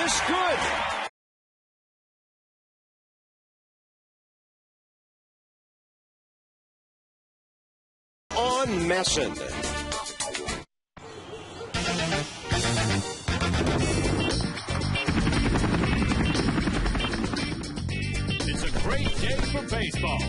this good? On Masson. It's a great day for baseball.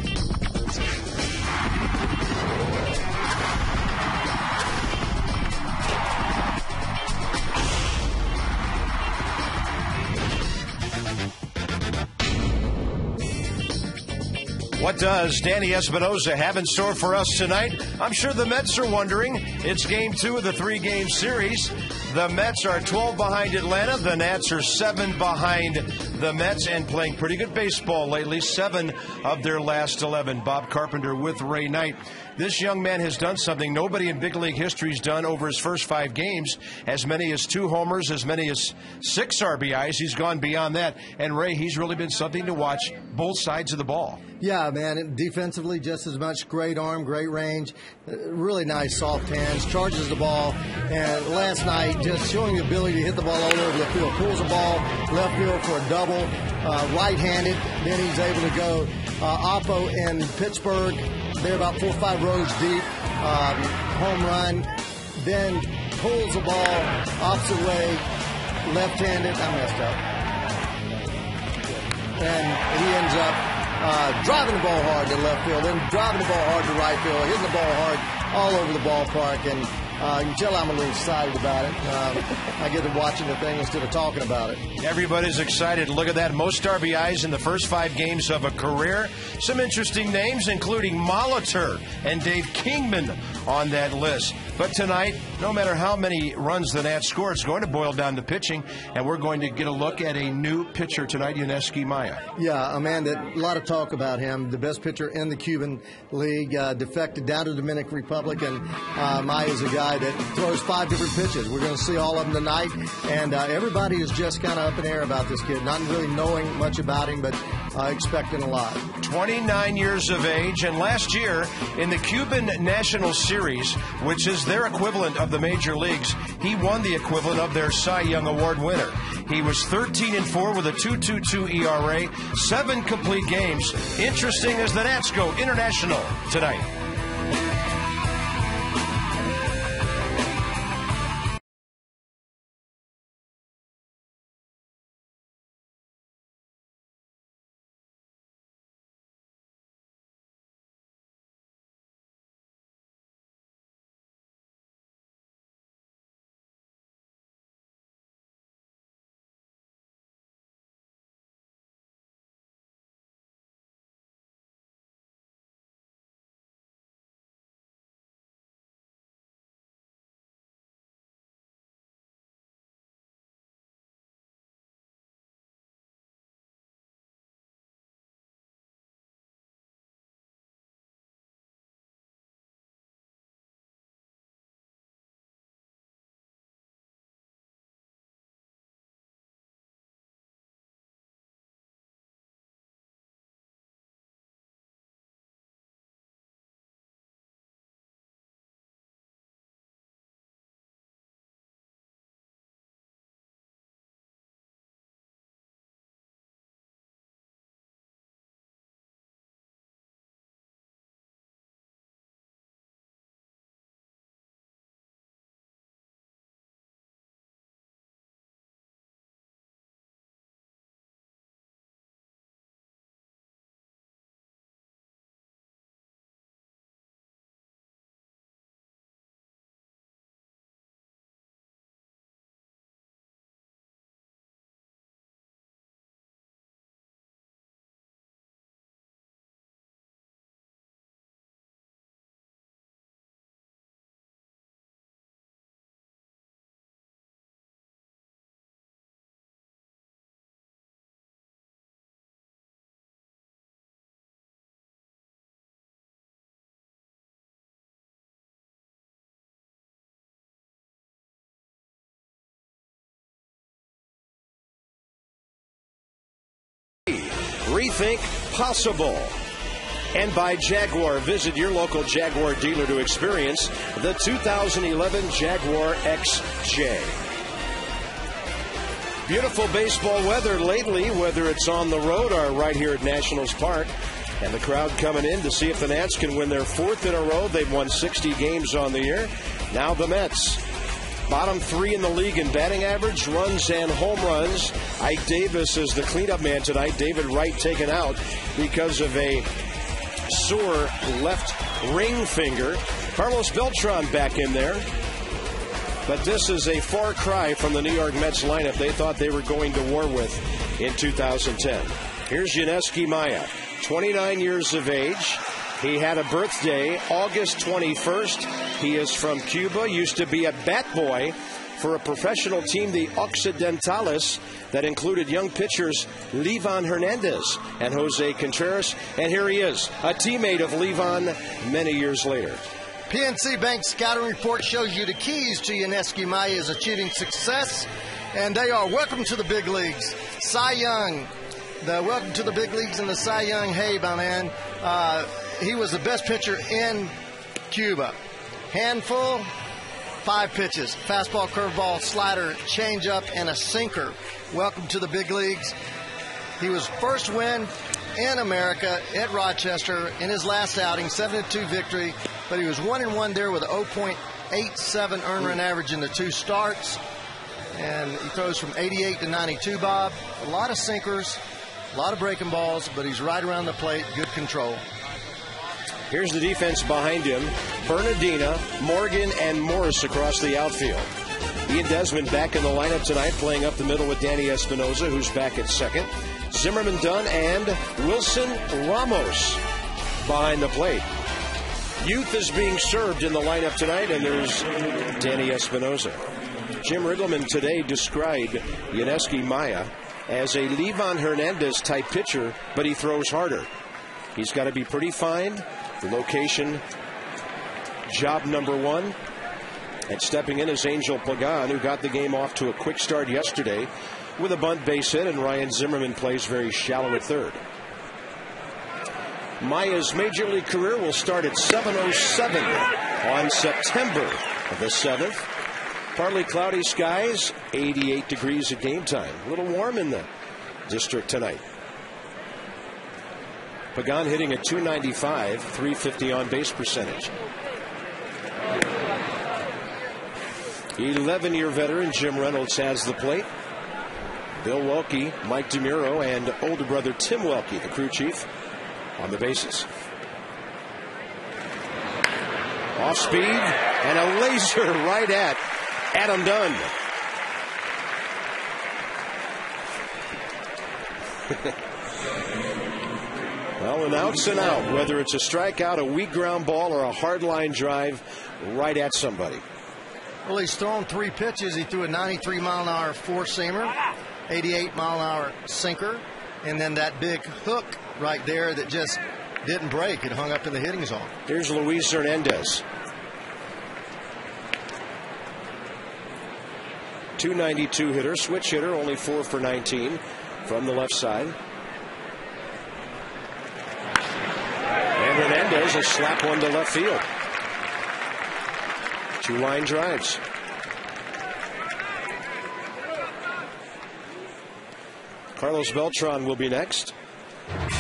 What does Danny Espinosa have in store for us tonight? I'm sure the Mets are wondering. It's game 2 of the 3-game series. The Mets are 12 behind Atlanta. The Nats are 7 behind the Mets and playing pretty good baseball lately. 7 of their last 11. Bob Carpenter with Ray Knight. This young man has done something nobody in big league history has done over his first 5 games. As many as 2 homers, as many as 6 RBIs. He's gone beyond that. And Ray, he's really been something to watch both sides of the ball. Yeah, man, defensively just as much. Great arm, great range, really nice soft hands, charges the ball, and last night just showing the ability to hit the ball all over the field. Pulls the ball left field for a double, right-handed, then he's able to go Oppo in Pittsburgh. They're about 4 or 5 rows deep, home run, then pulls the ball opposite way, left-handed. I messed up. And he ends up driving the ball hard to left field, then driving the ball hard to right field, hitting the ball hard all over the ballpark, and you can tell I'm a little excited about it. I get to watching the thing instead of talking about it. Everybody's excited. Look at that. Most RBIs in the first 5 games of a career. Some interesting names, including Molitor and Dave Kingman on that list. But tonight, no matter how many runs the Nats score, it's going to boil down to pitching, and we're going to get a look at a new pitcher tonight, Yuneski Maya. Yeah, a man that a lot of talk about him, the best pitcher in the Cuban League, defected down to the Dominican Republic, and Maya is a guy that throws 5 different pitches. We're going to see all of them tonight, and everybody is just kind of up in the air about this kid, not really knowing much about him, but expecting a lot. 29 years of age, and last year in the Cuban National Series, which is their equivalent of the major leagues, he won the equivalent of their Cy Young Award winner. He was 13-4 with a 2.22 ERA, 7 complete games. Interesting as the Nats go international tonight. Rethink possible. And by Jaguar, visit your local Jaguar dealer to experience the 2011 Jaguar XJ. Beautiful baseball weather lately, whether it's on the road or right here at Nationals Park. And the crowd coming in to see if the Nats can win their 4th in a row. They've won 60 games on the year. Now the Mets, bottom 3 in the league in batting average, runs, and home runs. Ike Davis is the cleanup man tonight. David Wright taken out because of a sore left ring finger. Carlos Beltran back in there. But this is a far cry from the New York Mets lineup they thought they were going to war with in 2010. Here's Yuniesky Maya, 29 years of age. He had a birthday August 21st. He is from Cuba, used to be a bat boy for a professional team, the Occidentales, that included young pitchers Livan Hernandez and Jose Contreras. And here he is, a teammate of Livan many years later. PNC Bank scouting report shows you the keys to Yuniesky Maya's achieving success, and they are: welcome to the big leagues, Cy Young. The welcome to the big leagues and the Cy Young. Hey, my man, he was the best pitcher in Cuba. Handful, 5 pitches: fastball, curveball, slider, changeup, and a sinker. Welcome to the big leagues. He was first win in America at Rochester in his last outing, 7-2 victory. But he was 1-1 there with a 0.87 earned run average in the 2 starts. And he throws from 88 to 92, Bob. A lot of sinkers, a lot of breaking balls, but he's right around the plate, good control. Here's the defense behind him: Bernardina, Morgan, and Morris across the outfield. Ian Desmond back in the lineup tonight, playing up the middle with Danny Espinosa, who's back at second. Zimmerman Dunn and Wilson Ramos behind the plate. Youth is being served in the lineup tonight, and there's Danny Espinosa. Jim Riggleman today described Yuniesky Maya as a Livan Hernandez-type pitcher, but he throws harder. He's got to be pretty fine. The location, job number 1. And stepping in is Angel Pagan, who got the game off to a quick start yesterday with a bunt base hit, and Ryan Zimmerman plays very shallow at third. Maya's Major League career will start at 7:07 on September the 7th. Partly cloudy skies, 88 degrees at game time. A little warm in the district tonight. Pagan hitting at .295, .350 on base percentage. 11-year veteran Jim Reynolds has the plate. Bill Welke, Mike DeMuro, and older brother Tim Welke, the crew chief, on the bases. Off speed and a laser right at Adam Dunn. Well, an out's an out, whether it's a strikeout, a weak ground ball, or a hard line drive right at somebody. Well, he's thrown 3 pitches. He threw a 93-mile-an-hour four-seamer, 88-mile-an-hour sinker, and then that big hook right there that just didn't break. It hung up in the hitting zone. Here's Luis Hernandez. .292 hitter, switch hitter, only 4 for 19 from the left side. And Hernandez will slap one to left field. 2 line drives. Carlos Beltran will be next.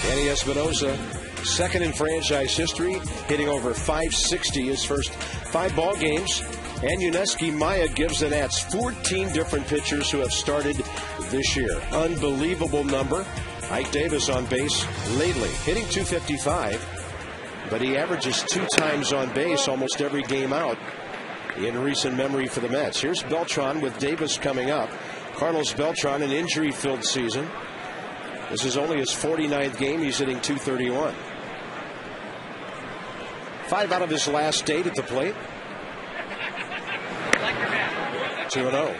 Danny Espinosa, second in franchise history, hitting over .560 his first 5 ball games. And Yuniesky Maya gives the Nats 14 different pitchers who have started this year. Unbelievable number. Ike Davis on base lately, hitting .255, but he averages 2 times on base almost every game out in recent memory for the Mets. Here's Beltran with Davis coming up. Carlos Beltran, an injury-filled season. This is only his 49th game. He's hitting .231. 5 out of his last 8 at the plate. 2-0.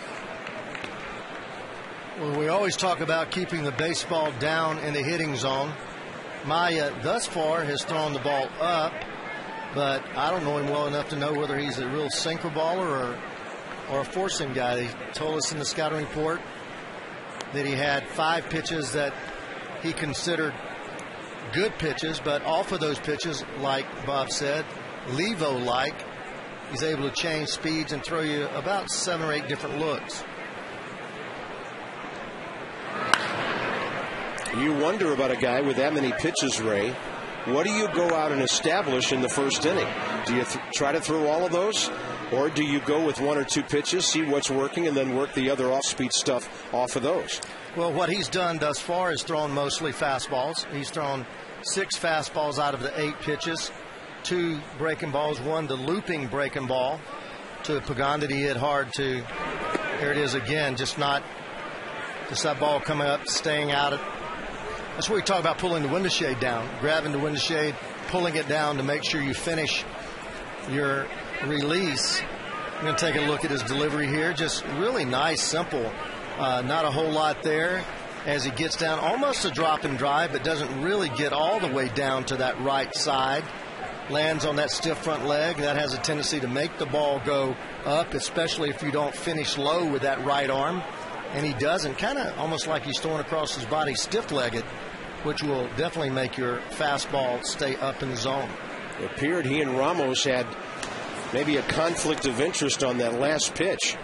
Well, we always talk about keeping the baseball down in the hitting zone. Maya, thus far, has thrown the ball up, but I don't know him well enough to know whether he's a real sinker baller or a four-seam guy. He told us in the scouting report that he had 5 pitches that he considered good pitches, but off of those pitches, like Bob said, Levo-like, he's able to change speeds and throw you about 7 or 8 different looks. You wonder about a guy with that many pitches, Ray. What do you go out and establish in the first inning? Do you try to throw all of those? Or do you go with 1 or 2 pitches, see what's working, and then work the other off-speed stuff off of those? Well, what he's done thus far is thrown mostly fastballs. He's thrown 6 fastballs out of the 8 pitches, 2 breaking balls, 1 the looping breaking ball to Pagan that he hit hard to. There it is again, just that ball coming up, staying out. That's where we talk about pulling the window shade down, grabbing the window shade, pulling it down to make sure you finish your release. I'm going to take a look at his delivery here. Just really nice, simple. Not a whole lot there as he gets down. Almost a drop and drive, but doesn't really get all the way down to that right side. Lands on that stiff front leg. That has a tendency to make the ball go up, especially if you don't finish low with that right arm. And he doesn't, kind of almost like he's throwing across his body stiff-legged, which will definitely make your fastball stay up in the zone. It appeared he and Ramos had maybe a conflict of interest on that last pitch.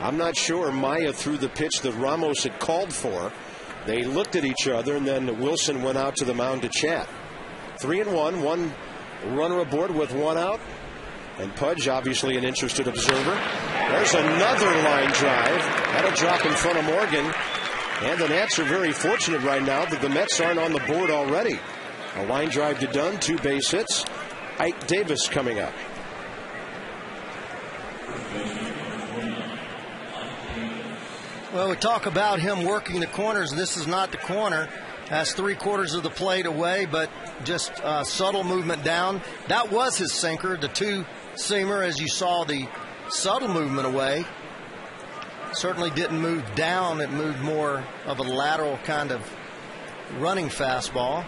I'm not sure Maya threw the pitch that Ramos had called for. They looked at each other, and then Wilson went out to the mound to chat. 3-1, 1 runner aboard with 1 out. And Pudge, obviously an interested observer. There's another line drive. That'll drop in front of Morgan. And the Nats are very fortunate right now that the Mets aren't on the board already. A line drive to Dunn, 2 base hits. Ike Davis coming up. Well, we talk about him working the corners. This is not the corner. That's 3/4 of the plate away, but just subtle movement down. That was his sinker, the 2-seamer, as you saw the subtle movement away. Certainly didn't move down. It moved more of a lateral kind of running fastball.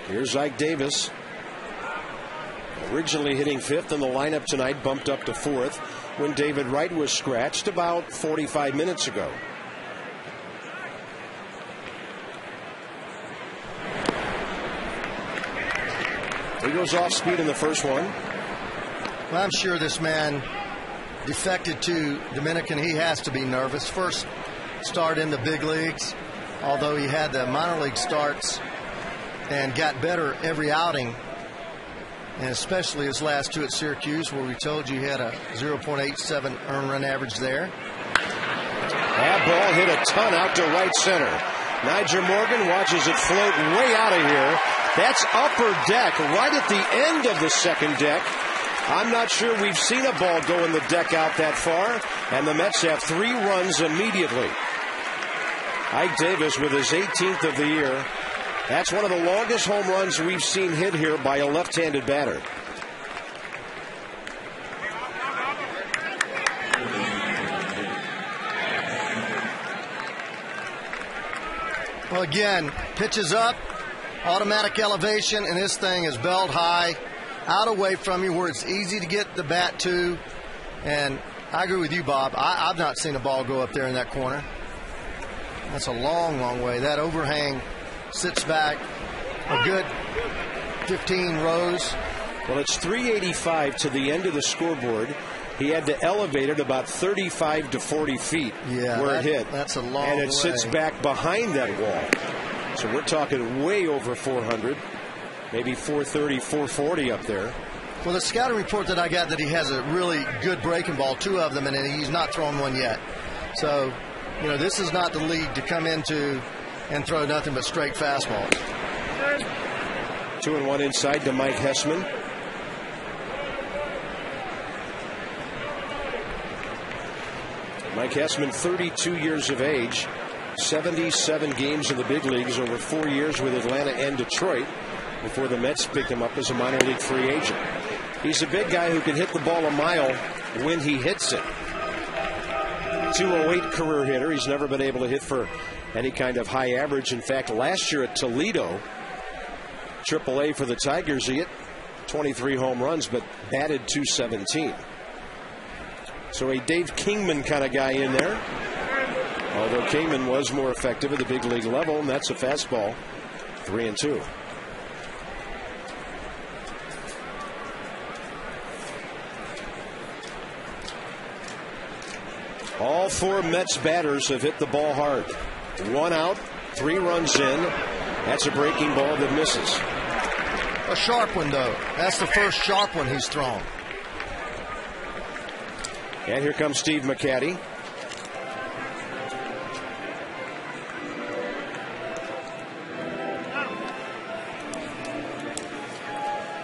Here's Ike Davis. Originally hitting 5th in the lineup tonight, bumped up to 4th when David Wright was scratched about 45 minutes ago. He goes off speed in the first one. Well, I'm sure this man defected to Dominican. He has to be nervous. First start in the big leagues, although he had the minor league starts and got better every outing, and especially his last 2 at Syracuse, where we told you he had a 0.87 earned run average there. That ball hit a ton out to right center. Nyjer Morgan watches it float way out of here. That's upper deck, right at the end of the second deck. I'm not sure we've seen a ball go in the deck out that far, and the Mets have 3 runs immediately. Ike Davis with his 18th of the year. That's one of the longest home runs we've seen hit here by a left-handed batter. Well, again, pitches up, automatic elevation, and this thing is belt high, out away from you where it's easy to get the bat to. And I agree with you, Bob. I've not seen a ball go up there in that corner. That's a long, long way. That overhang sits back a good 15 rows. Well, it's 385 to the end of the scoreboard. He had to elevate it about 35 to 40 feet where it hit. That's a long way. And it sits back behind that wall. So we're talking way over 400, maybe 430, 440 up there. Well, the scouting report that I got that he has a really good breaking ball, 2 of them, and he's not thrown one yet. So, you know, this is not the league to come into and throw nothing but straight fastballs. 2-1 inside to Mike Hessman. Mike Hessman, 32 years of age, 77 games in the big leagues over 4 years with Atlanta and Detroit before the Mets picked him up as a minor league free agent. He's a big guy who can hit the ball a mile when he hits it. 208 career hitter. He's never been able to hit for any kind of high average. In fact, last year at Toledo, AAA for the Tigers, he hit 23 home runs but batted .217. So a Dave Kingman kind of guy in there. Although Kingman was more effective at the big league level, and that's a fastball. 3-2. All 4 Mets batters have hit the ball hard. 1 out, 3 runs in. That's a breaking ball that misses. A sharp one, though. That's the first sharp one he's thrown. And here comes Steve McCaddy.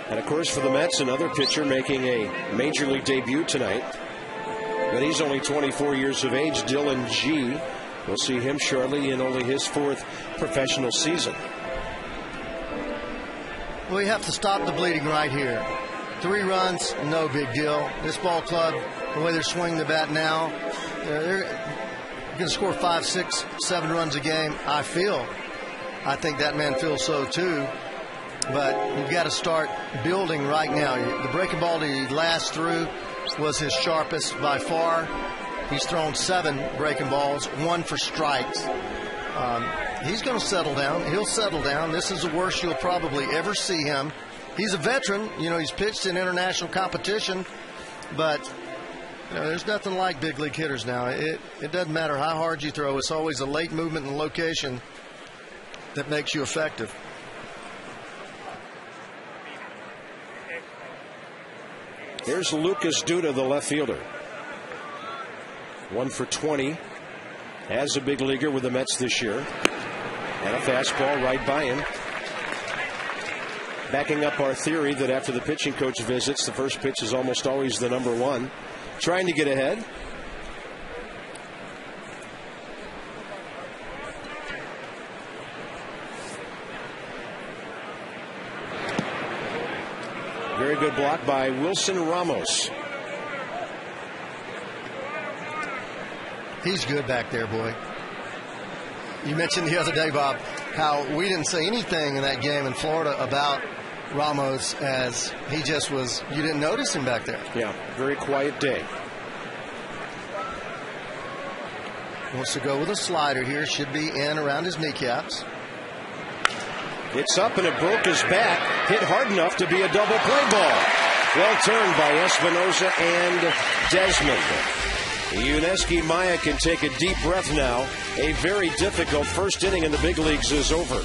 And, of course, for the Mets, another pitcher making a Major League debut tonight. But he's only 24 years of age, Dylan G. We'll see him shortly in only his 4th professional season. Well, you have to stop the bleeding right here. 3 runs, no big deal. This ball club, the way they're swinging the bat now, they're going to score 5, 6, 7 runs a game. I think that man feels so too. But you've got to start building right now. The breaking ball that he last threw was his sharpest by far. He's thrown 7 breaking balls, 1 for strikes. He's going to settle down. He'll settle down. This is the worst you'll probably ever see him. He's a veteran. He's pitched in international competition. But there's nothing like big league hitters now. It doesn't matter how hard you throw. It's always a late movement and location that makes you effective. Here's Lucas Duda, the left fielder. 1 for 20 as a big leaguer with the Mets this year. And a fastball right by him. Backing up our theory that after the pitching coach visits, the first pitch is almost always the number 1. Trying to get ahead. Very good block by Wilson Ramos. He's good back there, boy. You mentioned the other day, Bob, how we didn't say anything in that game in Florida about Ramos, as he just was, you didn't notice him back there. Yeah, very quiet day. Wants to go with a slider here. Should be in around his kneecaps. It's up and it broke his bat. Hit hard enough to be a double play ball. Well turned by Espinosa and Desmond. Yuneski Maya can take a deep breath now. A very difficult first inning in the big leagues is over.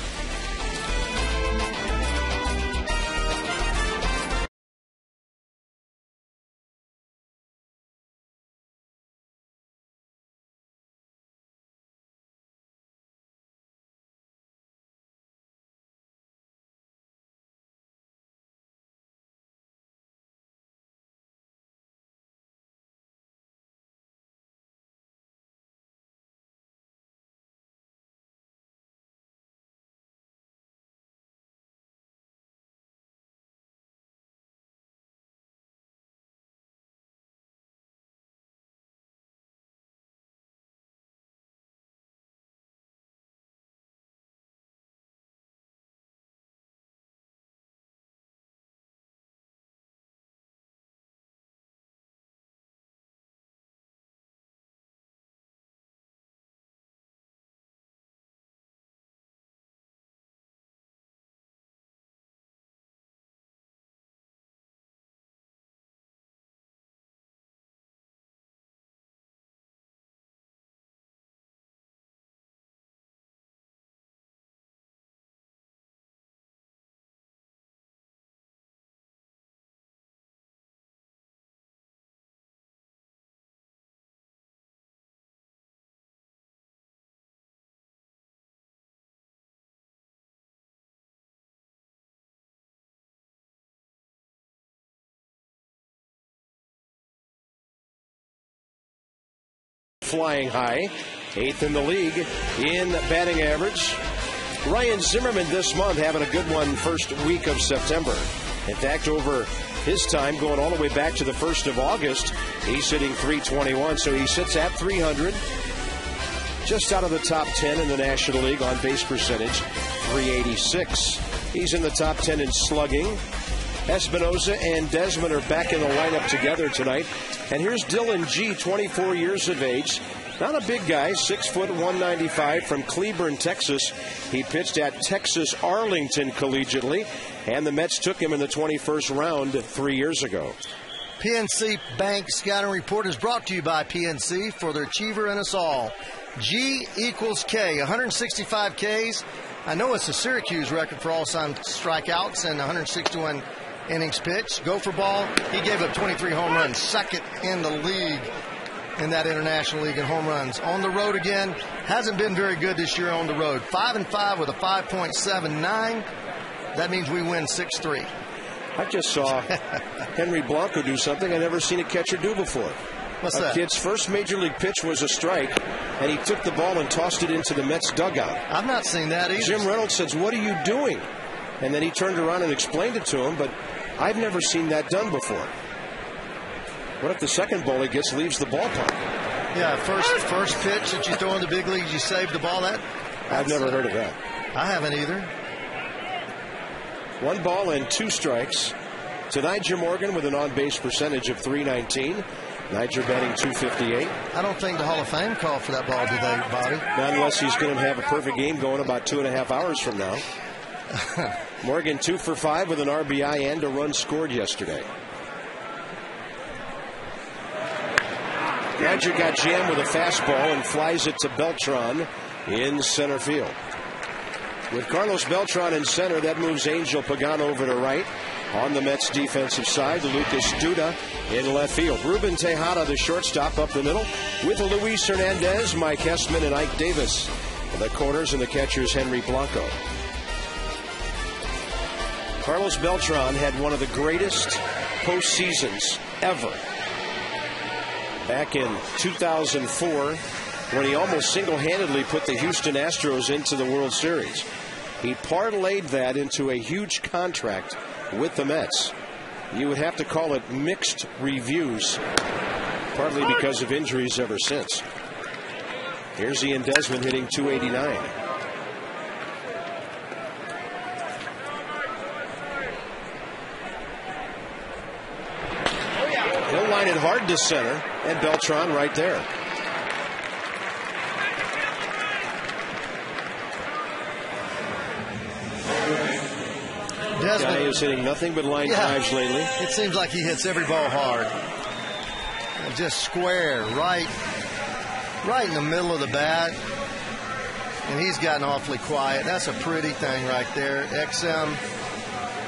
Flying high, 8th in the league in batting average. Ryan Zimmerman this month having a good one first week of September. In fact, over his time going all the way back to the 1st of August, he's hitting .321, so he sits at 300. Just out of the top 10 in the National League on base percentage, .386. He's in the top 10 in slugging. Espinosa and Desmond are back in the lineup together tonight. And here's Dylan G., 24 years of age. Not a big guy, 6 foot 195 from Cleburne, Texas. He pitched at Texas Arlington collegiately, and the Mets took him in the 21st round 3 years ago. PNC Bank Scouting Report is brought to you by PNC for their Achiever and us all. G equals K, 165 Ks. I know it's the Syracuse record for all-time strikeouts and 161 innings pitched. Gopher ball, he gave up 23 home runs, second in the league in that International League in home runs. On the road again, hasn't been very good this year on the road. 5-5 with a 5.79. That means we win 6-3. I just saw Henry Blanco do something I never seen a catcher do before. What's that? A kid's first major league pitch was a strike, and he took the ball and tossed it into the Mets dugout. I've not seen that either. Jim Reynolds says, "What are you doing?" And then he turned around and explained it to him, but I've never seen that done before. What if the second ball he gets leaves the ballpark? Yeah, first pitch that you throw in the big leagues, you save the ball. I've never heard of that. I haven't either. 1 ball and 2 strikes to Niger Morgan with an on-base percentage of .319. Niger batting .258. I don't think the Hall of Fame called for that ball today, Bobby. Not unless he's going to have a perfect game going about 2.5 hours from now. Morgan 2 for 5 with an RBI and a run scored yesterday. Niger got jammed with a fastball and flies it to Beltran in center field. With Carlos Beltran in center, that moves Angel Pagan over to right. On the Mets defensive side, Lucas Duda in left field. Ruben Tejada, the shortstop, up the middle with Luis Hernandez, Mike Hessman, and Ike Davis. The corners and the catchers, Henry Blanco. Carlos Beltran had one of the greatest postseasons ever. Back in 2004, when he almost single-handedly put the Houston Astros into the World Series. He parlayed that into a huge contract with the Mets. You would have to call it mixed reviews, partly because of injuries ever since. Here's Ian Desmond hitting .289. He'll line it hard to center, and Beltran right there. Desmond, guy is hitting nothing but line drives lately. It seems like he hits every ball hard. And just square, right in the middle of the bat. And he's gotten awfully quiet. That's a pretty thing right there. XM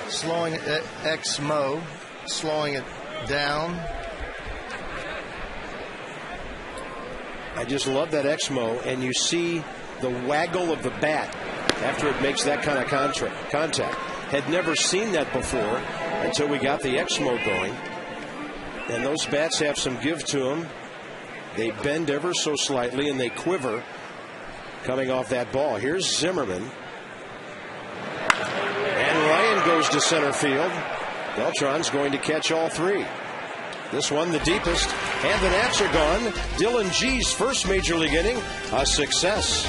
slowing it, XMO slowing it down. I just love that XMO, and you see the waggle of the bat after it makes that kind of contact. Had never seen that before until we got the XMO going. And those bats have some give to them. They bend ever so slightly, and they quiver coming off that ball. Here's Zimmerman. And Ryan goes to center field. Beltran's going to catch all three. This one the deepest, and the Nats are gone. Dylan G's first major league inning, a success.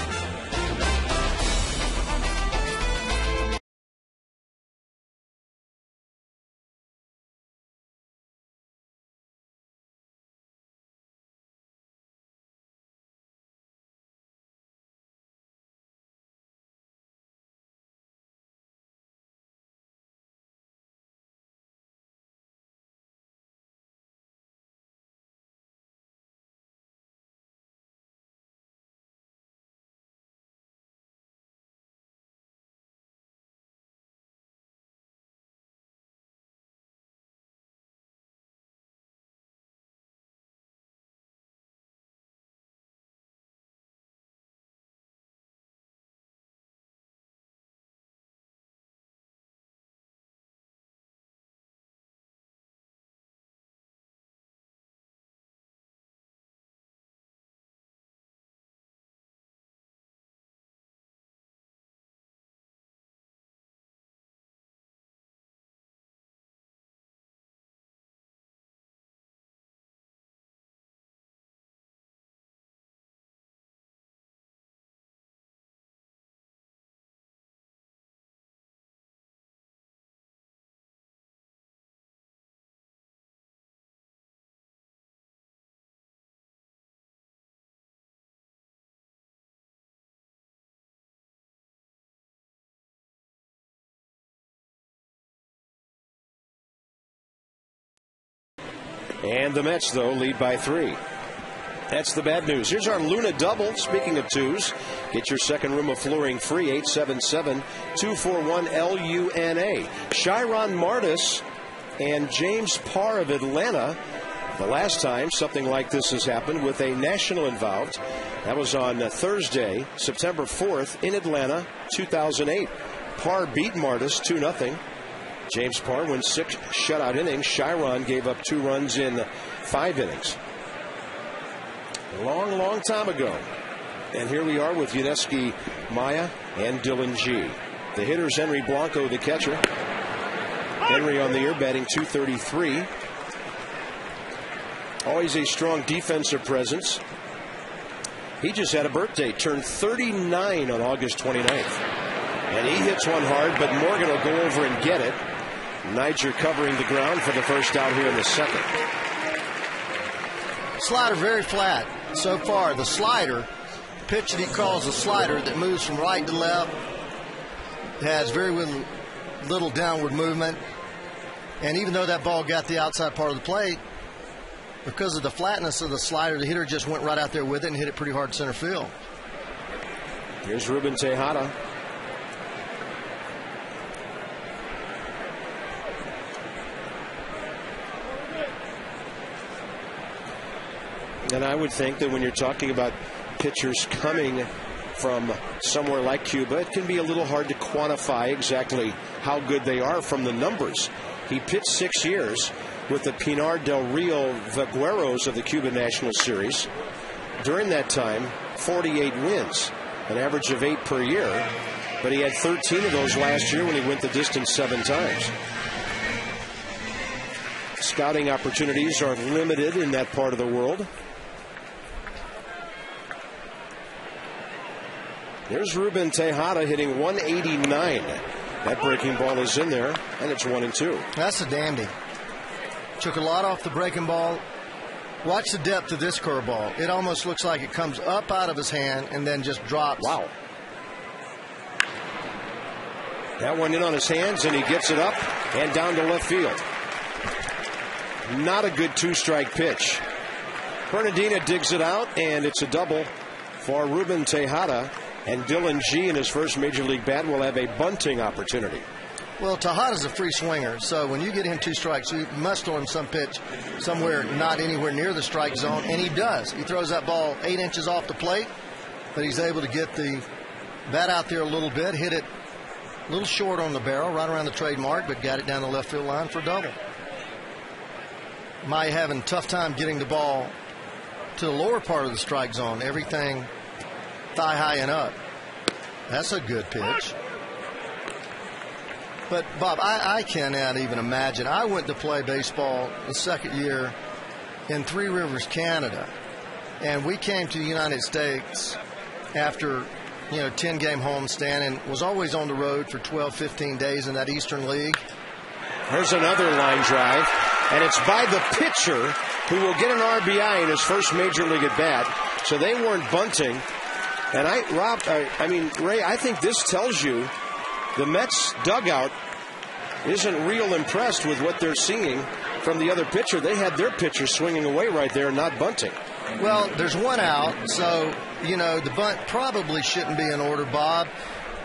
And the Mets, though, lead by 3. That's the bad news. Here's our Luna double. Speaking of twos, get your second room of flooring free, 877-241-LUNA. Chiron Martis and James Parr of Atlanta. The last time something like this has happened with a national involved, that was on Thursday, September 4th in Atlanta, 2008. Parr beat Martis 2-0. James Parr won 6 shutout innings. Chiron gave up 2 runs in 5 innings. A long, long time ago. And here we are with Yuneski Maya and Dylan G. The hitters, Henry Blanco, the catcher. Henry on the year, batting .233. Always a strong defensive presence. He just had a birthday, turned 39 on August 29th. And he hits one hard, but Morgan will go over and get it. Niger covering the ground for the first out here in the second. Slider very flat so far. The slider, pitch that he calls the slider that moves from right to left, has very little downward movement. And even though that ball got the outside part of the plate, because of the flatness of the slider, the hitter just went right out there with it and hit it pretty hard center field. Here's Ruben Tejada. And I would think that when you're talking about pitchers coming from somewhere like Cuba, it can be a little hard to quantify exactly how good they are from the numbers. He pitched 6 years with the Pinar del Rio Vaqueros of the Cuban National Series. During that time, 48 wins, an average of 8 per year, but he had 13 of those last year when he went the distance 7 times. Scouting opportunities are limited in that part of the world. There's Ruben Tejada hitting 189. That breaking ball is in there, and it's 1-2. That's a dandy. Took a lot off the breaking ball. Watch the depth of this curveball. It almost looks like it comes up out of his hand and then just drops. Wow. That one in on his hands, and he gets it up and down to left field. Not a good 2-strike pitch. Bernardina digs it out, and it's a double for Ruben Tejada. And Dylan G in his first major league bat will have a bunting opportunity. Well, Tejada's a free swinger, so when you get him 2 strikes, you must throw him some pitch somewhere not anywhere near the strike zone, and he does. He throws that ball 8 inches off the plate, but he's able to get the bat out there a little bit, hit it a little short on the barrel, right around the trademark, but got it down the left field line for a double. Maya having a tough time getting the ball to the lower part of the strike zone, everything thigh high and up. That's a good pitch. But, Bob, I cannot even imagine. I went to play baseball the second year in Three Rivers, Canada. And we came to the United States after, 10-game homestand and was always on the road for 12, 15 days in that Eastern League. There's another line drive, and it's by the pitcher who will get an RBI in his first major league at bat. So they weren't bunting. And Ray, I think this tells you the Mets dugout isn't real impressed with what they're seeing from the other pitcher. They had their pitcher swinging away right there, not bunting. Well, there's one out, so, the bunt probably shouldn't be in order, Bob.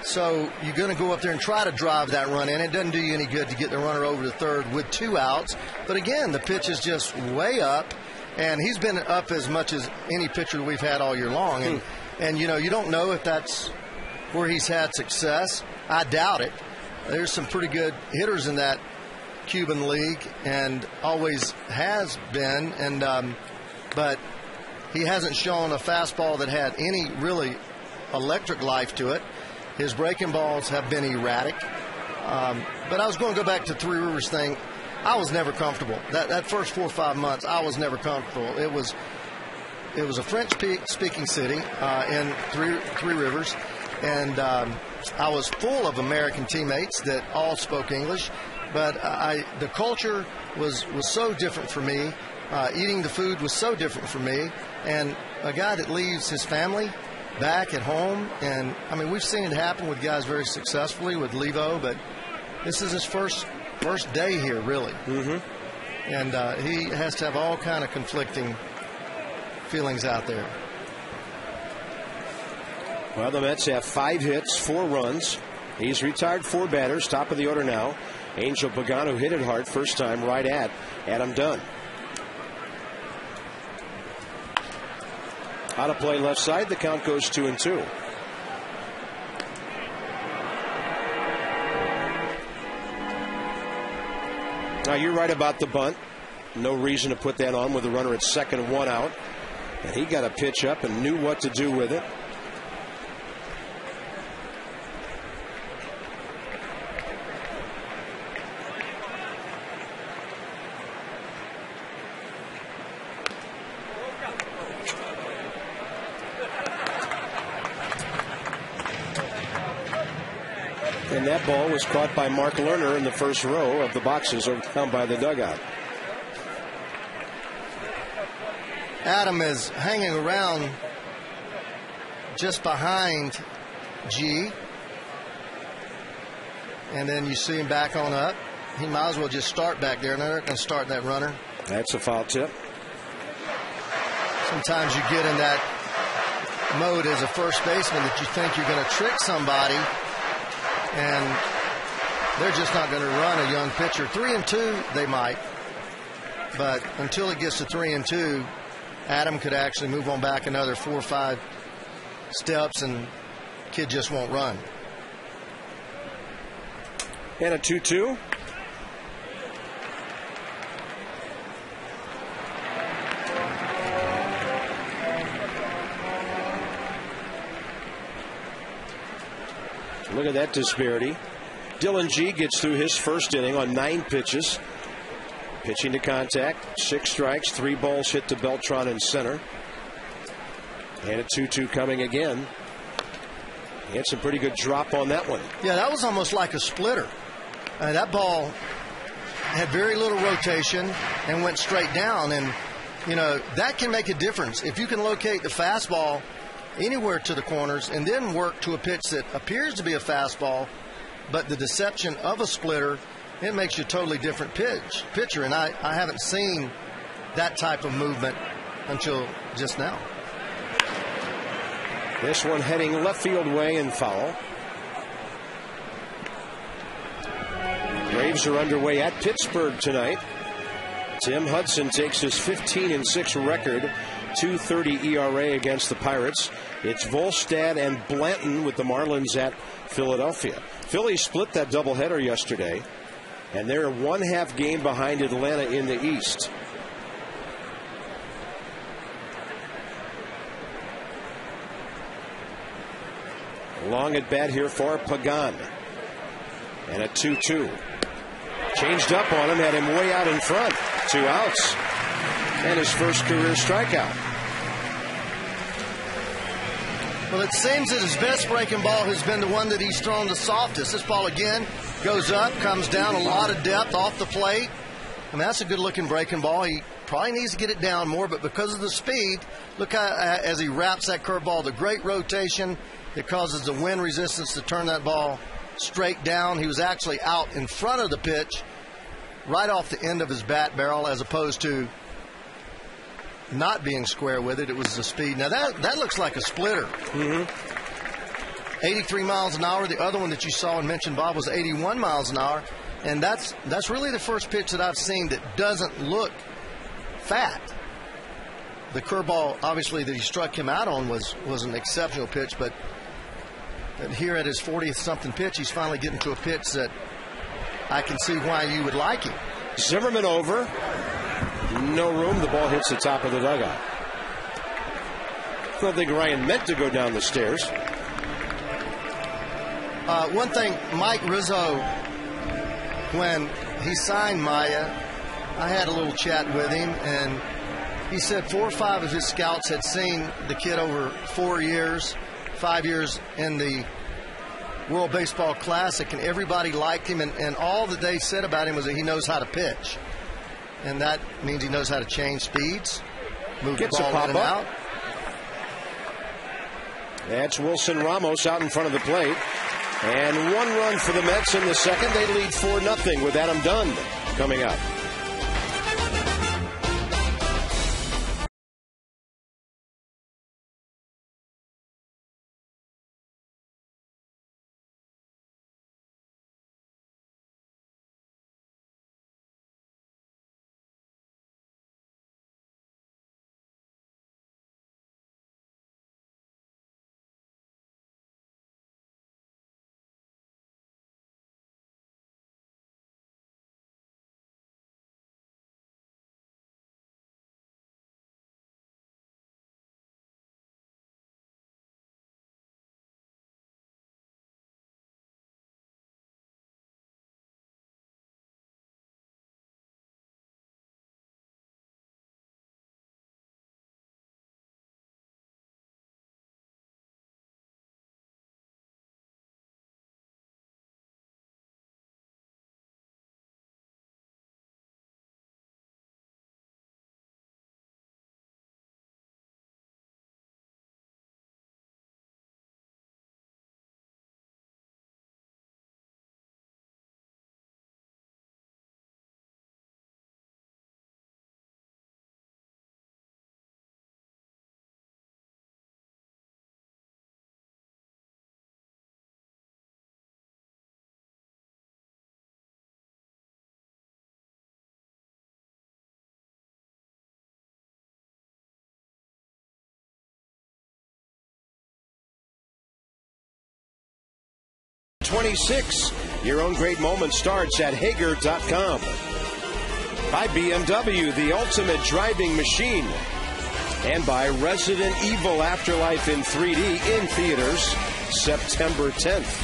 So you're going to go up there and try to drive that run in. It doesn't do you any good to get the runner over to third with 2 outs. But, again, the pitch is just way up, and he's been up as much as any pitcher we've had all year long. And you don't know if that's where he's had success. I doubt it. There's some pretty good hitters in that Cuban league and always has been. But he hasn't shown a fastball that had any really electric life to it. His breaking balls have been erratic. But I was going to go back to Three Rivers thing. I was never comfortable. That first 4 or 5 months, I was never comfortable. It was a French-speaking city in Three Rivers, and I was full of American teammates that all spoke English, but the culture was so different for me. Eating the food was so different for me, and a guy that leaves his family back at home, and we've seen it happen with guys very successfully with Levo, but this is his first day here, really. Mm-hmm. And he has to have all kind of conflicting feelings out there. Well, the Mets have 5 hits, 4 runs. He's retired 4 batters, top of the order now. Angel Pagano hit it hard first time right at Adam Dunn. Out of play left side, the count goes 2-2. Now you're right about the bunt. No reason to put that on with the runner at second, 1 out. And he got a pitch up and knew what to do with it. And that ball was caught by Mark Lerner in the first row of the boxes down by the dugout. Adam is hanging around just behind G. And then you see him back on up. He might as well just start back there. They're not going to start that runner. That's a foul tip. Sometimes you get in that mode as a first baseman that you think you're going to trick somebody, and they're just not going to run a young pitcher. 3-2, they might. But until it gets to 3-2, Adam could actually move on back another 4 or 5 steps, and kid just won't run. And a 2-2. Look at that disparity. Dylan G gets through his first inning on 9 pitches. Pitching to contact, 6 strikes, 3 balls hit to Beltran in center. And a 2-2 coming again. He had some pretty good drop on that one. Yeah, that was almost like a splitter. That ball had very little rotation and went straight down. And, you know, that can make a difference. If you can locate the fastball anywhere to the corners and then work to a pitch that appears to be a fastball, but the deception of a splitter, it makes you a totally different pitcher. And I haven't seen that type of movement until just now. This one heading left field way and foul. Braves are underway at Pittsburgh tonight. Tim Hudson takes his 15-6 record, 2.30 ERA against the Pirates. It's Volstad and Blanton with the Marlins at Philadelphia. Philly split that doubleheader yesterday, and they're 1/2 game behind Atlanta in the East. Long at bat here for Pagan. And a 2-2. Changed up on him, had him way out in front. 2 outs. And his first career strikeout. Well, it seems that his best breaking ball has been the one that he's thrown the softest. This ball again goes up, comes down, a lot of depth off the plate. I mean, that's a good-looking breaking ball. He probably needs to get it down more, but because of the speed, look how, as he wraps that curveball, the great rotation that causes the wind resistance to turn that ball straight down. He was actually out in front of the pitch, right off the end of his bat barrel, as opposed to not being square with it. It was the speed. Now, that looks like a splitter. 83 miles an hour. The other one that you saw and mentioned, Bob, was 81 miles an hour. And that's really the first pitch that I've seen that doesn't look fat. The curveball, obviously, that he struck him out on was an exceptional pitch, but here at his 40th-something pitch, he's finally getting to a pitch that I can see why you would like him. Zimmerman over. No room. The ball hits the top of the dugout. I don't think Ryan meant to go down the stairs. One thing, Mike Rizzo, when he signed Maya, I had a little chat with him, and he said 4 or 5 of his scouts had seen the kid over 4 years, 5 years in the World Baseball Classic, and everybody liked him, and all that they said about him was that he knows how to pitch. And that means he knows how to change speeds, move the ball in and out. That's Wilson Ramos out in front of the plate. And 1 run for the Mets in the second. They lead 4-0 with Adam Dunn coming up. 26. Your own great moment starts at Hager.com. By BMW, the ultimate driving machine. And by Resident Evil Afterlife in 3D in theaters September 10th.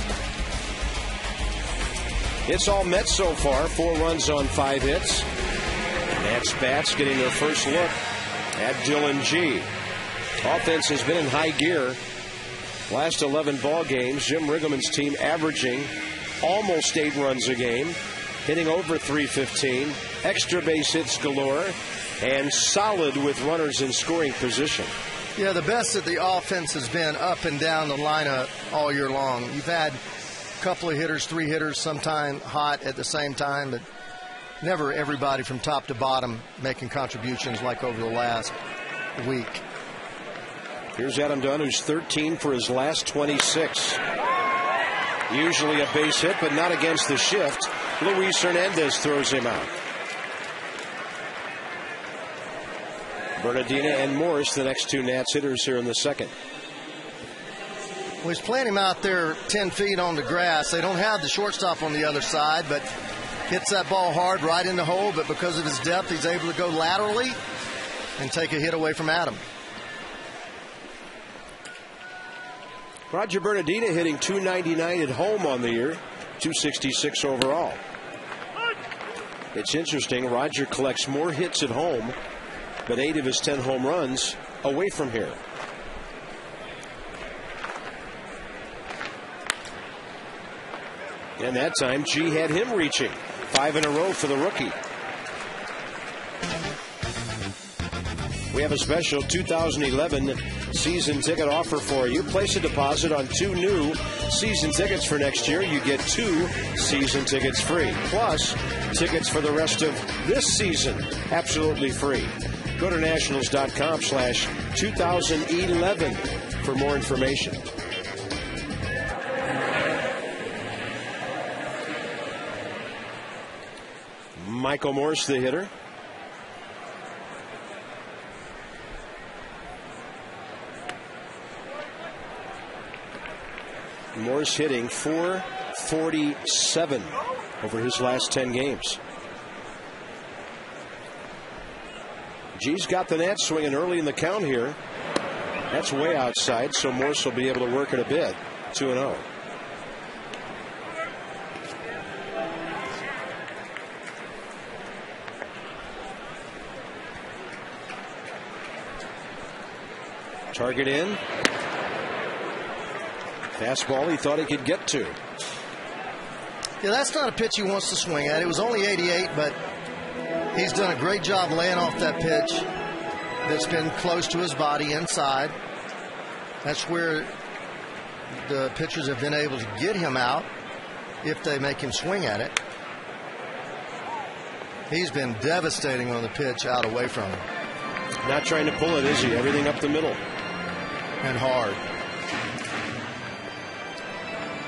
It's all Mets so far, 4 runs on 5 hits. Nats bats getting their first look at Dylan G. Offense has been in high gear. Last 11 ball games, Jim Riggleman's team averaging almost 8 runs a game, hitting over 315, extra base hits galore, and solid with runners in scoring position. Yeah, the best that the offense has been up and down the lineup all year long. You've had a couple of hitters, 3 hitters, sometime hot at the same time, but never everybody from top to bottom making contributions like over the last week. Here's Adam Dunn, who's 13 for his last 26. Usually a base hit, but not against the shift. Luis Hernandez throws him out. Bernardina and Morris, the next 2 Nats hitters here in the second. Well, he's playing him out there 10 feet on the grass. They don't have the shortstop on the other side, but hits that ball hard right in the hole. But because of his depth, he's able to go laterally and take a hit away from Adam. Roger Bernardina hitting .299 at home on the year, .266 overall. It's interesting, Roger collects more hits at home, but 8 of his 10 home runs away from here. And that time, G had him reaching. 5 in a row for the rookie. We have a special 2011 season ticket offer for you. Place a deposit on 2 new season tickets for next year. You get 2 season tickets free. Plus, tickets for the rest of this season, absolutely free. Go to nationals.com/2011 for more information. Michael Morse, the hitter. Morse hitting .447 over his last 10 games. G's got the Nats swinging early in the count here. That's way outside, so Morse will be able to work it a bit. 2-0. Target in. Fastball he thought he could get to. Yeah, that's not a pitch he wants to swing at. It was only 88, but he's done a great job laying off that pitch that's been close to his body inside. That's where the pitchers have been able to get him out if they make him swing at it. He's been devastating on the pitch out away from him. Not trying to pull it, is he? Everything up the middle. And hard.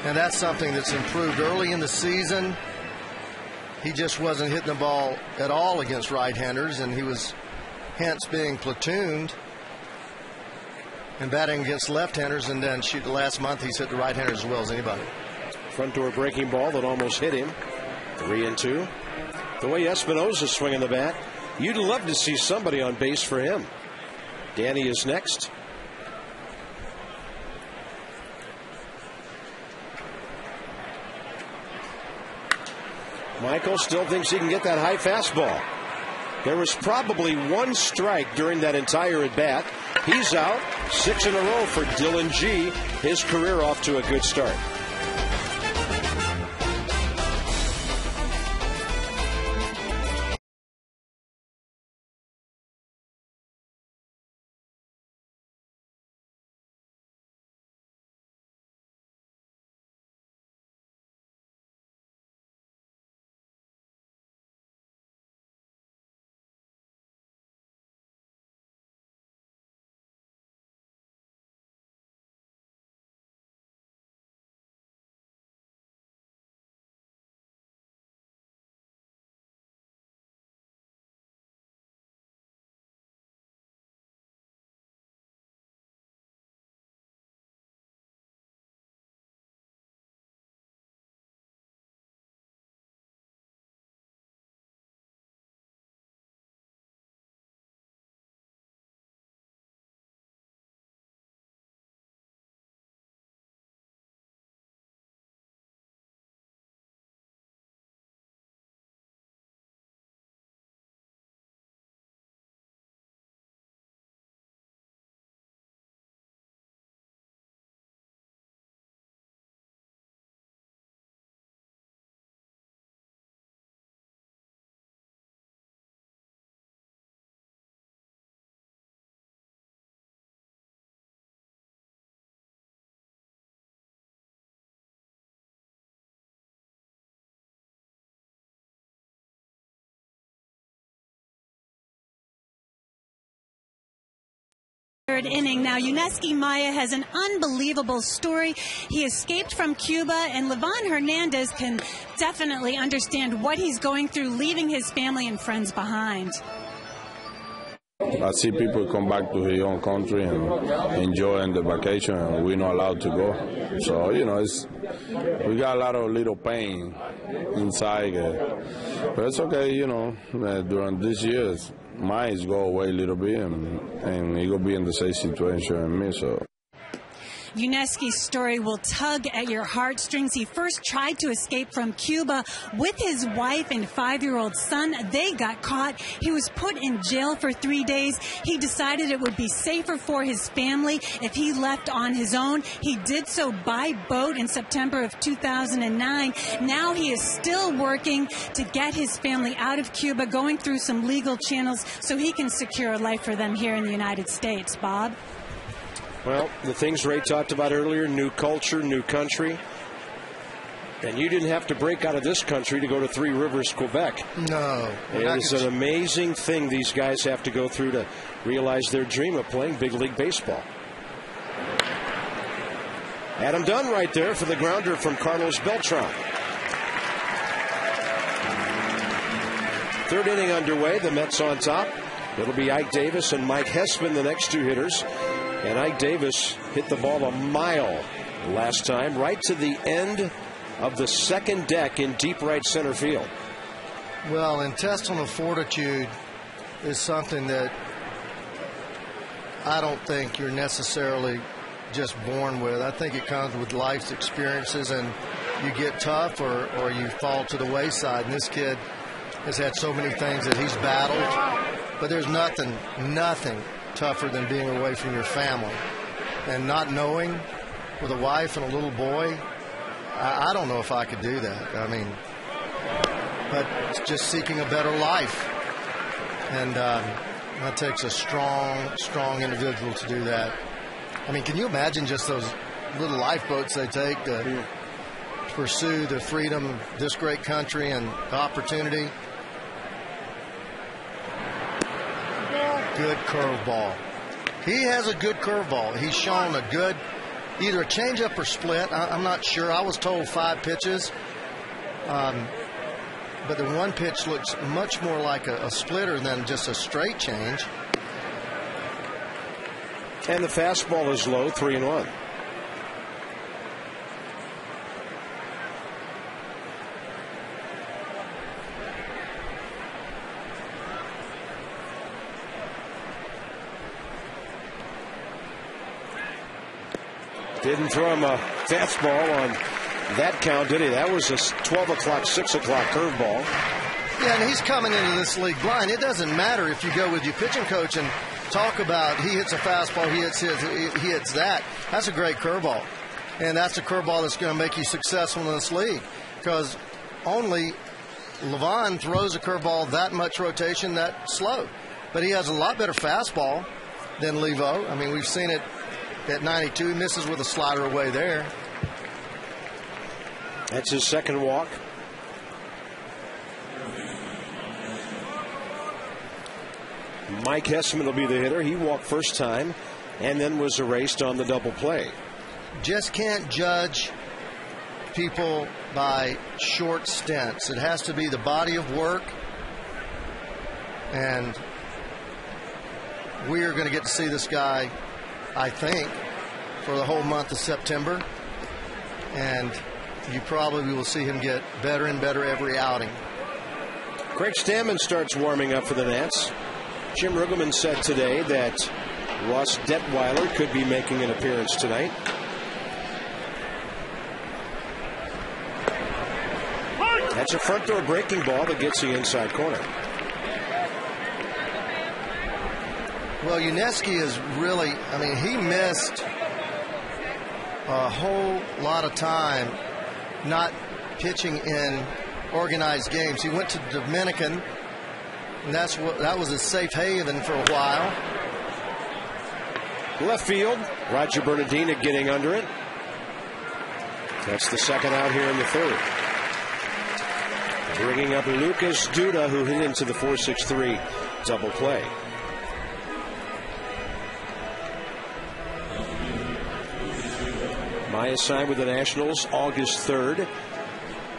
And that's something that's improved early in the season. He just wasn't hitting the ball at all against right-handers, and he was hence being platooned and batting against left-handers, and then last month he's hit the right-handers as well as anybody. Front door breaking ball that almost hit him. 3-2. The way Espinosa's swinging the bat, you'd love to see somebody on base for him. Danny is next. Michael still thinks he can get that high fastball. There was probably 1 strike during that entire at-bat. He's out. 6 in a row for Dylan G. His career off to a good start. Third inning. Now, Yuneski Maya has an unbelievable story. He escaped from Cuba, and Livan Hernandez can definitely understand what he's going through, leaving his family and friends behind. I see people come back to his own country and enjoying the vacation, and we're not allowed to go. So, you know, we got a lot of little pain inside. But it's okay, you know, during these years, mine go away a little bit, and he will be in the same situation as me, so. Yuneski's story will tug at your heartstrings. He first tried to escape from Cuba with his wife and 5-year-old son. They got caught. He was put in jail for 3 days. He decided it would be safer for his family if he left on his own. He did so by boat in September of 2009. Now he is still working to get his family out of Cuba, going through some legal channels so he can secure a life for them here in the United States. Bob? Well, the things Ray talked about earlier, new culture, new country. And you didn't have to break out of this country to go to Three Rivers, Quebec. No. It is an amazing thing these guys have to go through to realize their dream of playing big league baseball. Adam Dunn right there for the grounder from Carlos Beltran. Third inning underway, the Mets on top. It'll be Ike Davis and Mike Hessman, the next two hitters. And Ike Davis hit the ball a mile last time, right to the end of the second deck in deep right center field. Well, intestinal fortitude is something that I don't think you're necessarily just born with. I think it comes with life's experiences, and you get tough or you fall to the wayside. And this kid has had so many things that he's battled, but there's nothing tougher than being away from your family and not knowing, with a wife and a little boy. I don't know if I could do that. I mean, but it's just seeking a better life, and that takes a strong individual to do that. I mean, can you imagine just those little lifeboats they take to pursue the freedom of this great country and the opportunity? Good curveball. He has a good curveball. He's shown a good, either a changeup or split. I'm not sure. I was told 5 pitches. But the one pitch looks much more like a splitter than just a straight change. And the fastball is low, 3-1. Didn't throw him a fastball on that count, did he? That was a 12 o'clock, 6 o'clock curveball. Yeah, and he's coming into this league blind. It doesn't matter if you go with your pitching coach and talk about he hits a fastball, he hits that. That's a great curveball. And that's a curveball that's going to make you successful in this league, because only Livan throws a curveball that much rotation, that slow. But he has a lot better fastball than Levo. I mean, we've seen it at 92. He misses with a slider away there. That's his second walk. Mike Hessman will be the hitter. He walked first time and then was erased on the double play. Just can't judge people by short stints. It has to be the body of work, and we are going to get to see this guy, I think, for the whole month of September, and you probably will see him get better and better every outing. Greg Stammen starts warming up for the Nats. Jim Rugelman said today that Ross Detweiler could be making an appearance tonight. That's a front door breaking ball that gets the inside corner. Well, Yuneski is really, I mean, he missed a whole lot of time not pitching in organized games. He went to Dominican, and that was a safe haven for a while. Left field, Roger Bernardina getting under it. That's the second out here in the third. Bringing up Lucas Duda, who hit into the 4-6-3 double play. Maya signed with the Nationals August 3rd.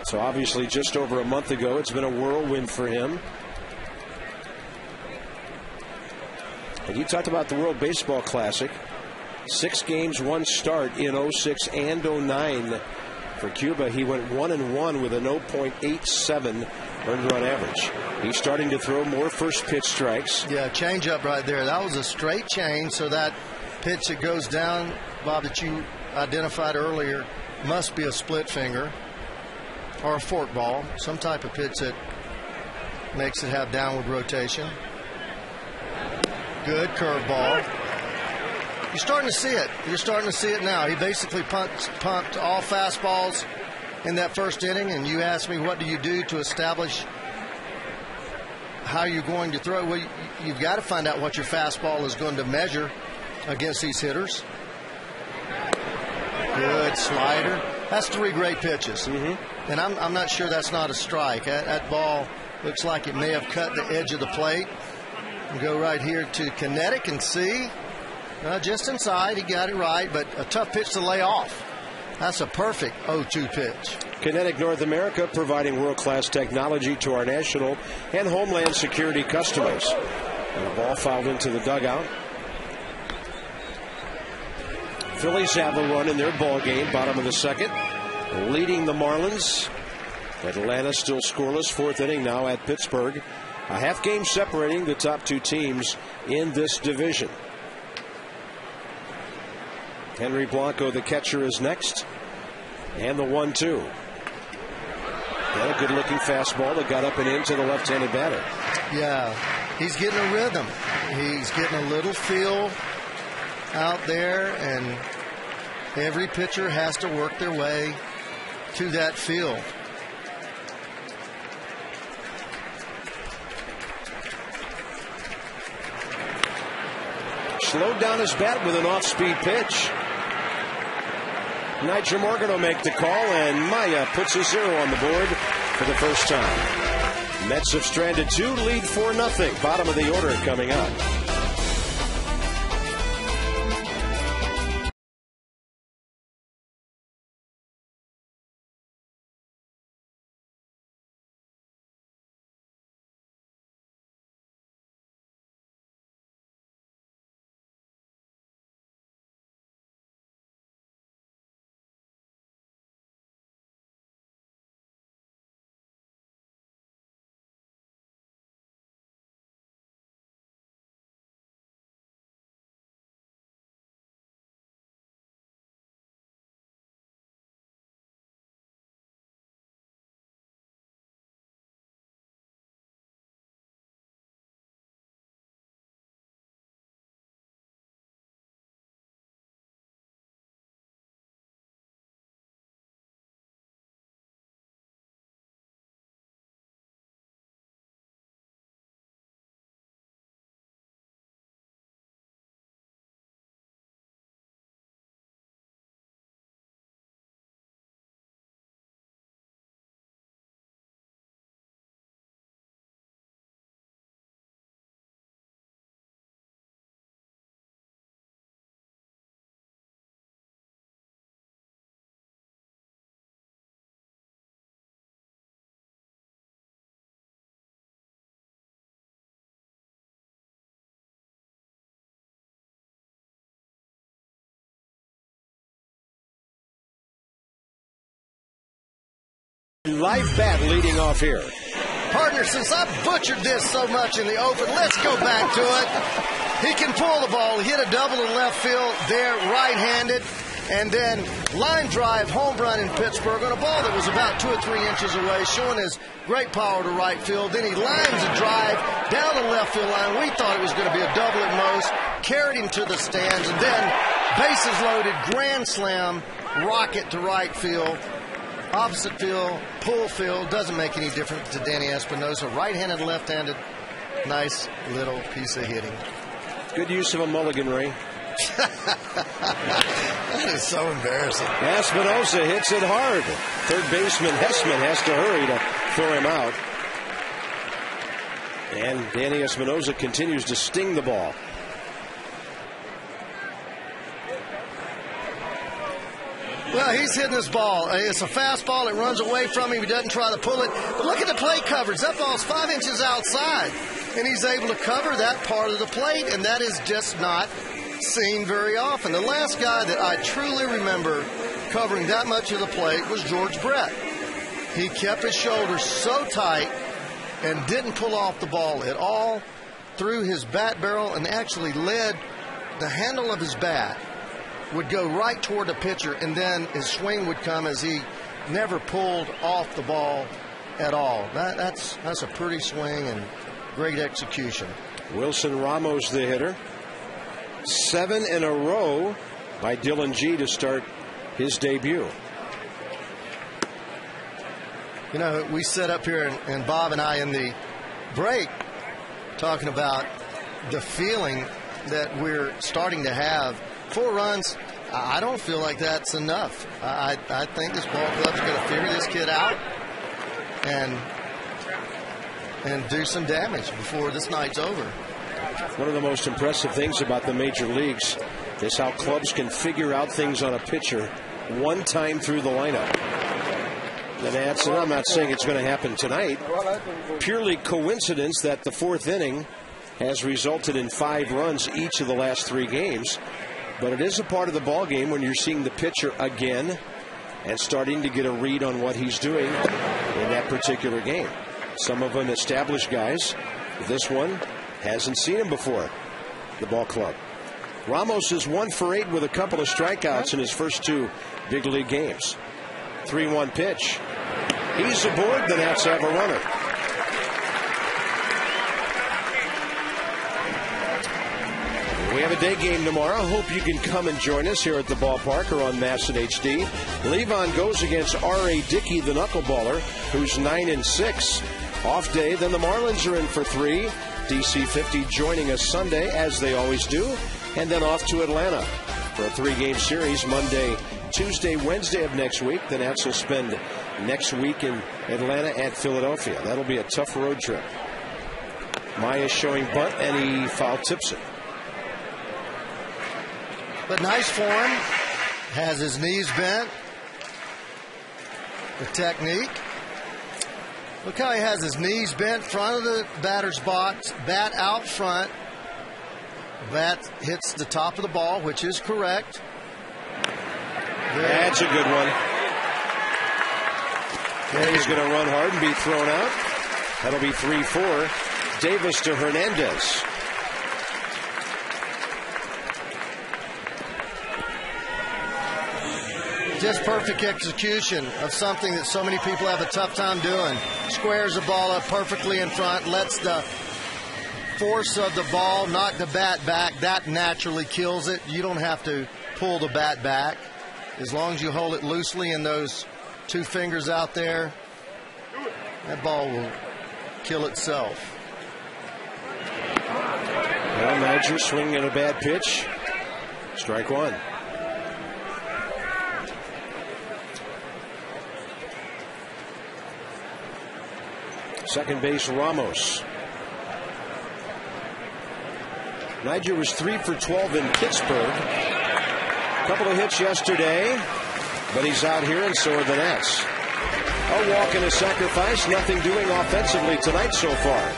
So obviously just over a month ago, it's been a whirlwind for him. And you talked about the World Baseball Classic. 6 games, 1 start in 06 and 09 for Cuba. He went 1-1 with a 0.87 earned run average. He's starting to throw more first pitch strikes. Yeah, change up right there. That was a straight change, so that pitch that goes down, Bob, that you identified earlier, must be a split finger or a fork ball, some type of pitch that makes it have downward rotation. Good curveball. You're starting to see it. You're starting to see it now. He basically pumped all fastballs in that first inning, and you asked me what do you do to establish how you're going to throw. Well, you've got to find out what your fastball is going to measure against these hitters. Good slider. That's 3 great pitches. And I'm not sure that's not a strike. That ball looks like it may have cut the edge of the plate. We'll go right here to Kinetic and see. Just inside, he got it right, but a tough pitch to lay off. That's a perfect 0-2 pitch. Kinetic North America providing world-class technology to our national and homeland security customers. And the ball fouled into the dugout. Phillies have a run in their ball game, bottom of the second, leading the Marlins. Atlanta still scoreless, 4th inning now at Pittsburgh. A half game separating the top 2 teams in this division. Henry Blanco, the catcher, is next. And the 1-2. And a good-looking fastball that got up and into the left-handed batter. Yeah, he's getting a rhythm. He's getting a little feel out there, and every pitcher has to work their way to that feel. Slowed down his bat with an off-speed pitch. Nigel Morgan will make the call, and Maya puts a 0 on the board for the first time. Mets have stranded 2, lead 4-0. Bottom of the order coming up. Live bat leading off here. Partner, since I butchered this so much in the open, let's go back to it. He can pull the ball. He hit a double in left field there, right-handed, and then line drive, home run in Pittsburgh on a ball that was about 2 or 3 inches away, showing his great power to right field. Then he lines a drive down the left field line. We thought it was going to be a double at most. Carried him to the stands, and then bases loaded, grand slam, rocket to right field. Opposite field, pull field, doesn't make any difference to Danny Espinosa. Right-handed, left-handed, nice little piece of hitting. Good use of a mulligan, Ray. That is so embarrassing. Espinosa hits it hard. Third baseman Hessman has to hurry to throw him out. And Danny Espinosa continues to sting the ball. Well, he's hitting this ball. It's a fastball. It runs away from him. He doesn't try to pull it. But look at the plate coverage. That ball's 5 inches outside. And he's able to cover that part of the plate, and that is just not seen very often. The last guy that I truly remember covering that much of the plate was George Brett. He kept his shoulders so tight and didn't pull off the ball at all, through his bat barrel, and actually led the handle of his bat would go right toward the pitcher, and then his swing would come as he never pulled off the ball at all. That's a pretty swing and great execution. Wilson Ramos, the hitter. 7 in a row by Dylan G to start his debut. You know, we sat up here, and Bob and I in the break talking about the feeling that we're starting to have. 4 runs, I don't feel like that's enough. I think this ball club's going to figure this kid out and do some damage before this night's over. One of the most impressive things about the major leagues is how clubs can figure out things on a pitcher one time through the lineup. The Nats, and I'm not saying it's going to happen tonight, purely coincidence that the 4th inning has resulted in 5 runs each of the last 3 games. But it is a part of the ball game when you're seeing the pitcher again and starting to get a read on what he's doing in that particular game. Some of them established guys. This one hasn't seen him before, the ball club. Ramos is 1 for 8 with a couple of strikeouts in his first 2 big league games. 3-1 pitch. He's aboard. The Nats have a runner. We have a day game tomorrow. Hope you can come and join us here at the ballpark or on Mass at HD. Levon goes against R.A. Dickey, the knuckleballer, who's 9-6. Off day, then the Marlins are in for 3. DC 50 joining us Sunday, as they always do. And then off to Atlanta for a 3-game series Monday, Tuesday, Wednesday of next week. The Nats will spend next week in Atlanta at Philadelphia. That'll be a tough road trip. Maya showing bunt, and he foul tips it. But nice form. Has his knees bent. The technique. Look how he has his knees bent, front of the batter's box, bat out front. Bat hits the top of the ball, which is correct. That's a good one. And he's going to run hard and be thrown out. That'll be 3-4. Davis to Hernandez. Just perfect execution of something that so many people have a tough time doing. Squares the ball up perfectly in front, lets the force of the ball knock the bat back. That naturally kills it. You don't have to pull the bat back. As long as you hold it loosely in those 2 fingers out there, that ball will kill itself. Well, Niger swinging at a bad pitch. Strike 1. Second base, Ramos. Niger was 3 for 12 in Pittsburgh. Couple of hits yesterday, but he's out here, and so are the Nats. A walk and a sacrifice. Nothing doing offensively tonight so far.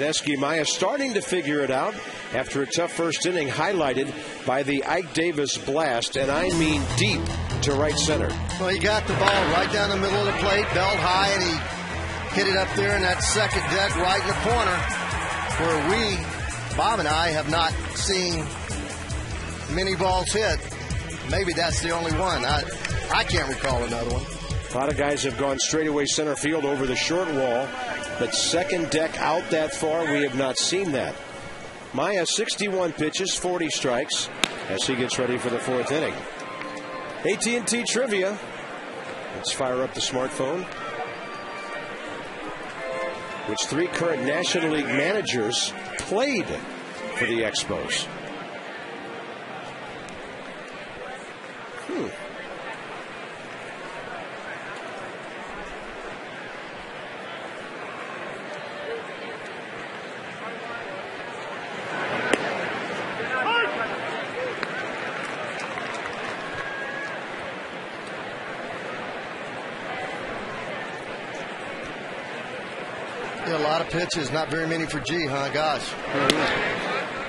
Yuniesky Maya starting to figure it out after a tough first inning, highlighted by the Ike Davis blast, and I mean deep to right center. Well, he got the ball right down the middle of the plate, belt high, and he hit it up there in that second deck right in the corner where Bob and I, have not seen many balls hit. Maybe that's the only one. I can't recall another one. A lot of guys have gone straightaway center field over the short wall, but second deck out that far, we have not seen that. Maya, 61 pitches, 40 strikes, as he gets ready for the fourth inning. AT&T Trivia. Let's fire up the smartphone. Which 3 current National League managers played for the Expos? A lot of pitches, not very many for G, huh? Gosh.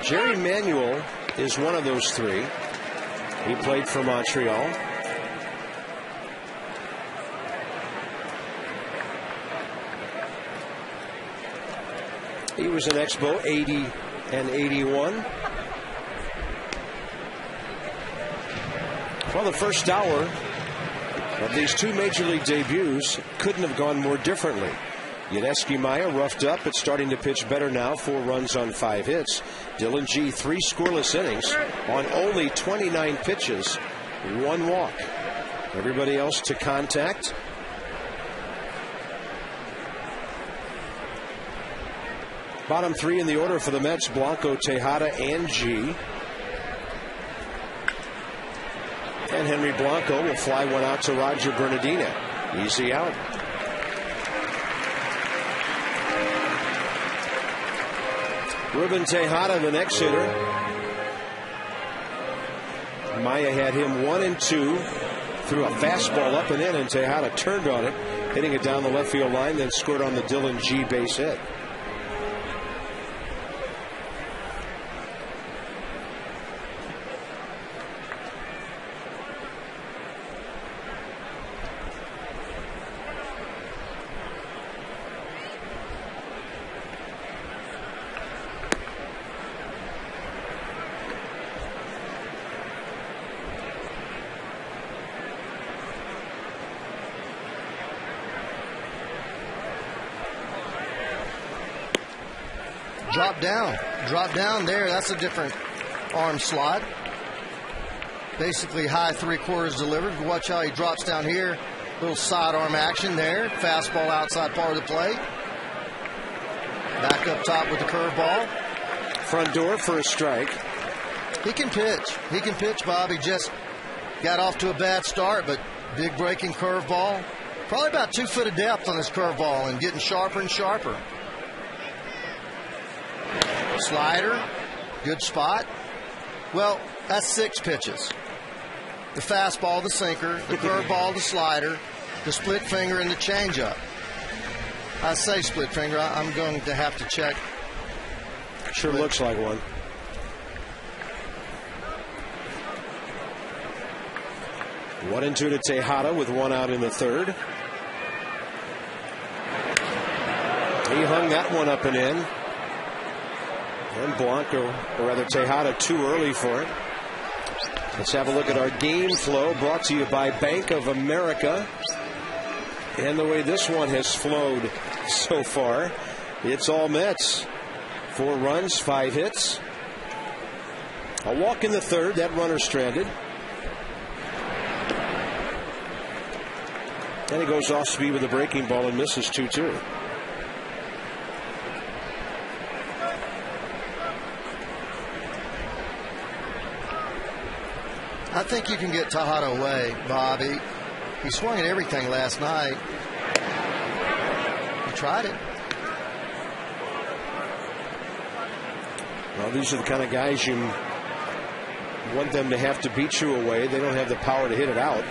Jerry Manuel is one of those 3. He played for Montreal. He was an Expo 80 and 81. Well, the first hour of these 2 Major League debuts couldn't have gone more differently. Yuniesky Maya roughed up, but starting to pitch better now. 4 runs on 5 hits. Dylan G, 3 scoreless innings on only 29 pitches, 1 walk. Everybody else to contact. Bottom 3 in the order for the Mets: Blanco, Tejada, and G. And Henry Blanco will fly one out to Roger Bernardina. Easy out. Ruben Tejada, the next hitter. Maya had him 1 and 2, threw a fastball up and in, and Tejada turned on it, hitting it down the left field line, then scored on the Dylan G base hit. Drop down there. That's a different arm slot. Basically high 3/4 delivered. Watch how he drops down here. Little sidearm action there. Fastball outside part of the plate. Back up top with the curveball. Front door for a strike. He can pitch. He can pitch, Bob. He just got off to a bad start, but big breaking curveball. Probably about 2 foot of depth on this curveball and getting sharper and sharper. Slider, good spot. Well, that's 6 pitches. The fastball, the sinker, the curveball, the slider, the split finger, and the changeup. I say split finger. I'm going to have to check. Sure looks like one. One and 2 to Tejada with 1 out in the 3rd. He hung that one up and in. And Blanco, or rather Tejada, too early for it. Let's have a look at our game flow, brought to you by Bank of America. And the way this one has flowed so far, it's all Mets. 4 runs, 5 hits. A walk in the 3rd, that runner stranded. And he goes off speed with a breaking ball and misses 2-2. I think you can get Tejada away, Bobby. He swung at everything last night. He tried it. Well, these are the kind of guys you want them to have to beat you away. They don't have the power to hit it out.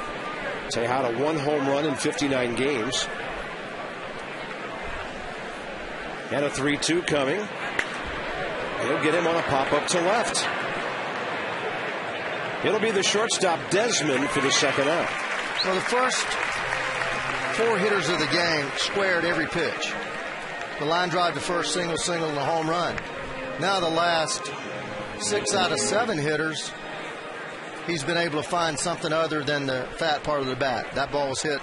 Tejada, 1 home run in 59 games. And a 3-2 coming. He'll get him on a pop-up to left. It'll be the shortstop, Desmond, for the second out. So the first 4 hitters of the game squared every pitch. The line drive to first, single, and a home run. Now the last 6 out of 7 hitters, he's been able to find something other than the fat part of the bat. That ball was hit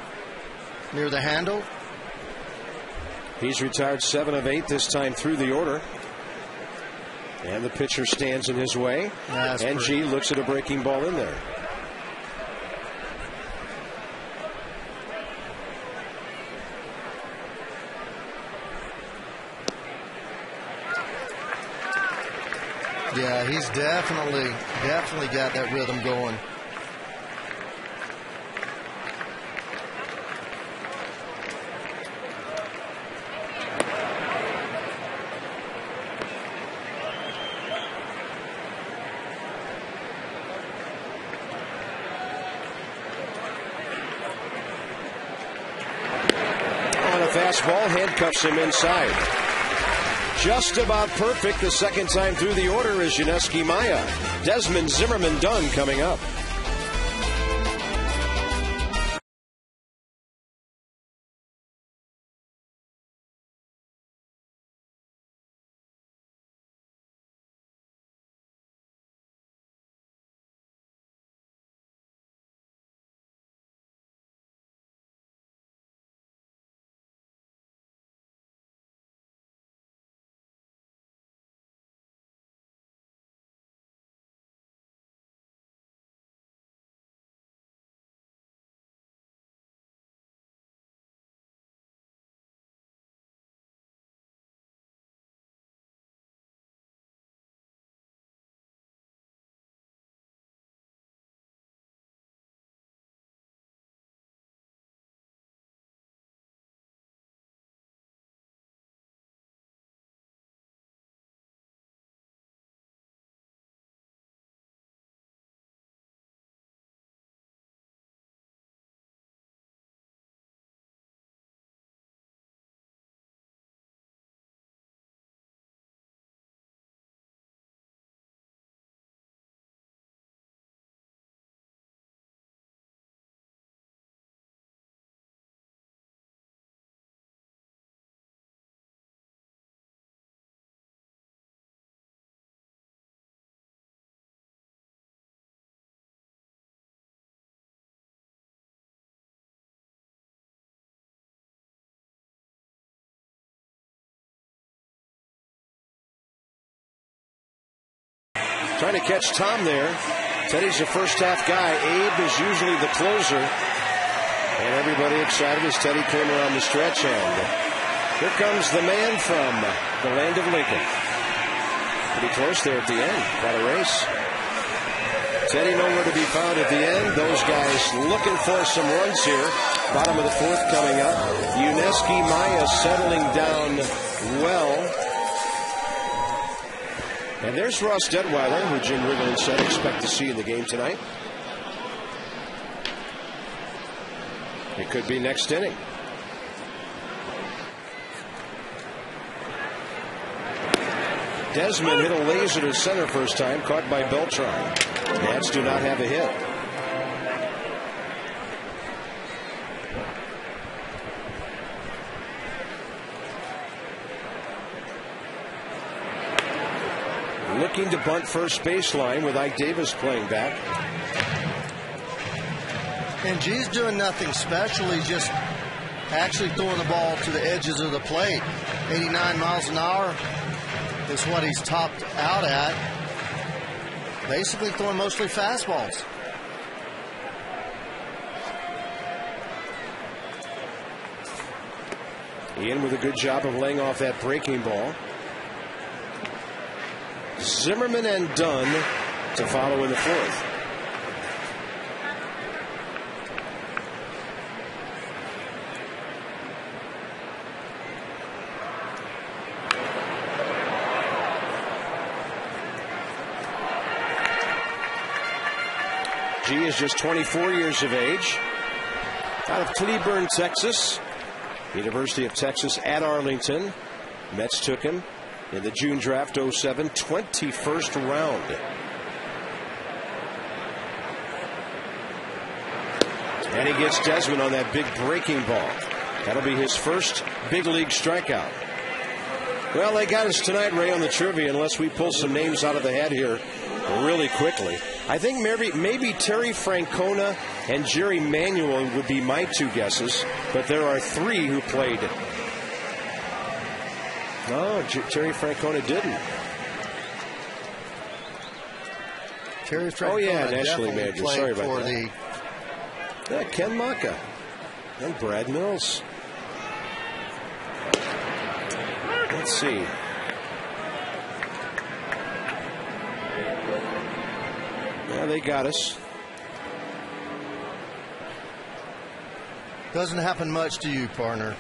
near the handle. He's retired 7 of 8 this time through the order. And the pitcher stands in his way. And G looks at a breaking ball in there. Yeah, he's definitely got that rhythm going. Fastball handcuffs him inside. Just about perfect the second time through the order is Yuniesky Maya. Desmond Zimmerman Dunn coming up. Trying to catch Tom there. Teddy's a first-half guy. Abe is usually the closer. And everybody excited as Teddy came around the stretch. And here comes the man from the land of Lincoln. Pretty close there at the end. Got a race. Teddy nowhere to be found at the end. Those guys looking for some runs here. Bottom of the fourth coming up. Yuniesky Maya settling down well. And there's Ross Detweiler, who Jim Riggleman said expect to see in the game tonight. It could be next inning. Desmond hit a laser to center first time, caught by Beltran. Nats do not have a hit. Looking to bunt first baseline with Ike Davis playing back. And G's doing nothing special. He's just actually throwing the ball to the edges of the plate. 89 miles an hour is what he's topped out at. Basically throwing mostly fastballs. Ian with a good job of laying off that breaking ball. Zimmerman and Dunn to follow in the fourth. G is just 24 years of age. Out of Cleburne, Texas. University of Texas at Arlington. Mets took him in the June draft 07, 21st round. And he gets Desmond on that big breaking ball. That'll be his first big league strikeout. Well, they got us tonight, Ray, on the trivia, unless we pull some names out of the hat here really quickly. I think maybe Terry Francona and Jerry Manuel would be my two guesses, but there are three who played. No, Terry Francona didn't. Terry Francona National League manager. Sorry about that. Yeah, Ken Maka and Brad Mills. Let's see. Yeah, they got us. Doesn't happen much to you, partner.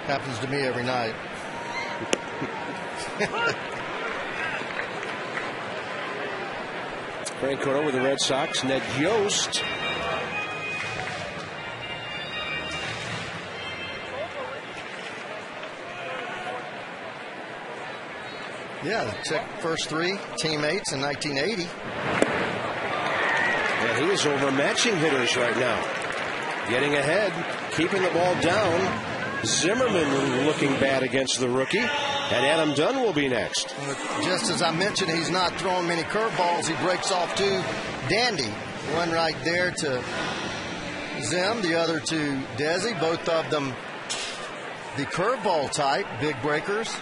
Happens to me every night. Francona with the Red Sox. Ned Yost. Yeah, check first three teammates in 1980. And he is overmatching hitters right now. Getting ahead, keeping the ball down. Zimmerman looking bad against the rookie. And Adam Dunn will be next. Just as I mentioned, he's not throwing many curveballs. He breaks off two. Dandy. One right there to Zim, the other to Desi. Both of them the curveball type, big breakers.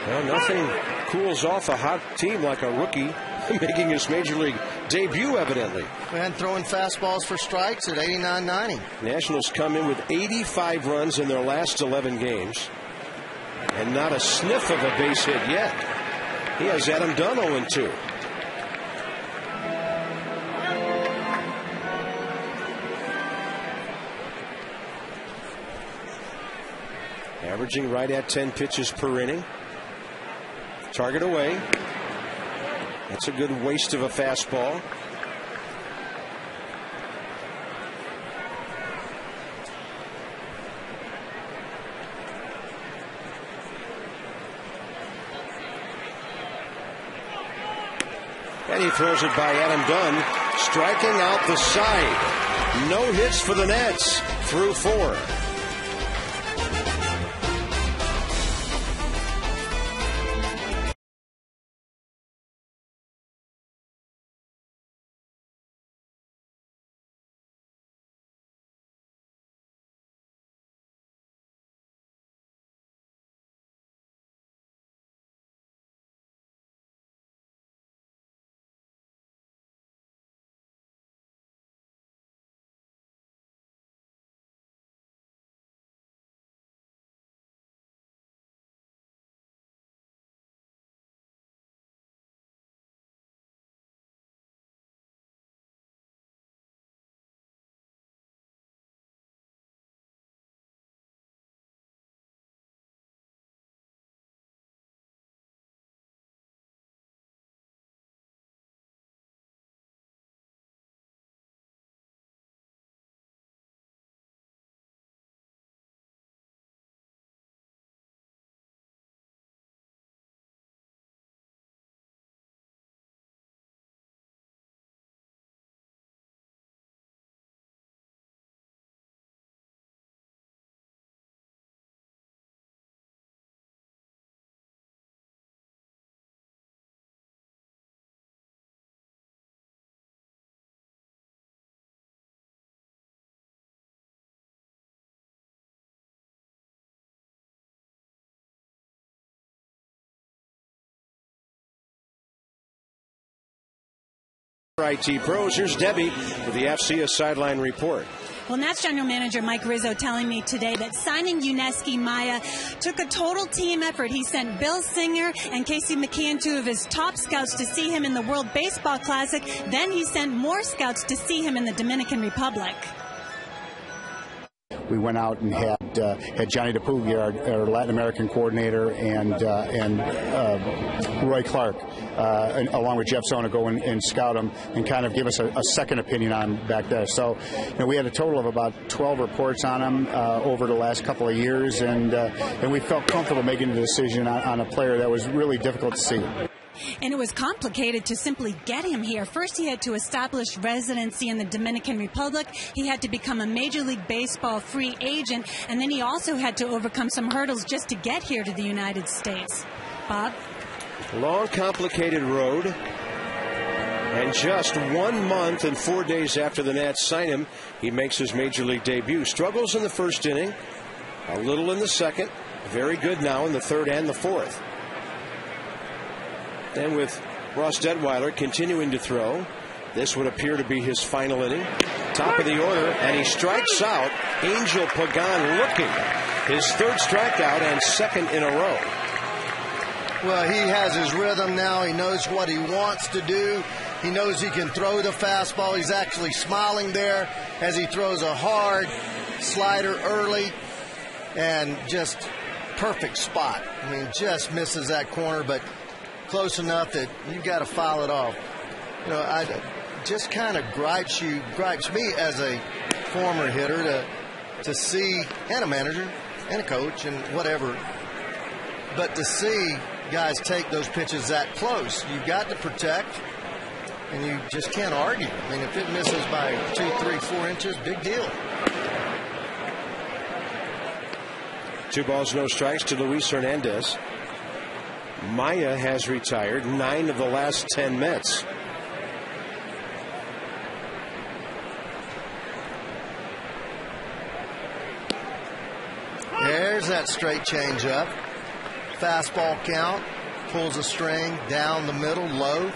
Well, nothing cools off a hot team like a rookie making his major league debut, evidently. And throwing fastballs for strikes at 89-90. Nationals come in with 85 runs in their last 11 games. And not a sniff of a base hit yet. He has Adam Dunn 0-2. Averaging right at 10 pitches per inning. Target away. That's a good waste of a fastball. And he throws it by Adam Dunn, striking out the side. No hits for the Nets through 4. IT Pros, here's Debbie with the FCS Sideline Report. Well, Nats General Manager Mike Rizzo telling me today that signing Yuneski Maya took a total team effort. He sent Bill Singer and Casey McKeon, two of his top scouts, to see him in the World Baseball Classic. Then he sent more scouts to see him in the Dominican Republic. We went out and had Johnny DePugi, our Latin American coordinator, and Roy Clark, along with Jeff Zona, go and scout him and kind of give us a second opinion on him back there. So, we had a total of about 12 reports on him over the last couple of years, and we felt comfortable making a decision on a player that was really difficult to see. And it was complicated to simply get him here. First, he had to establish residency in the Dominican Republic. He had to become a Major League Baseball free agent. And then he also had to overcome some hurdles just to get here to the United States. Bob? Long, complicated road. And just 1 month and 4 days after the Nats sign him, he makes his Major League debut. Struggles in the first inning, a little in the second. Very good now in the third and the fourth. And with Ross Detweiler continuing to throw, this would appear to be his final inning. Top of the order, and he strikes out Angel Pagan looking. His third strikeout and second in a row. Well, he has his rhythm now. He knows what he wants to do. He knows he can throw the fastball. He's actually smiling there as he throws a hard slider early, and just perfect spot. I mean, just misses that corner, but close enough that you've got to foul it off. I just kind of gripes me as a former hitter to see, and a manager and a coach and whatever, but to see guys take those pitches that close. You've got to protect, and you just can't argue. I mean, if it misses by 2, 3, 4 inches, big deal. 2 balls, no strikes to Luis Hernandez. Maya has retired 9 of the last 10 Mets. There's that straight changeup. Fastball count. Pulls a string down the middle, low,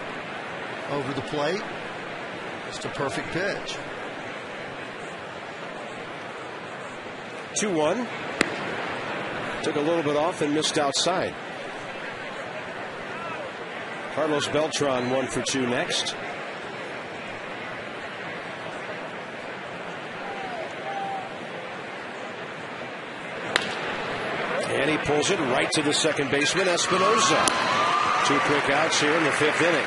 over the plate. Just a perfect pitch. 2-1. Took a little bit off and missed outside. Carlos Beltran 1 for 2 next. And he pulls it right to the second baseman, Espinosa. 2 quick outs here in the 5th inning.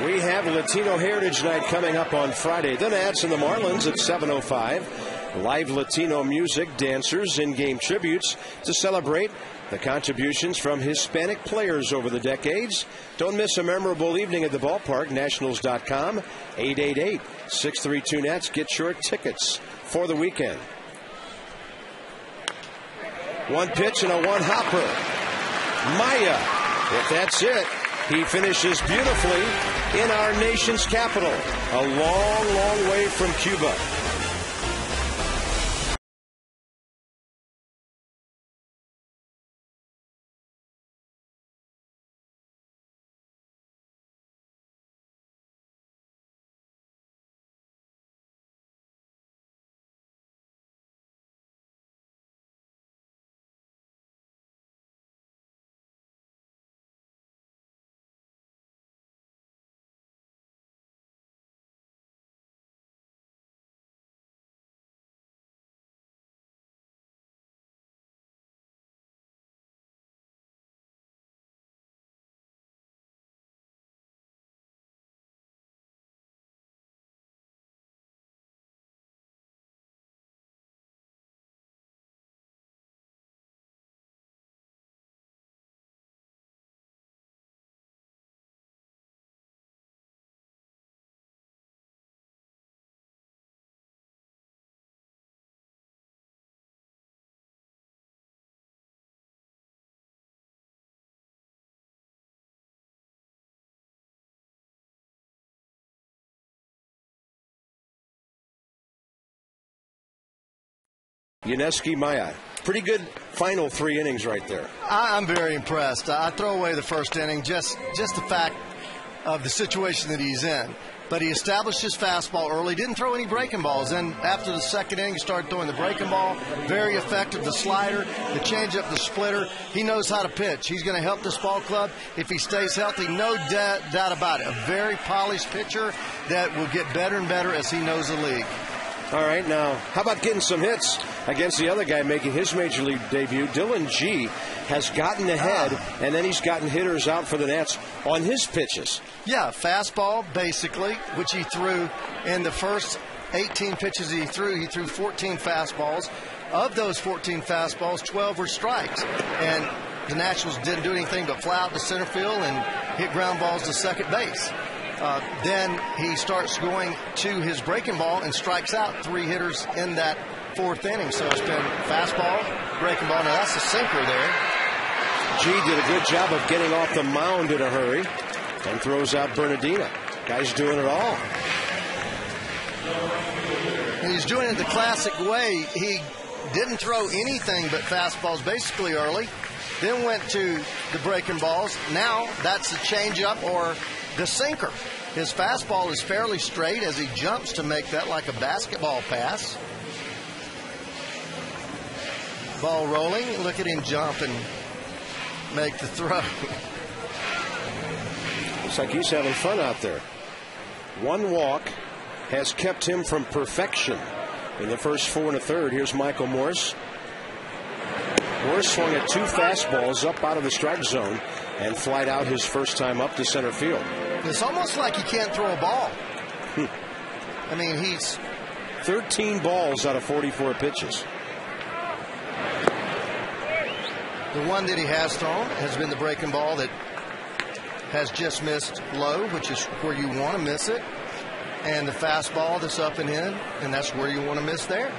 We have Latino Heritage Night coming up on Friday. The Nats and the Marlins at 7:05. Live Latino music, dancers, in-game tributes to celebrate the contributions from Hispanic players over the decades. Don't miss a memorable evening at the ballpark. Nationals.com, 888-632-NETS. Get your tickets for the weekend. 1 pitch and a 1-hopper. Maya, if that's it, he finishes beautifully in our nation's capital. A long, long way from Cuba. Yuneski Maya. Pretty good final 3 innings right there. I'm very impressed. I throw away the first inning, just the fact of the situation that he's in. But he established his fastball early, didn't throw any breaking balls. Then after the second inning, he started throwing the breaking ball. Very effective, the slider, the changeup, the splitter. He knows how to pitch. He's going to help this ball club if he stays healthy. No doubt about it. A very polished pitcher that will get better and better as he knows the league. All right, now, how about getting some hits against the other guy making his major league debut? Dylan G has gotten ahead, and then he's gotten hitters out for the Nats on his pitches. Yeah, fastball, basically, which he threw in the first 18 pitches he threw 14 fastballs. Of those 14 fastballs, 12 were strikes. And the Nationals didn't do anything but fly out to center field and hit ground balls to second base. Then he starts going to his breaking ball and strikes out 3 hitters in that 4th inning. So it's been fastball, breaking ball. Now that's a sinker there. G did a good job of getting off the mound in a hurry and throws out Bernardino. Guy's doing it all. And he's doing it the classic way. He didn't throw anything but fastballs basically early, then went to the breaking balls. Now that's the changeup or the sinker. His fastball is fairly straight as he jumps to make that like a basketball pass. Ball rolling. Look at him jump and make the throw. Looks like he's having fun out there. 1 walk has kept him from perfection in the first 4 1/3. Here's Michael Morse. Morse swung at 2 fastballs up out of the strike zone and flied out his first time up to center field. It's almost like he can't throw a ball. I mean, he's 13 balls out of 44 pitches. The one that he has thrown has been the breaking ball that has just missed low, which is where you want to miss it. And the fastball that's up and in, and that's where you want to miss there.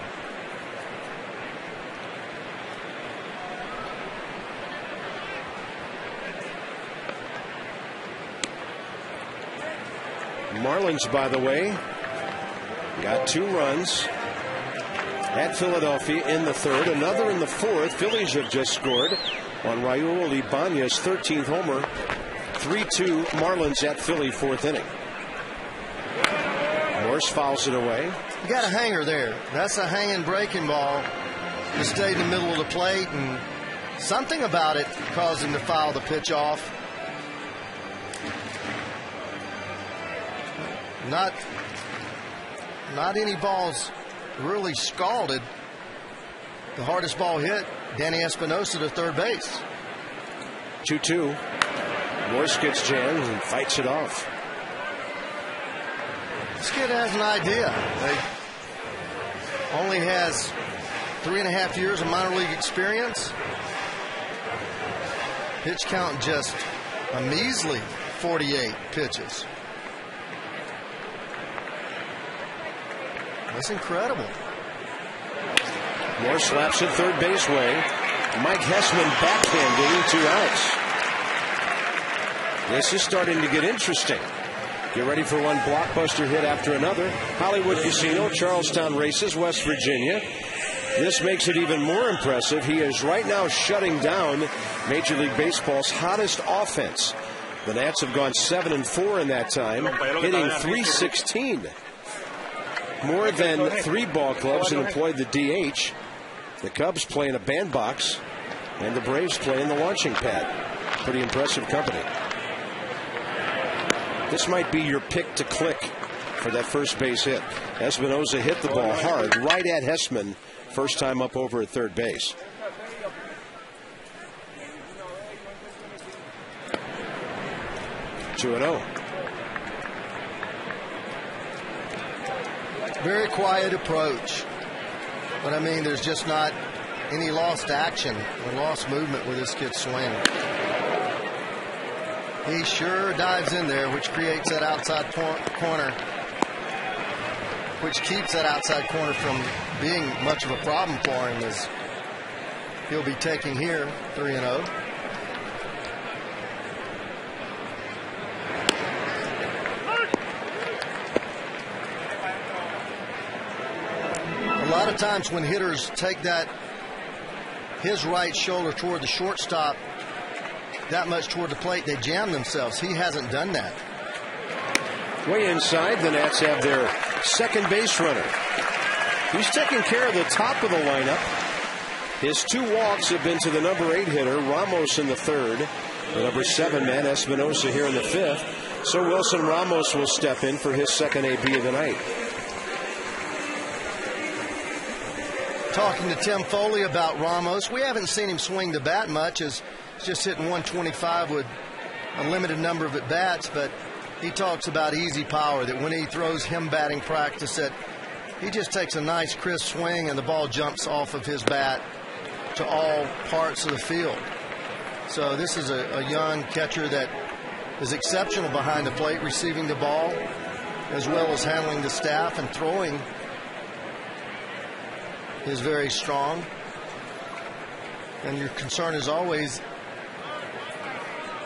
Marlins, by the way, got 2 runs at Philadelphia in the 3rd, another in the 4th. Phillies have just scored on Raul Ibanez's 13th homer. 3-2 Marlins at Philly, 4th inning. Morse fouls it away. You got a hanger there. That's a hanging breaking ball. He stayed in the middle of the plate, and something about it caused him to foul the pitch off. Not any balls really scalded. The hardest ball hit, Danny Espinosa to third base. 2-2. Morse gets jammed and fights it off. This kid has an idea. He only has 3.5 years of minor league experience. Pitch count just a measly 48 pitches. That's incredible. Morse slaps it third base way. Mike Hessman backhanding, 2 outs. This is starting to get interesting. Get ready for one blockbuster hit after another. Hollywood Casino, Charlestown Races, West Virginia. This makes it even more impressive. He is right now shutting down Major League Baseball's hottest offense. The Nats have gone 7-4 in that time, hitting .316. More than 3 ball clubs that employed the DH. The Cubs play in a bandbox, and the Braves play in the launching pad. Pretty impressive company. This might be your pick to click for that first base hit. Espinosa hit the ball hard right at Hessman, first time up over at third base. Two and 0. Very quiet approach. But I mean, there's just not any lost action or lost movement with this kid's swing. He sure dives in there, which creates that outside corner, which keeps that outside corner from being much of a problem for him, as he'll be taking here 3-0. A lot of times when hitters take his right shoulder toward the shortstop, that much toward the plate, they jam themselves. He hasn't done that. Way inside, the Nats have their second base runner. He's taking care of the top of the lineup. His 2 walks have been to the number 8 hitter, Ramos, in the 3rd. The number 7 man, Espinosa, here in the 5th. So Wilson Ramos will step in for his second AB of the night. talking to Tim Foley about Ramos. We haven't seen him swing the bat much, as he's just hitting 125 with a limited number of at-bats, but he talks about easy power, that when he throws him batting practice, that he just takes a nice crisp swing and the ball jumps off of his bat to all parts of the field. So this is a young catcher that is exceptional behind the plate, receiving the ball as well as handling the staff, and throwing is very strong. And your concern is always,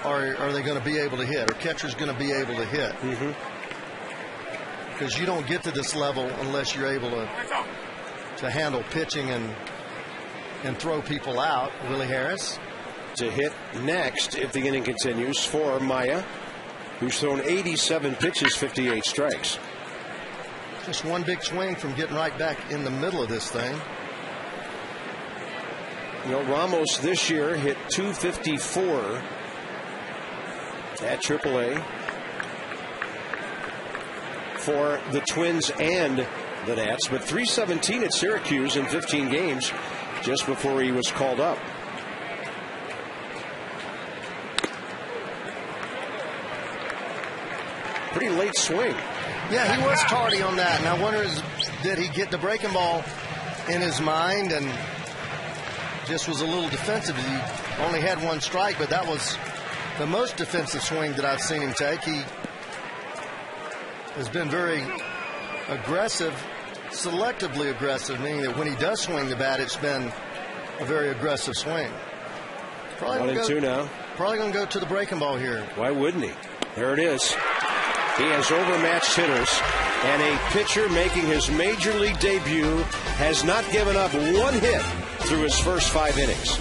are they going to be able to hit? Are catchers going to be able to hit? Because you don't get to this level unless you're able to handle pitching and throw people out. Willie Harris to hit next if the inning continues for Maya, who's thrown 87 pitches, 58 strikes. Just one big swing from getting right back in the middle of this thing. You know, Ramos this year hit 254 at AAA for the Twins and the Nats, but 317 at Syracuse in 15 games just before he was called up. Pretty late swing. Yeah, he was tardy on that, and I wonder, did he get the breaking ball in his mind and just was a little defensive? He only had one strike, but that was the most defensive swing that I've seen him take. He has been very aggressive, selectively aggressive, meaning that when he does swing the bat, it's been a very aggressive swing. Probably 1-2 now. Probably going to go to the breaking ball here. Why wouldn't he? There it is. He has overmatched hitters, and a pitcher making his major league debut has not given up one hit through his first 5 innings.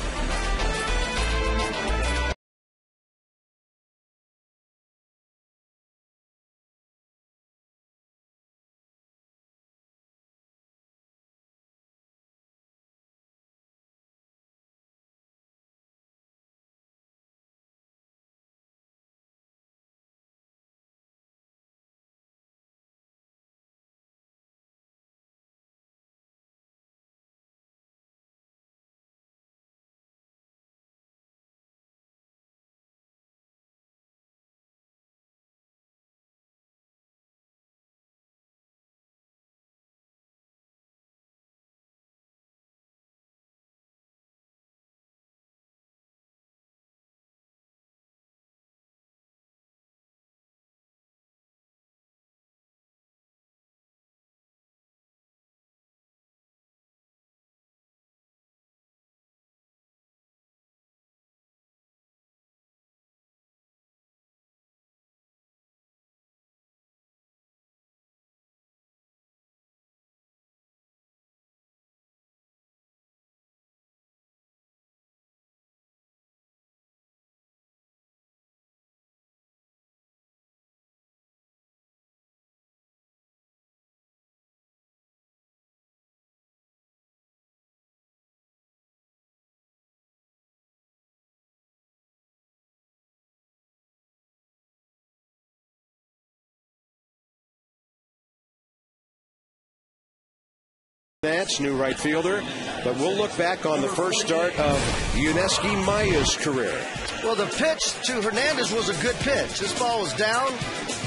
Nats, new right fielder, but we'll look back on the first start of Yuniesky Maya's career. Well, the pitch to Hernandez was a good pitch. This ball was down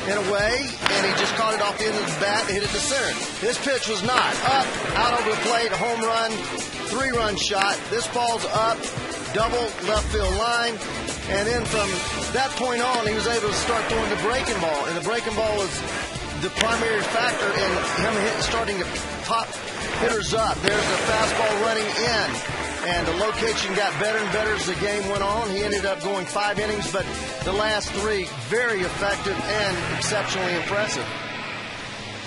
and away, and he just caught it off the end of the bat and hit it to center. This pitch was not. Up, out over the plate, a home run, 3-run shot. This ball's up, double left field line, and then from that point on, he was able to start throwing the breaking ball, and the breaking ball was the primary factor in him starting to pop hitters up. There's the fastball running in, and the location got better and better as the game went on. He ended up going 5 innings, but the last 3 very effective and exceptionally impressive.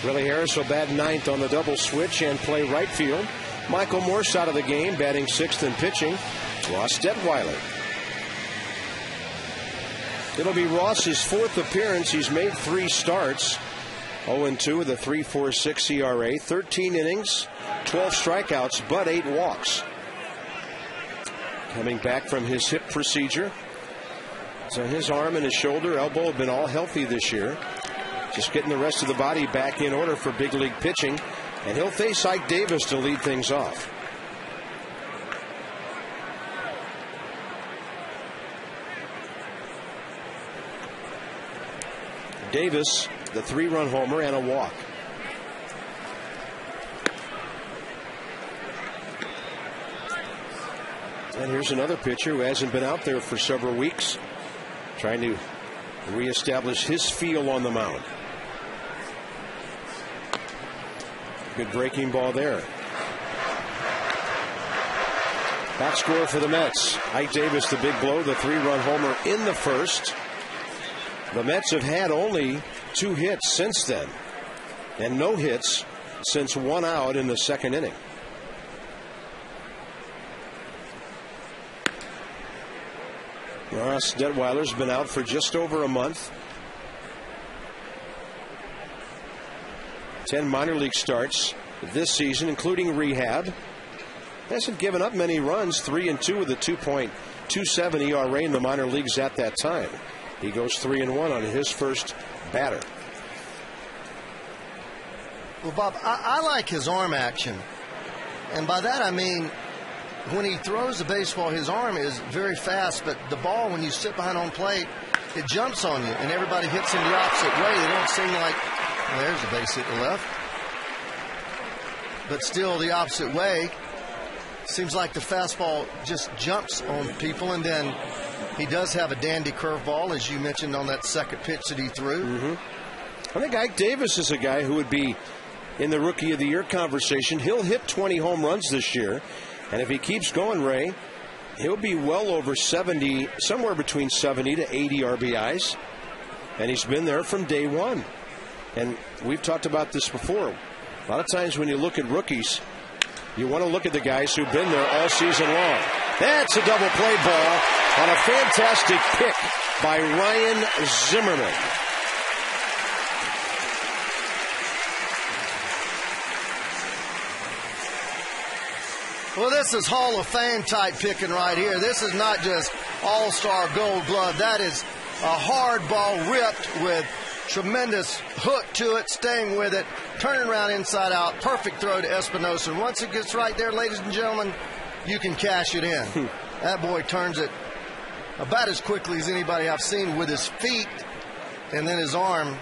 Willie Harris will bat 9th on the double switch and play right field. Michael Morse out of the game, batting 6th and pitching. Ross Detweiler. It'll be Ross's 4th appearance. He's made 3 starts. 0-2 with a 3.46 ERA, 13 innings, 12 strikeouts, but 8 walks. Coming back from his hip procedure. So his arm and his shoulder, elbow have been all healthy this year. Just getting the rest of the body back in order for big league pitching. And he'll face Ike Davis to lead things off. Davis, the 3-run homer and a walk. And here's another pitcher who hasn't been out there for several weeks, trying to reestablish his feel on the mound. Good breaking ball there. Box score for the Mets. Ike Davis, the big blow, the 3-run homer in the first. The Mets have had only 2 hits since then, and no hits since 1 out in the second inning. Ross Detweiler's been out for just over a month. 10 minor league starts this season, including rehab. Hasn't given up many runs, 3-2 with a 2.27 ERA in the minor leagues at that time. He goes 3-1 on his first batter. Well, Bob, I like his arm action. And by that I mean when he throws the baseball, his arm is very fast, but the ball, when you sit behind home plate, it jumps on you, and everybody hits him the opposite way. They don't seem like, well, there's a base hit to left. But still the opposite way. Seems like the fastball just jumps on people, and then he does have a dandy curveball, as you mentioned on that second pitch that he threw. I think Ike Davis is a guy who would be in the Rookie of the Year conversation. He'll hit 20 home runs this year, and if he keeps going, Ray, he'll be well over 70, somewhere between 70 to 80 RBIs, and he's been there from day one. And we've talked about this before. A lot of times when you look at rookies, you want to look at the guys who've been there all season long. That's a double play ball on a fantastic pick by Ryan Zimmerman. Well, this is Hall of Fame type picking right here. This is not just all-star gold glove. That is a hard ball ripped with tremendous hook to it, staying with it, turning around inside out. Perfect throw to Espinosa. And once it gets right there, ladies and gentlemen, you can cash it in. That boy turns it about as quickly as anybody I've seen with his feet, and then his arm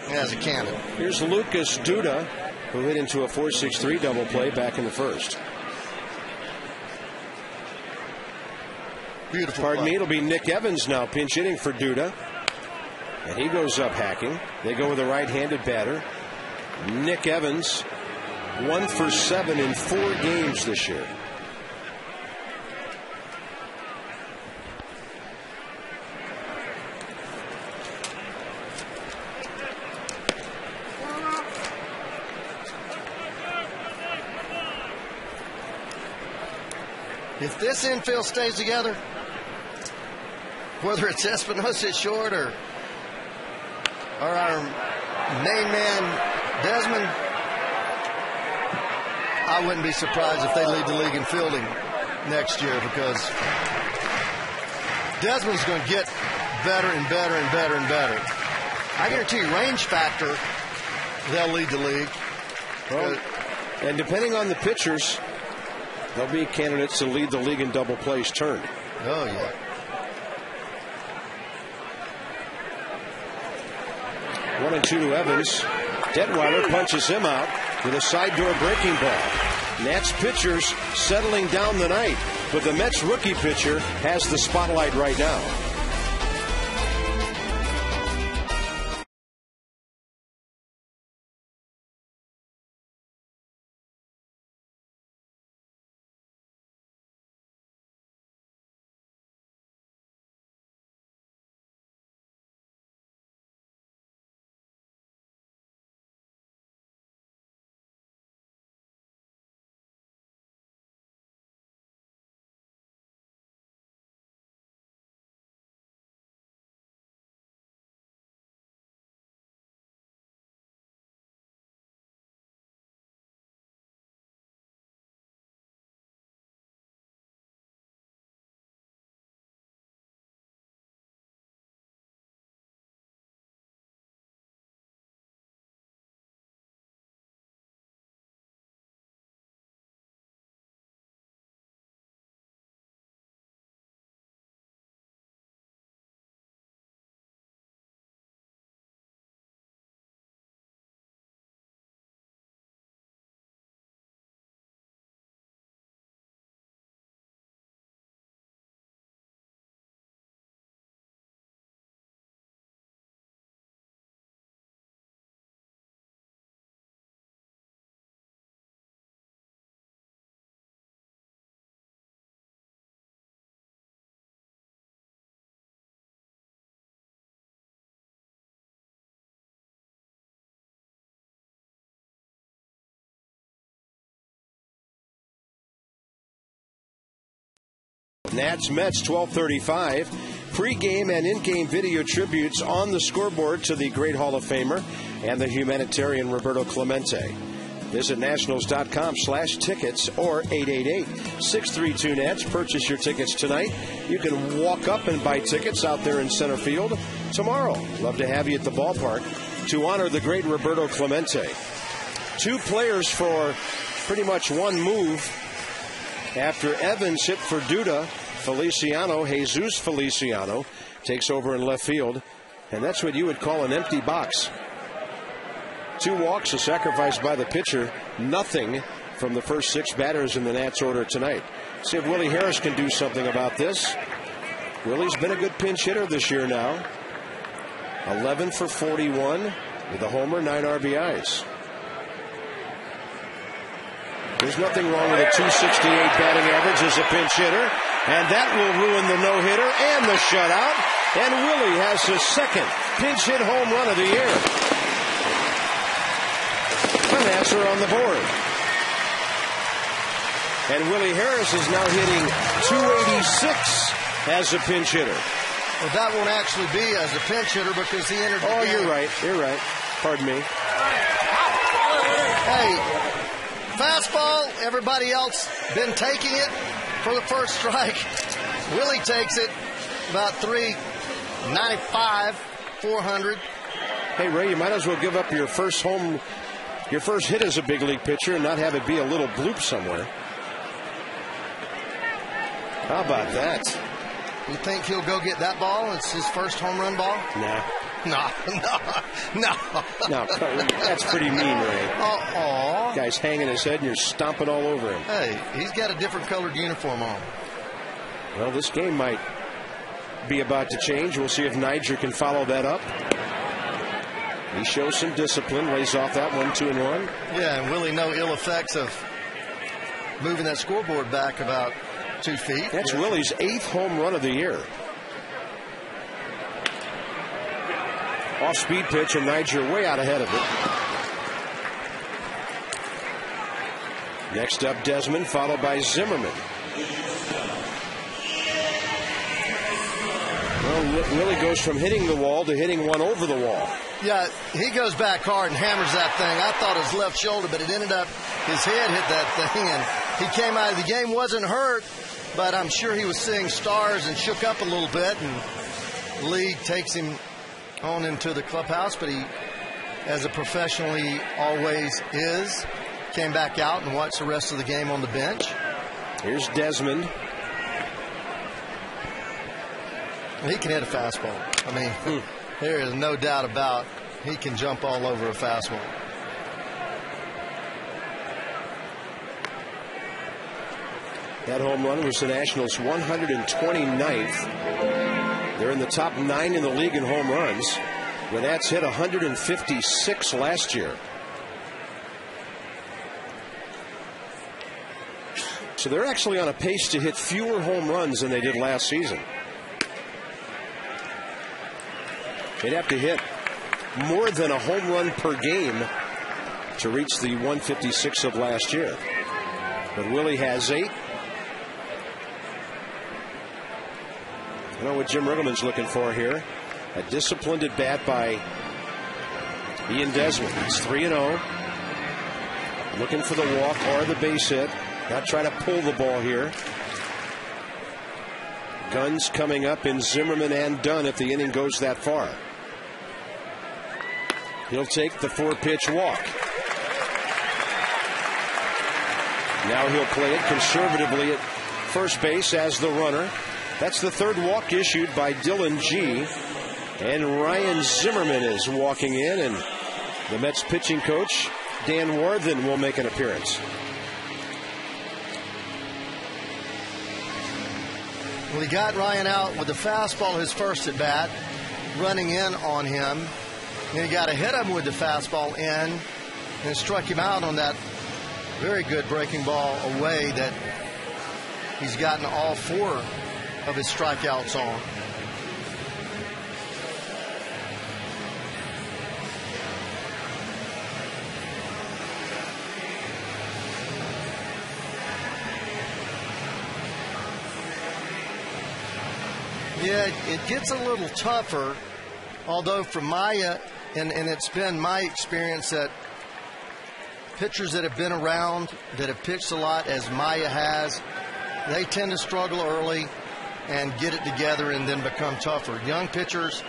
has a cannon. Here's Lucas Duda, who hit into a 4-6-3 double play back in the first. Beautiful. Pardon me, it'll be Nick Evans now pinch hitting for Duda. And he goes up hacking. They go with a right-handed batter. Nick Evans, 1 for 7 in 4 games this year. If this infield stays together, whether it's Espinosa at short or our main man, Desmond, I wouldn't be surprised if they lead the league in fielding next year, because Desmond's going to get better and better and better and better. I guarantee you, range factor, they'll lead the league. Well, and depending on the pitchers, there'll be candidates to lead the league in double plays turned. Oh, yeah. One and 2 to Evans. Detweiler punches him out with a side door breaking ball. Nats pitchers settling down the night, but the Mets rookie pitcher has the spotlight right now. Nats Mets 12:35. Pre-game and in-game video tributes on the scoreboard to the great Hall of Famer and the humanitarian Roberto Clemente. Visit nationals.com/tickets or 888-632-NETS. Purchase your tickets tonight. You can walk up and buy tickets out there in center field tomorrow. Love to have you at the ballpark to honor the great Roberto Clemente. Two players for pretty much one move after Evans hit for Duda. Jesus Feliciano takes over in left field, and that's what you would call an empty box. 2 walks, a sacrifice by the pitcher. Nothing from the first 6 batters in the Nats order tonight. See if Willie Harris can do something about this. Willie's been a good pinch hitter this year now. 11 for 41 with a homer, 9 RBIs. There's nothing wrong with a 268 batting average as a pinch hitter, and that will ruin the no-hitter and the shutout. And Willie has his second pinch hit home run of the year. The Nats are on the board. And Willie Harris is now hitting 286 as a pinch hitter. Well, that won't actually be as a pinch hitter because he entered the game. You're right. You're right. Pardon me. Hey, fastball, everybody else been taking it for the first strike. Willie takes it about 395, 400. Hey, Ray, you might as well give up your first hit as a big league pitcher and not have it be a little bloop somewhere. How about that? You think he'll go get that ball? It's his first home run ball? Nah. No. No, that's pretty mean, Ray. Uh-oh. Guy's hanging his head and you're stomping all over him. Hey, he's got a different colored uniform on. Well, this game might be about to change. We'll see if Niger can follow that up. He shows some discipline, lays off that 1-2-1. Yeah, and Willie, no ill effects of moving that scoreboard back about 2 feet. That's Willie's 8th home run of the year. Off-speed pitch, and Niger way out ahead of it. Next up, Desmond, followed by Zimmerman. Well, Willie goes from hitting the wall to hitting one over the wall. Yeah, he goes back hard and hammers that thing. I thought his left shoulder, but it ended up his head hit that thing, and he came out of the game, wasn't hurt, but I'm sure he was seeing stars and shook up a little bit, and the league takes him on into the clubhouse, but he, as a professional he always is, came back out and watched the rest of the game on the bench. Here's Desmond. He can hit a fastball. I mean, there is no doubt about he can jump all over a fastball. That home run was the Nationals' 129th. They're in the top 9 in the league in home runs. The Nats hit 156 last year. So they're actually on a pace to hit fewer home runs than they did last season. They'd have to hit more than a home run per game to reach the 156 of last year. But Willie has 8. I know what Jim Riggleman's looking for here. A disciplined at bat by Ian Desmond. It's 3-0. Looking for the walk or the base hit. Not trying to pull the ball here. Guns coming up in Zimmerman and Dunn if the inning goes that far. He'll take the 4-pitch walk. Now he'll play it conservatively at first base as the runner. That's the 3rd walk issued by Dylan G. And Ryan Zimmerman is walking in, and the Mets pitching coach, Dan Warthen, will make an appearance. Well, he got Ryan out with the fastball his first at bat, running in on him. Then he got to hit him with the fastball in, and struck him out on that very good breaking ball away that he's gotten all 4 of his strikeouts on. Yeah, it gets a little tougher, although for Maya, and it's been my experience that pitchers that have been around, that have pitched a lot as Maya has, they tend to struggle early and get it together and then become tougher. Young pitchers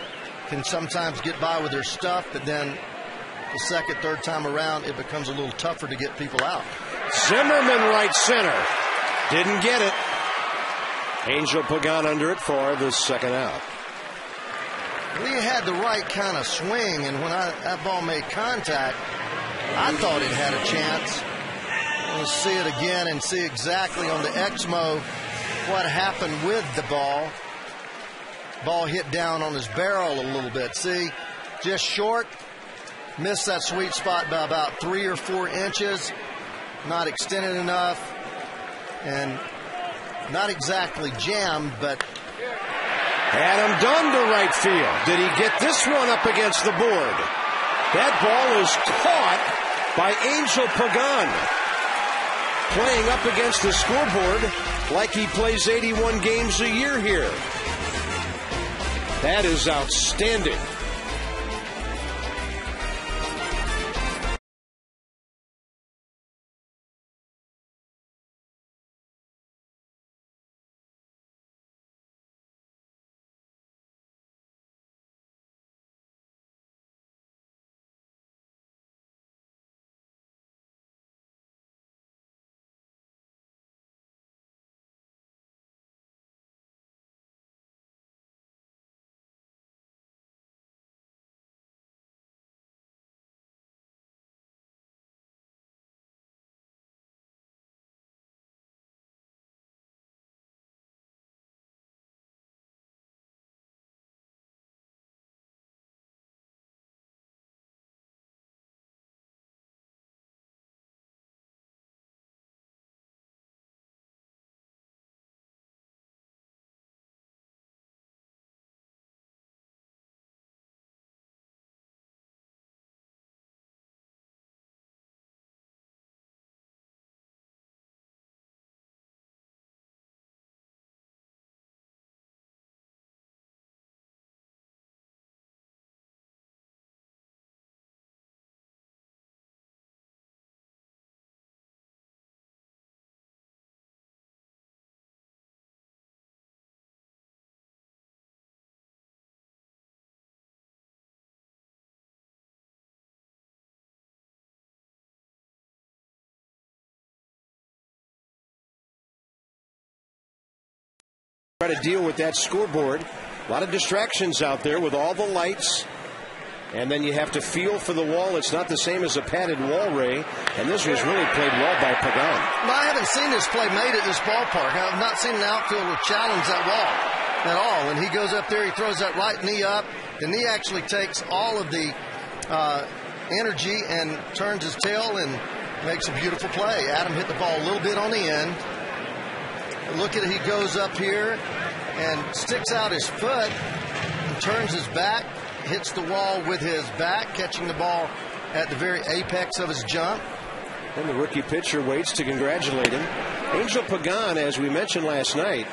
can sometimes get by with their stuff, but then the second, third time around, it becomes a little tougher to get people out. Zimmerman right center. Didn't get it. Angel Pagan under it for the second out. We had the right kind of swing, and when that ball made contact, I thought it had a chance. We'll see it again and see exactly on the Exmo what happened with the ball. Ball hit down on his barrel a little bit. See, just short. Missed that sweet spot by about 3 or 4 inches. Not extended enough. And not exactly jammed, but... Adam Dunn to right field. Did he get this one up against the board? That ball is caught by Angel Pagan. Playing up against the scoreboard like he plays 81 games a year here. That is outstanding. Try to deal with that scoreboard. A lot of distractions out there with all the lights. And then you have to feel for the wall. It's not the same as a padded wall, Ray. And this was really played well by Pagan. No, I haven't seen this play made at this ballpark. I've not seen an outfielder challenge that wall at all. And he goes up there, he throws that right knee up. The knee actually takes all of the energy and turns his tail and makes a beautiful play. Adam hit the ball a little bit on the end. Look at it, he goes up here and sticks out his foot and turns his back, hits the wall with his back, catching the ball at the very apex of his jump. And the rookie pitcher waits to congratulate him. Angel Pagan, as we mentioned last night,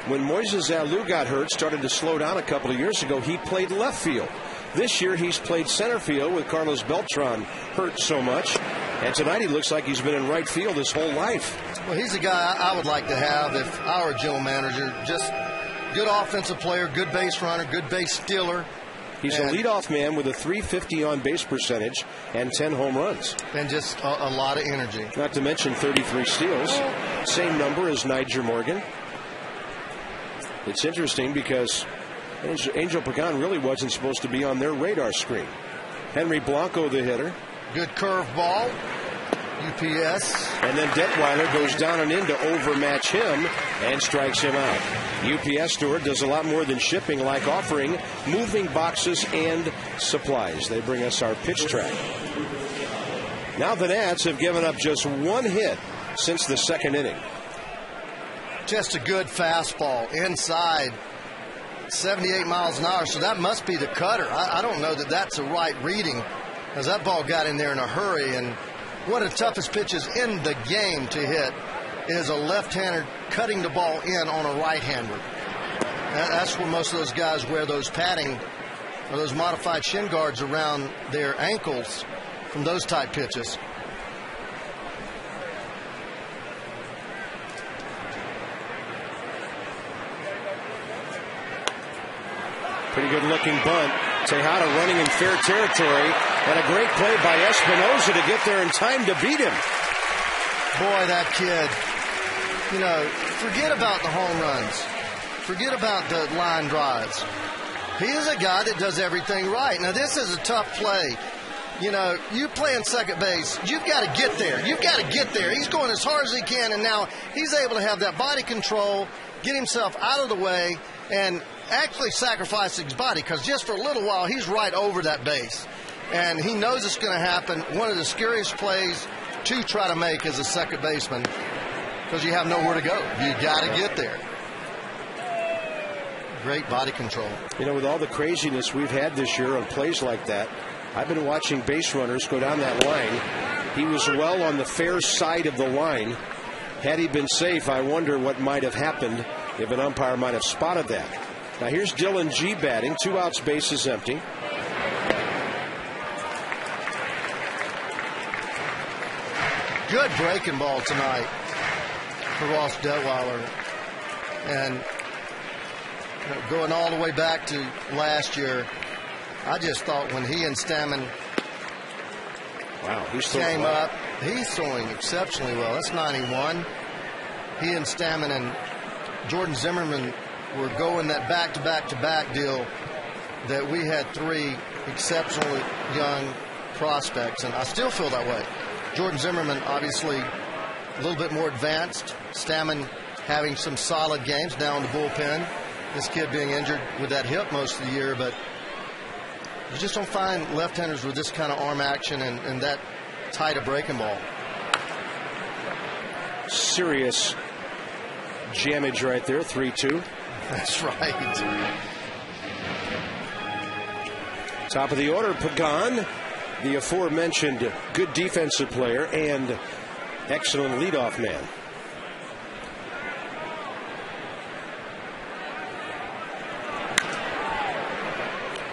when Moises Alou got hurt, started to slow down a couple of years ago, he played left field. This year he's played center field with Carlos Beltran hurt so much. And tonight he looks like he's been in right field his whole life. Well, he's a guy I would like to have if I were a general manager. Just good offensive player, good base runner, good base stealer. He's a leadoff man with a .350 on-base percentage and 10 home runs. And just a lot of energy. Not to mention 33 steals. Same number as Niger Morgan. It's interesting because Angel Pagan really wasn't supposed to be on their radar screen. Henry Blanco, the hitter. Good curve ball. UPS. And then Detweiler goes down and in to overmatch him and strikes him out. UPS store does a lot more than shipping, like offering moving boxes and supplies. They bring us our pitch track. Now the Nats have given up just one hit since the second inning. Just a good fastball inside, 78 miles an hour. So that must be the cutter. I don't know that that's the right reading, as that ball got in there in a hurry. And one of the toughest pitches in the game to hit is a left-hander cutting the ball in on a right-hander. That's where most of those guys wear those padding or those modified shin guards around their ankles from those type pitches. Pretty good looking bunt. Tejada running in fair territory, and a great play by Espinosa to get there in time to beat him. Boy, that kid, forget about the home runs. Forget about the line drives. He is a guy that does everything right. Now, this is a tough play. You playing second base, you've got to get there. You've got to get there. He's going as hard as he can, and now he's able to have that body control, get himself out of the way, and actually sacrifice his body, because just for a little while, he's right over that base. And he knows it's going to happen. One of the scariest plays to try to make as a second baseman, because you have nowhere to go. You got to get there. Great body control. With all the craziness we've had this year on plays like that, I've been watching base runners go down that line. He was well on the fair side of the line. Had he been safe, I wonder what might have happened if an umpire might have spotted that. Now here's Dylan G batting, 2 outs, bases empty. Good breaking ball tonight for Ross Detweiler. And going all the way back to last year, I just thought when he and Stammen came up, he's throwing exceptionally well. That's 91. He and Stammen and Jordan Zimmerman were going that back-to-back-to-back deal that we had 3 exceptional young prospects, and I still feel that way. Jordan Zimmerman, obviously, a little bit more advanced. Stammen having some solid games now in the bullpen. This kid being injured with that hip most of the year, but you just don't find left-handers with this kind of arm action and that tight a breaking ball. Serious jammage right there, 3-2. That's right. Top of the order, Pagan, the aforementioned good defensive player and excellent leadoff man.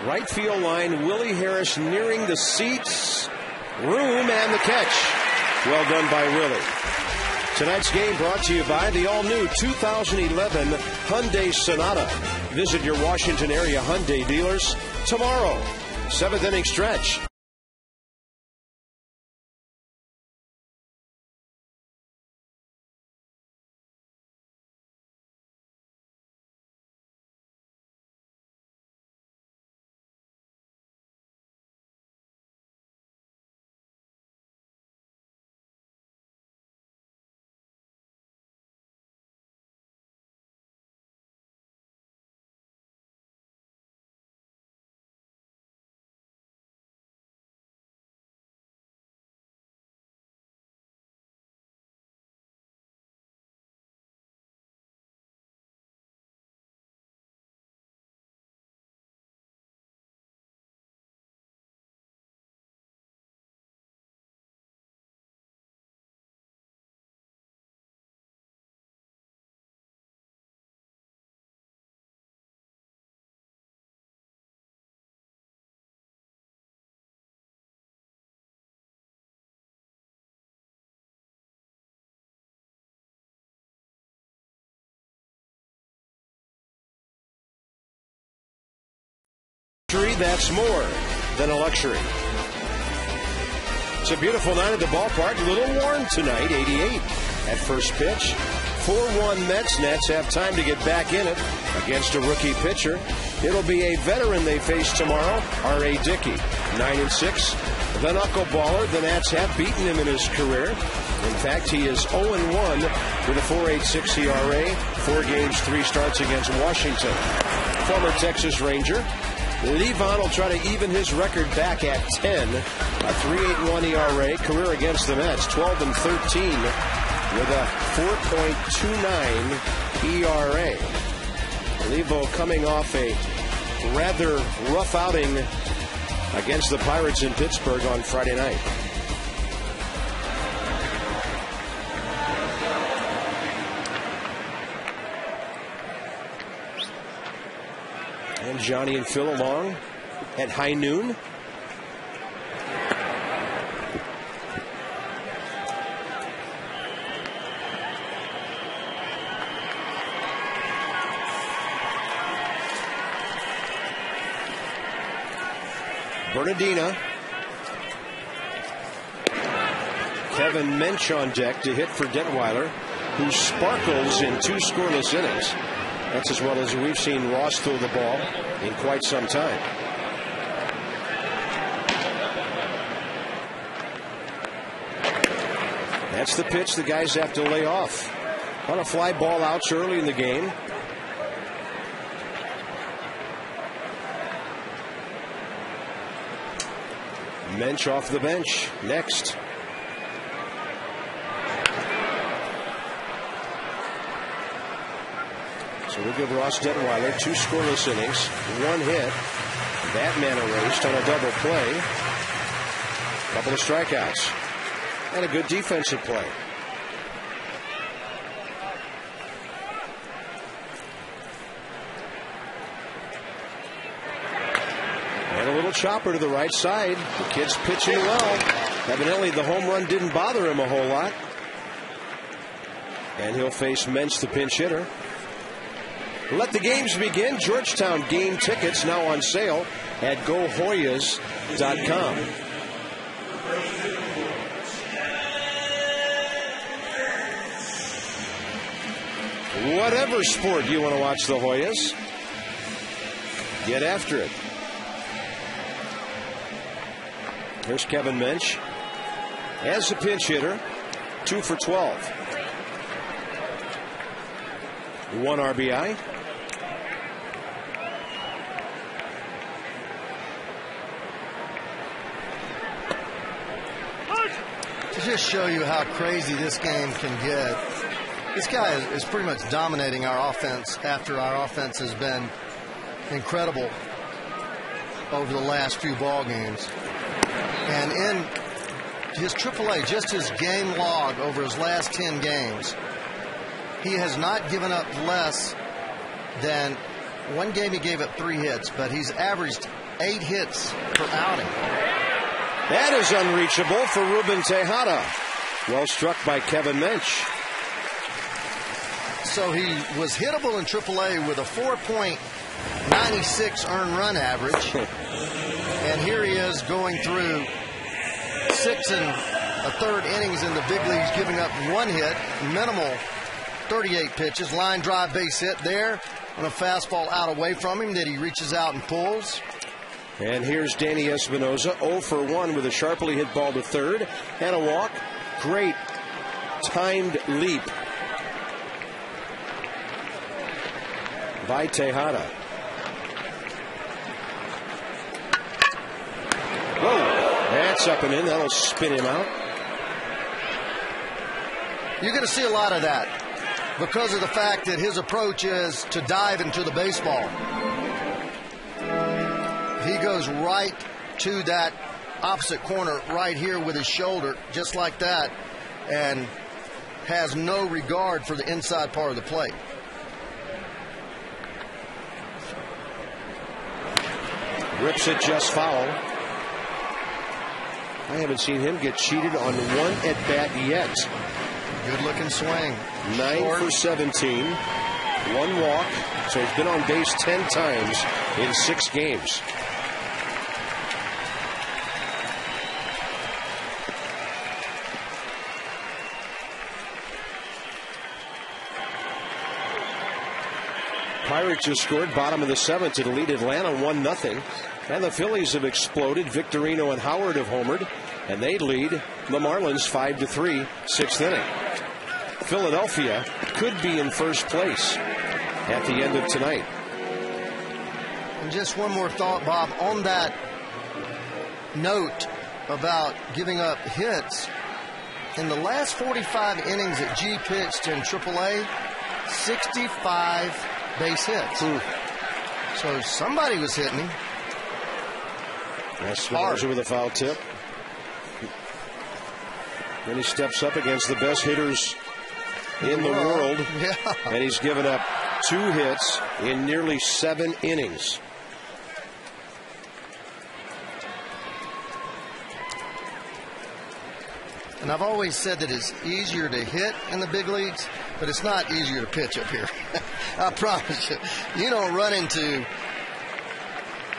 Right field line, Willie Harris nearing the seats. Room and the catch. Well done by Willie. Tonight's game brought to you by the all-new 2011 Hyundai Sonata. Visit your Washington area Hyundai dealers tomorrow. 7th inning stretch. That's more than a luxury. It's a beautiful night at the ballpark. A little warm tonight, 88 at first pitch. 4-1 Mets. Nats have time to get back in it against a rookie pitcher. It'll be a veteran they face tomorrow, R.A. Dickey. 9-6. The knuckleballer. The Nats have beaten him in his career. In fact, he is 0-1 with a 4.86 ERA. 4 games, 3 starts against Washington. Former Texas Ranger. Levon will try to even his record back at 10. A 3.81 ERA. Career against the Mets, 12-13 with a 4.29 ERA. Levo coming off a rather rough outing against the Pirates in Pittsburgh on Friday night. And Johnny and Phil along at high noon. Bernardina. Kevin Mensch on deck to hit for Detweiler, who sparkles in 2 scoreless innings. That's as well as we've seen Ross throw the ball in quite some time. That's the pitch the guys have to lay off. A lot of fly ball outs early in the game. Mensch off the bench. Next. So we'll give Ross Detweiler 2 scoreless innings, 1 hit. That man erased on a double play. Couple of strikeouts. And a good defensive play. And a little chopper to the right side. The kid's pitching well. Evidently the home run didn't bother him a whole lot. And he'll face Mensch, the pinch hitter. Let the games begin. Georgetown game tickets now on sale at GoHoyas.com. Whatever sport you want to watch the Hoyas, get after it. Here's Kevin Mensch as a pinch hitter, 2 for 12. 1 RBI. To just show you how crazy this game can get, this guy is pretty much dominating our offense after our offense has been incredible over the last few ball games. And in his AAA, just his game log over his last 10 games, he has not given up less than one game. He gave up 3 hits, but he's averaged 8 hits per outing. That is unreachable for Ruben Tejada. Well struck by Kevin Mensch. So he was hittable in AAA with a 4.96 earned run average. And here he is going through 6 1/3 innings in the big leagues, giving up 1 hit, minimal 38 pitches, line drive base hit there on a fastball out away from him that he reaches out and pulls. And here's Danny Espinosa, 0 for 1 with a sharply hit ball to third and a walk. Great timed leap by Tejada. Whoa, that's up and in. That'll spin him out. You're going to see a lot of that because of the fact that his approach is to dive into the baseball. He goes right to that opposite corner right here with his shoulder, just like that, and has no regard for the inside part of the plate. Rips it just foul. I haven't seen him get cheated on one at bat yet. Good looking swing. 9 Short. for 17. 1 walk. So he's been on base 10 times in 6 games. Pirates just scored bottom of the 7th to lead Atlanta 1-0. And the Phillies have exploded. Victorino and Howard have homered. And they lead the Marlins 5-3, 6th inning. Philadelphia could be in first place at the end of tonight. And just one more thought, Bob, on that note about giving up hits. In the last 45 innings that G pitched in AAA, 65 base hits. So somebody was hitting him. Espinosa with a foul tip. Then he steps up against the best hitters in the world. Yeah. And he's given up 2 hits in nearly 7 innings. And I've always said that it's easier to hit in the big leagues, but it's not easier to pitch up here. I promise you. You don't run into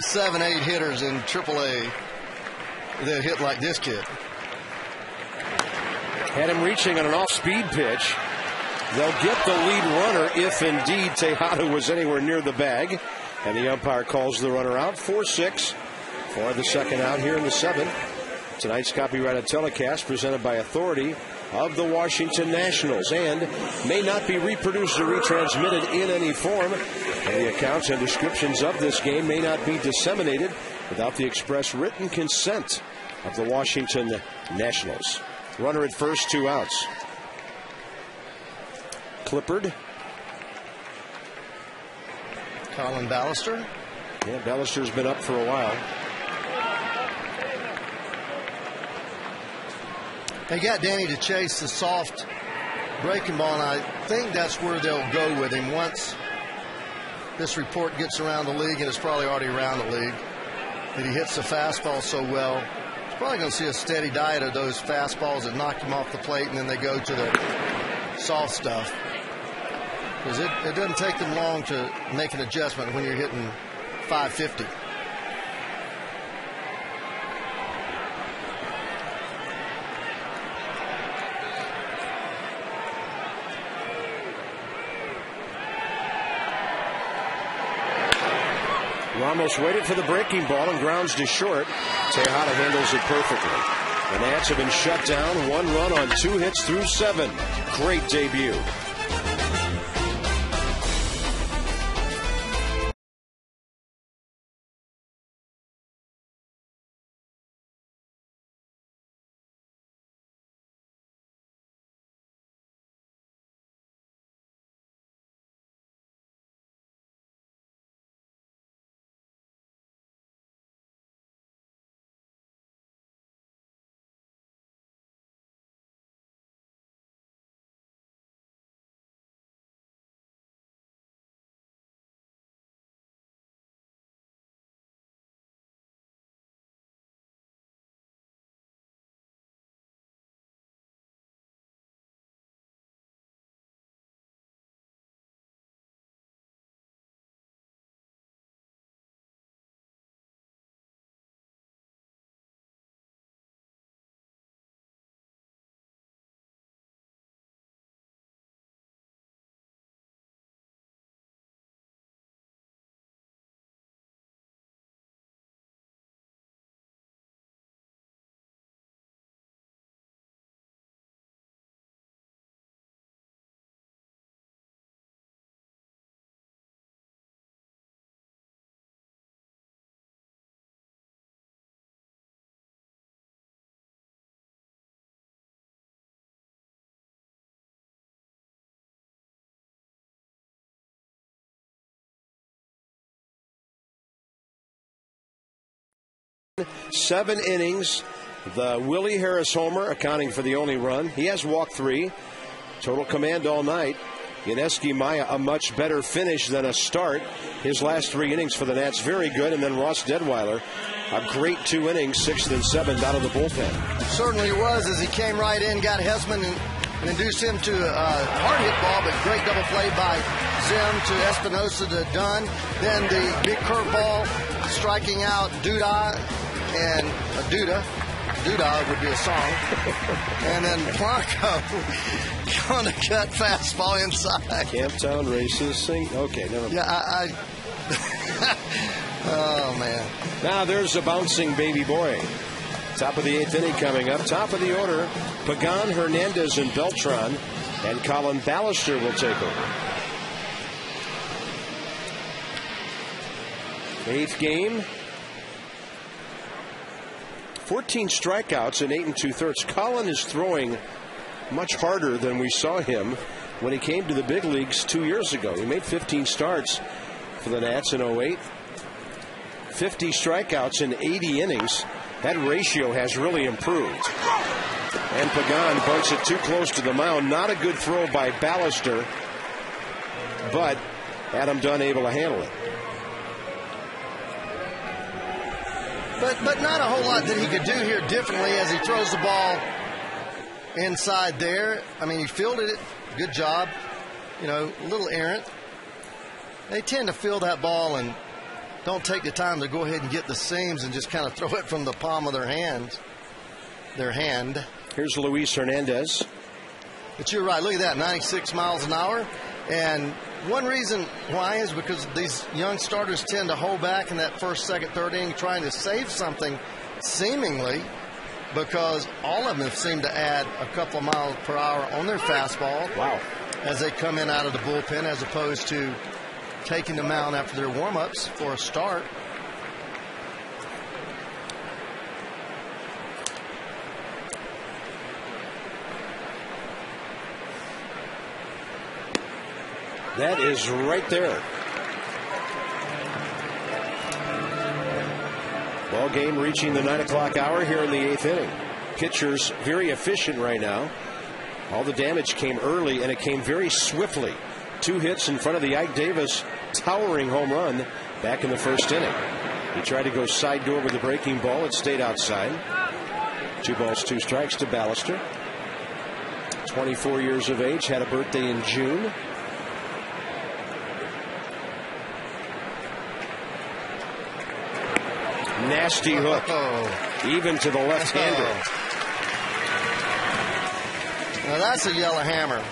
7, 8 hitters in AAA that hit like this kid. Had him reaching on an off-speed pitch. They'll get the lead runner if indeed Tejada was anywhere near the bag. And the umpire calls the runner out. 4-6 for the second out here in the 7th. Tonight's copyrighted telecast presented by authority of the Washington Nationals and may not be reproduced or retransmitted in any form. And the accounts and descriptions of this game may not be disseminated without the express written consent of the Washington Nationals. Runner at first, 2 outs. Clippard. Colin Ballister. Yeah, Ballister's been up for a while. They got Danny to chase the soft breaking ball, and I think that's where they'll go with him once this report gets around the league, and it's probably already around the league, that he hits the fastball so well. He's probably going to see a steady diet of those fastballs that knock him off the plate, and then they go to the soft stuff. Because it doesn't take them long to make an adjustment when you're hitting 550. Ramos waited for the breaking ball and grounds to short. Tejada handles it perfectly. The Nats have been shut down. 1 run on 2 hits through 7. Great debut. Seven innings. The Willie Harris homer accounting for the only run. He has walked 3. Total command all night. Yuneski Maya, a much better finish than a start. His last 3 innings for the Nats, very good. And then Ross Detweiler, a great 2 innings, 6th and 7th out of the bullpen. Certainly was, as he came right in, got Hesman and induced him to a hard hit ball, but great double play by Zim to Espinosa to Dunn. Then the big curveball striking out Duda and Duda. Duda would be a song. And then Blanco going to cut fastball inside. Camptown races sing. Okay, never mind. Yeah, oh, man. Now there's a bouncing baby boy. Top of the 8th inning coming up. Top of the order, Pagan, Hernandez, and Beltran. And Colin Ballister will take over. 8th game. 14 strikeouts in 8 2/3. Colin is throwing much harder than we saw him when he came to the big leagues 2 years ago. He made 15 starts for the Nats in 08. 50 strikeouts in 80 innings. That ratio has really improved. And Pagan bunts it too close to the mound. Not a good throw by Ballister, but Adam Dunn able to handle it. But not a whole lot that he could do here differently as he throws the ball inside there. I mean, he fielded it. Good job. You know, a little errant. They tend to field that ball and don't take the time to go ahead and get the seams and just kind of throw it from the palm of their hand. Here's Luis Hernandez. But you're right. Look at that, 96 miles an hour. And one reason why is because these young starters tend to hold back in that first, second, third inning trying to save something seemingly, because all of them seem to add a couple of miles per hour on their fastball. Wow. As they come in out of the bullpen, as opposed to taking the mound after their warm-ups for a start. That is right there. Ball game reaching the 9 o'clock hour here in the 8th inning. Pitchers very efficient right now. All the damage came early, and it came very swiftly. 2 hits in front of the Ike Davis towering home run back in the first inning. He tried to go side door with the breaking ball. It stayed outside. 2 balls, 2 strikes to Ballister. 24 years of age, had a birthday in June. Nasty hook, even to the left-hander. Now that's a yellow hammer.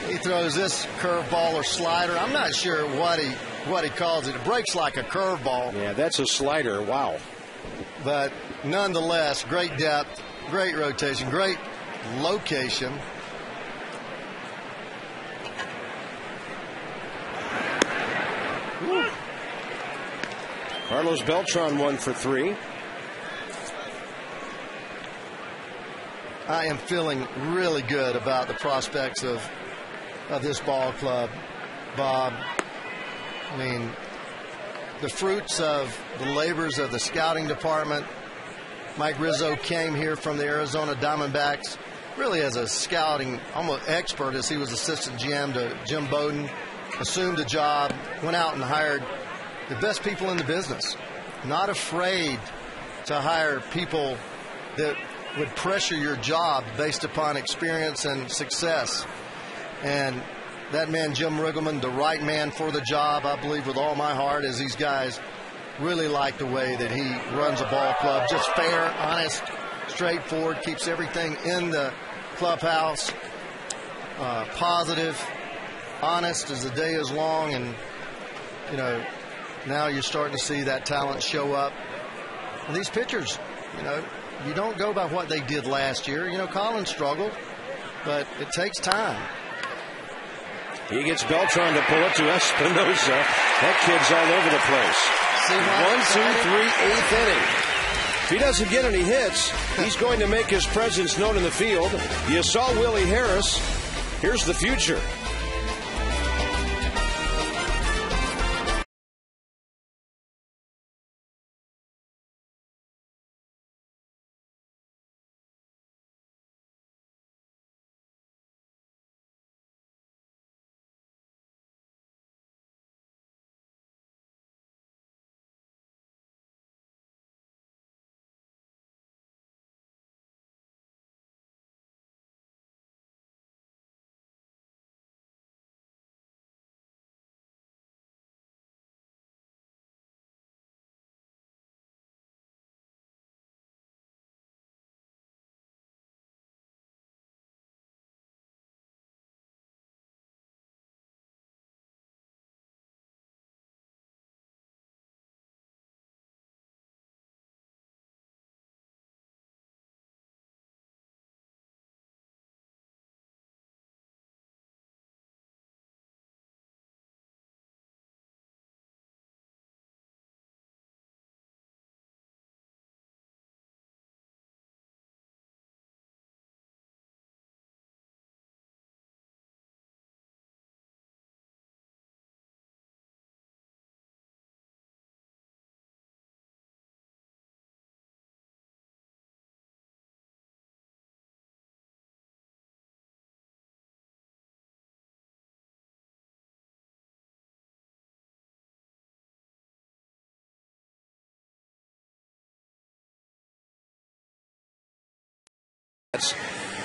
He throws this curveball or slider. I'm not sure what he calls it. It breaks like a curveball. Yeah, that's a slider. Wow. But nonetheless, great depth, great rotation, great location. Woo. Carlos Beltran 1 for 3. I am feeling really good about the prospects of this ball club, Bob. I mean, the fruits of the labors of the scouting department. Mike Rizzo came here from the Arizona Diamondbacks really as a scouting almost expert, as he was assistant GM to Jim Bowden, assumed the job, went out and hired the best people in the business, not afraid to hire people that would pressure your job based upon experience and success. And that man, Jim Riggleman, the right man for the job, I believe with all my heart, as these guys really like the way that he runs a ball club. Just fair, honest, straightforward, keeps everything in the clubhouse, positive, honest as the day is long. And, you know, now you're starting to see that talent show up. And these pitchers, you know, you don't go by what they did last year. You know, Collins struggled, but it takes time. He gets Beltran to pull it to Espinosa. That kid's all over the place. 1, 2, 3, 8th inning. If he doesn't get any hits, he's going to make his presence known in the field. You saw Willie Harris. Here's the future.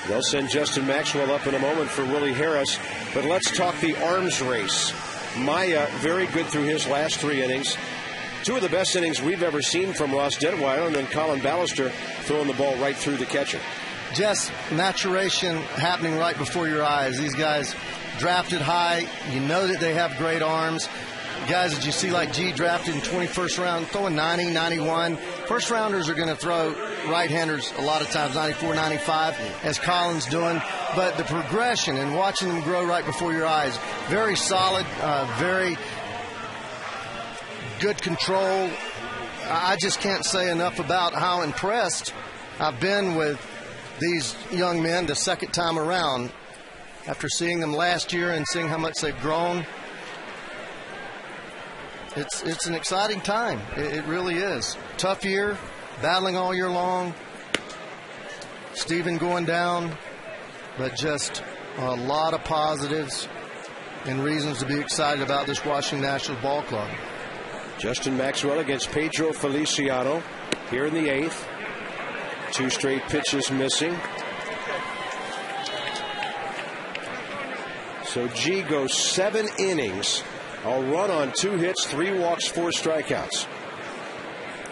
They'll send Justin Maxwell up in a moment for Willie Harris. But let's talk the arms race. Maya, very good through his last 3 innings. 2 of the best innings we've ever seen from Ross Detweiler, and then Colin Ballister throwing the ball right through the catcher. Just maturation happening right before your eyes. These guys drafted high. You know that they have great arms. Guys that you see like G drafted in 21st round, throwing 90, 91. First rounders are going to throw right-handers a lot of times, 94, 95, as Colin's doing. But the progression and watching them grow right before your eyes, very solid, very good control. I just can't say enough about how impressed I've been with these young men the second time around. After seeing them last year and seeing how much they've grown, it's an exciting time. It really is. Tough year, battling all year long. Stephen going down, but just a lot of positives and reasons to be excited about this Washington Nationals ball club. Justin Maxwell against Pedro Feliciano here in the 8th. 2 straight pitches missing. So G goes 7 innings. A run on 2 hits, 3 walks, 4 strikeouts.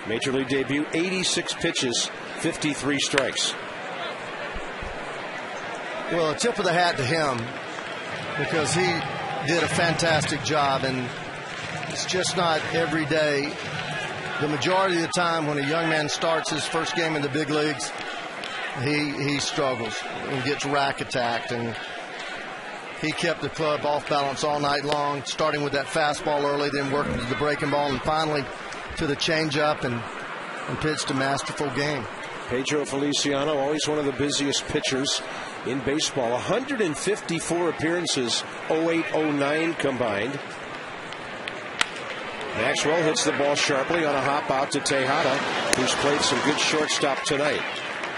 Major League debut, 86 pitches, 53 strikes. Well, a tip of the hat to him, because he did a fantastic job, and it's just not every day. The majority of the time when a young man starts his first game in the big leagues, he struggles and gets rack attacked, and he kept the club off balance all night long, starting with that fastball early, then working to the breaking ball, and finally to the changeup, and pitched a masterful game. Pedro Feliciano, always one of the busiest pitchers in baseball. 154 appearances, 08-09 combined. Maxwell hits the ball sharply on a hop out to Tejada, who's played some good shortstop tonight.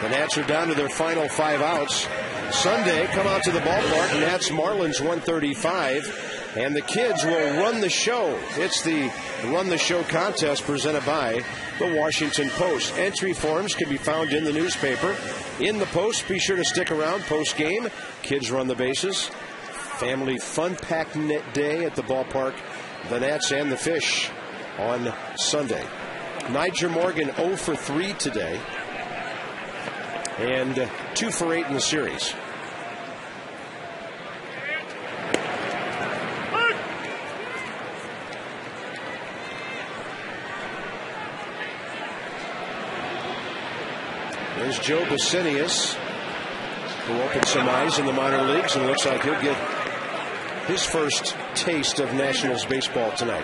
The Nats are down to their final 5 outs. Sunday, come out to the ballpark, Nats Marlins 135, and the kids will run the show. It's the Run the Show contest presented by the Washington Post. Entry forms can be found in the newspaper. In the Post, be sure to stick around post-game. Kids run the bases. Family fun-packed day at the ballpark. The Nats and the Fish on Sunday. Niger Morgan 0 for 3 today, and 2 for 8 in the series. There's Joe Basinius, who opened some eyes in the minor leagues and looks like he'll get his first taste of Nationals baseball tonight.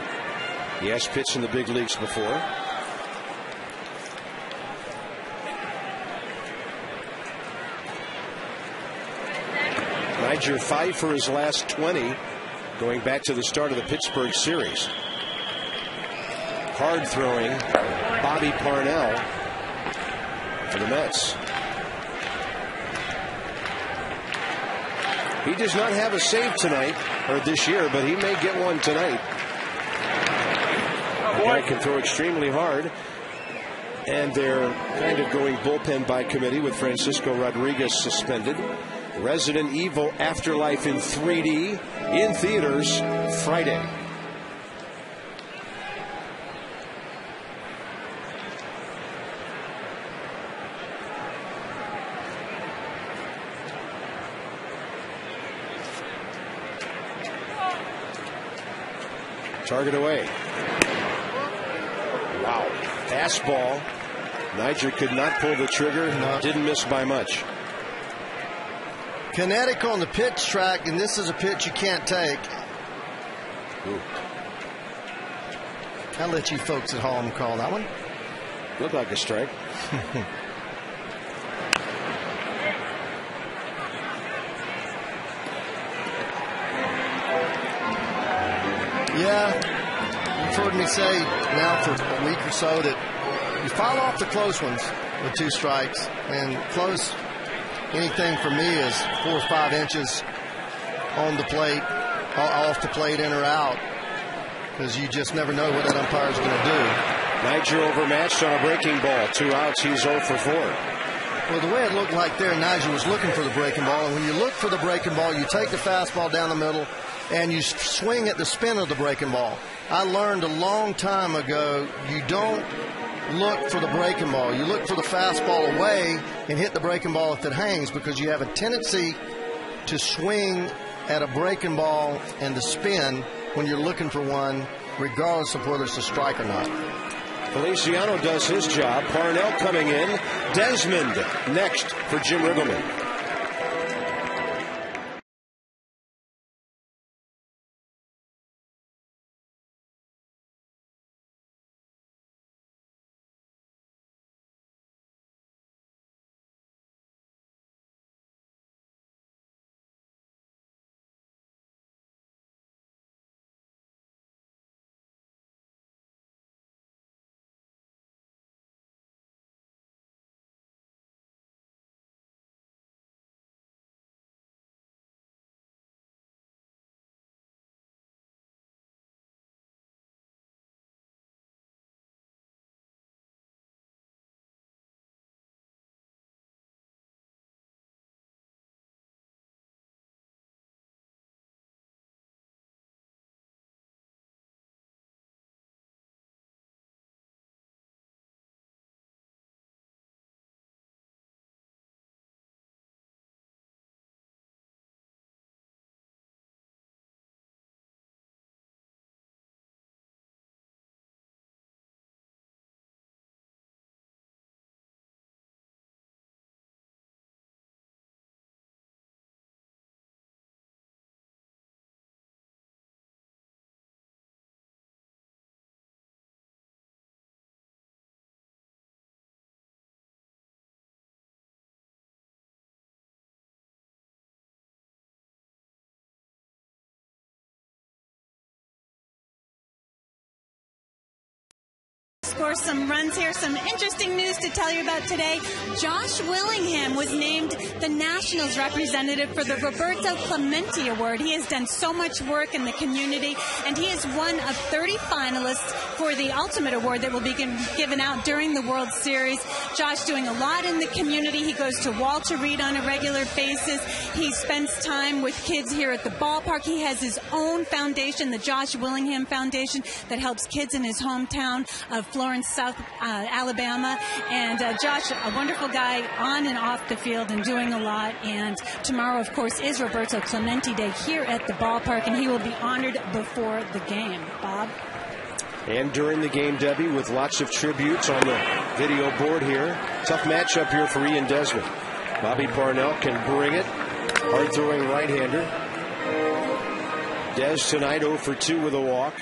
He has pitched in the big leagues before. Niger 5 for his last 20, going back to the start of the Pittsburgh series. Hard throwing Bobby Parnell for the Mets. He does not have a save tonight, or this year, but he may get one tonight. The guy can throw extremely hard, and they're kind of going bullpen by committee with Francisco Rodriguez suspended. Resident Evil Afterlife in 3D in theaters Friday. Target away. Wow. Fastball. Niger could not pull the trigger. No. Didn't miss by much. Kinetic on the pitch track, and this is a pitch you can't take. Ooh. I'll let you folks at home call that one. Looked like a strike. Yeah, you've heard me say now for a week or so that you foul off the close ones with 2 strikes, and close, anything for me is 4 or 5 inches on the plate, off the plate, in or out, because you just never know what that umpire's going to do. Niger overmatched on a breaking ball. 2 outs, he's 0 for 4. Well, the way it looked like there, Nigel was looking for the breaking ball. And when you look for the breaking ball, you take the fastball down the middle and you swing at the spin of the breaking ball. I learned a long time ago, you don't look for the breaking ball. You look for the fastball away and hit the breaking ball if it hangs, because you have a tendency to swing at a breaking ball and the spin when you're looking for one, regardless of whether it's a strike or not. Feliciano does his job. Parnell coming in. Desmond next for Jim Riggleman. Score some runs here. Some interesting news to tell you about today. Josh Willingham was named the Nationals representative for the Roberto Clemente Award. He has done so much work in the community, and he is one of 30 finalists for the Ultimate Award that will be given out during the World Series. Josh doing a lot in the community. He goes to Walter Reed on a regular basis. He spends time with kids here at the ballpark. He has his own foundation, the Josh Willingham Foundation, that helps kids in his hometown of Florence, South Alabama. And Josh, a wonderful guy on and off the field and doing a lot. And tomorrow, of course, is Roberto Clemente Day here at the ballpark, and he will be honored before the game. Bob? And during the game, Debbie, with lots of tributes on the video board here. Tough matchup here for Ian Desmond. Bobby Parnell can bring it. Hard-throwing right-hander. Des tonight 0 for 2 with a walk.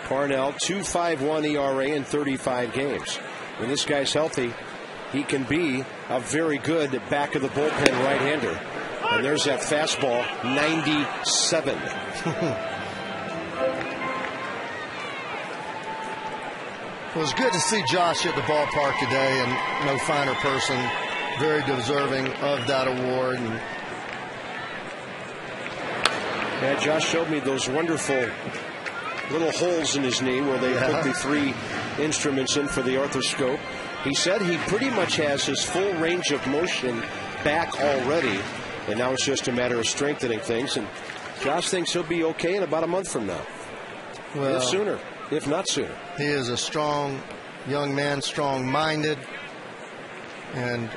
Parnell, 2.51 ERA in 35 games. When this guy's healthy, he can be a very good back-of-the-bullpen right-hander. And there's that fastball, 97. It was good to see Josh at the ballpark today, and no finer person, very deserving of that award. And yeah, Josh showed me those wonderful little holes in his knee where they put the 3 instruments in for the arthroscope. He said he pretty much has his full range of motion back already, and now it's just a matter of strengthening things. And Josh thinks he'll be okay in about a month from now. Well, if sooner, if not sooner. He is a strong young man, strong-minded, and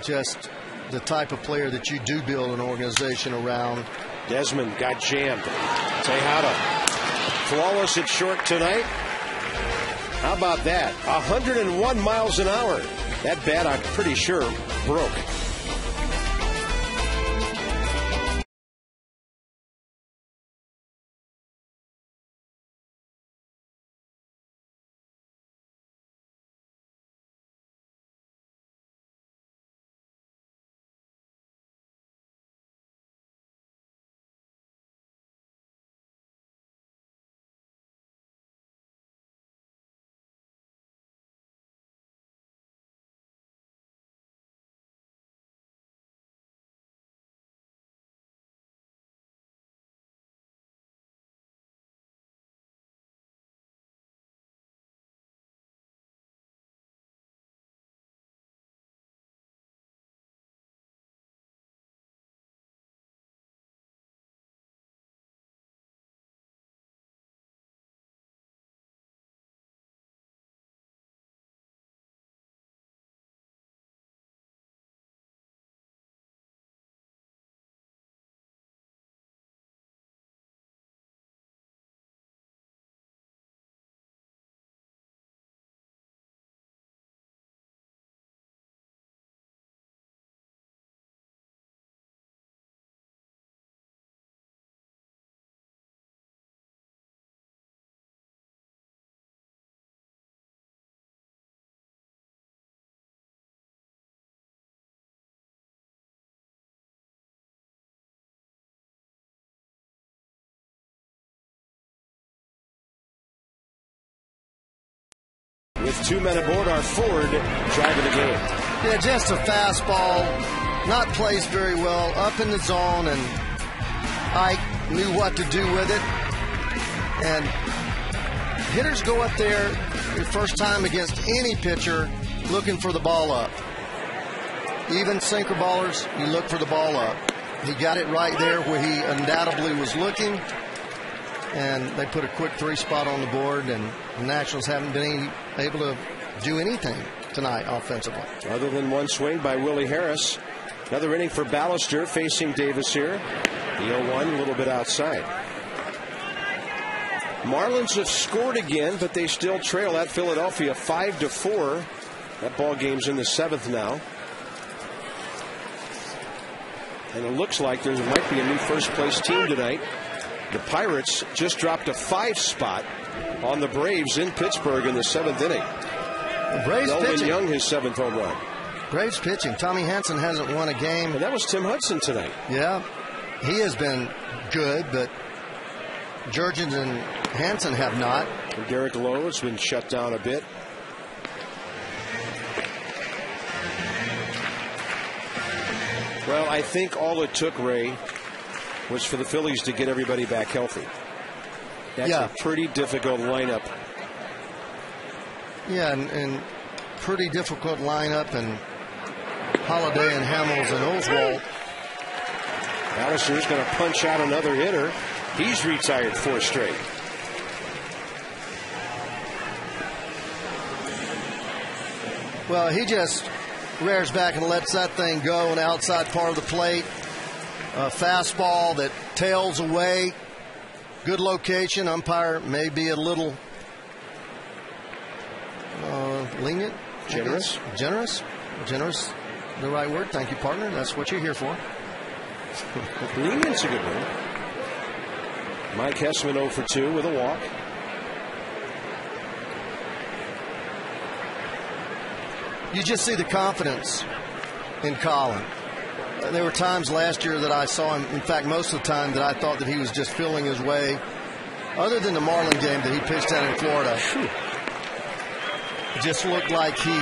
just the type of player that you do build an organization around. Desmond got jammed. Tejada flawless at short tonight. How about that? 101 miles an hour. That bat, I'm pretty sure, broke. with 2 men aboard our forward drive of the game. Yeah, just a fastball, not placed very well, up in the zone, and Ike knew what to do with it. And hitters go up there the first time against any pitcher looking for the ball up. Even sinker ballers, you look for the ball up. He got it right there where he undoubtedly was looking, and they put a quick 3-spot on the board, and the Nationals haven't been able to do anything tonight offensively. Other than one swing by Willie Harris. Another inning for Ballister facing Davis here. The 0-1 a little bit outside. Marlins have scored again, but they still trail at Philadelphia 5-4. That ball game's in the 7th now. And it looks like there might be a new first place team tonight. The Pirates just dropped a 5 spot on the Braves in Pittsburgh in the 7th inning. The Braves pitching. Young, his 7th home run. Braves pitching. Tommy Hanson hasn't won a game. And that was Tim Hudson tonight. Yeah, he has been good, but Jurgens and Hanson have not. And Derek Lowe has been shut down a bit. Well, I think all it took, Ray, was for the Phillies to get everybody back healthy. That's a pretty difficult lineup. Yeah, and pretty difficult lineup, and Holiday and Hamels and Oswalt. Ballister's going to punch out another hitter. He's retired 4 straight. Well, he just rears back and lets that thing go on the outside part of the plate. A fastball that tails away. Good location. Umpire may be a little lenient. Generous? Generous. The right word. Thank you, partner. That's what you're here for. Lenient's a good one. Mike Hessman 0 for 2 with a walk. You just see the confidence in Colin. There were times last year that I saw him, in fact, most of the time, that I thought that he was just feeling his way. Other than the Marlin game that he pitched out in Florida, it just looked like he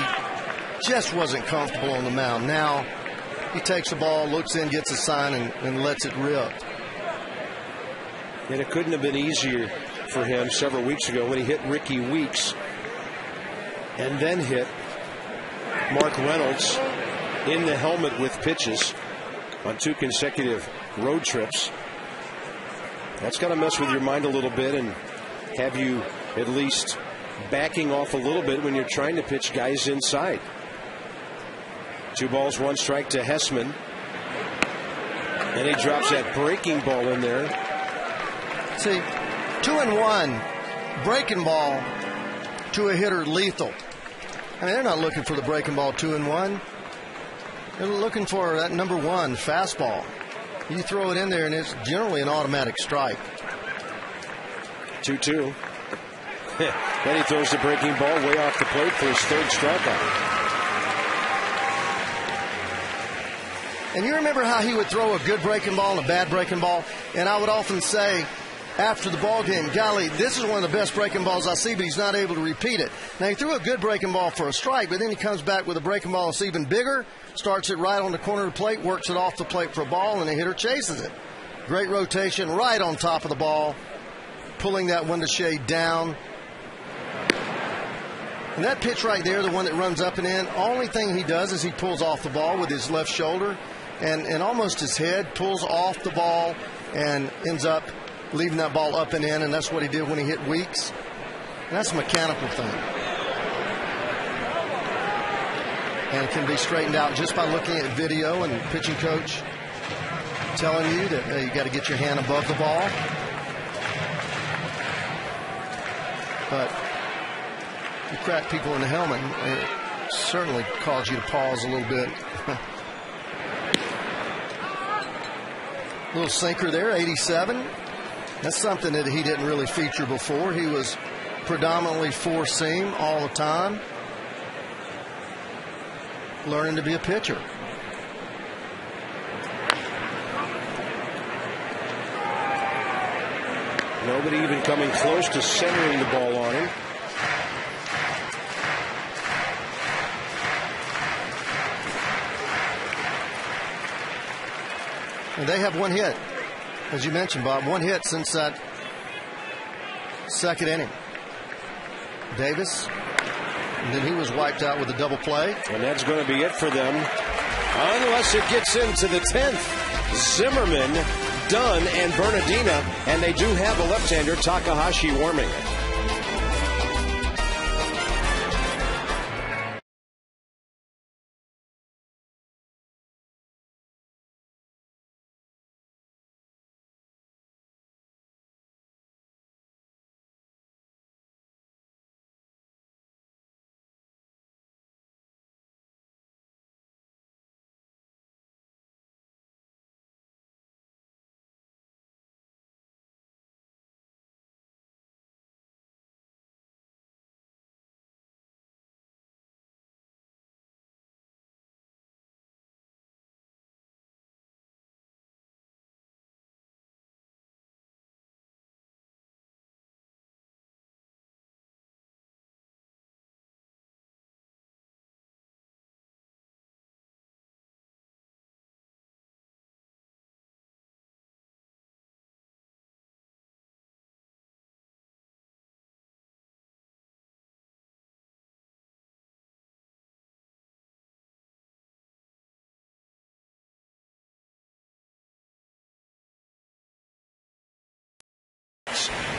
just wasn't comfortable on the mound. Now, he takes the ball, looks in, gets a sign, and lets it rip. And it couldn't have been easier for him several weeks ago when he hit Ricky Weeks and then hit Mark Reynolds in the helmet with pitches on 2 consecutive road trips. That's got to mess with your mind a little bit and have you at least backing off a little bit when you're trying to pitch guys inside. 2 balls, 1 strike to Hessman. And he drops that breaking ball in there. See, 2-1 breaking ball to a hitter lethal. I mean, they're not looking for the breaking ball 2-1. They're looking for that number 1 fastball. You throw it in there, and it's generally an automatic strike. 2-2. Then he throws the breaking ball way off the plate for his 3rd strikeout. And you remember how he would throw a good breaking ball and a bad breaking ball? And I would often say after the ball game, golly, this is one of the best breaking balls I see, but he's not able to repeat it. Now, he threw a good breaking ball for a strike, but then he comes back with a breaking ball that's even bigger, starts it right on the corner of the plate, works it off the plate for a ball, and the hitter chases it. Great rotation right on top of the ball, pulling that window shade down. And that pitch right there, the one that runs up and in, only thing he does is he pulls off the ball with his left shoulder and almost his head, pulls off the ball and ends up leaving that ball up and in, and that's what he did when he hit Weeks. And that's a mechanical thing. And can be straightened out just by looking at video and pitching coach telling you that you got to get your hand above the ball. But you crack people in the helmet, it certainly cause you to pause a little bit. Little sinker there, 87. That's something that he didn't really feature before. He was predominantly 4-seam all the time, learning to be a pitcher. Nobody even coming close to centering the ball on him. And they have one hit, as you mentioned, Bob. One hit since that second inning. Davis, and then he was wiped out with a double play. And that's going to be it for them, unless it gets into the 10th. Zimmerman, Dunn, and Bernardina, and they do have a left-hander, Takahashi, warming.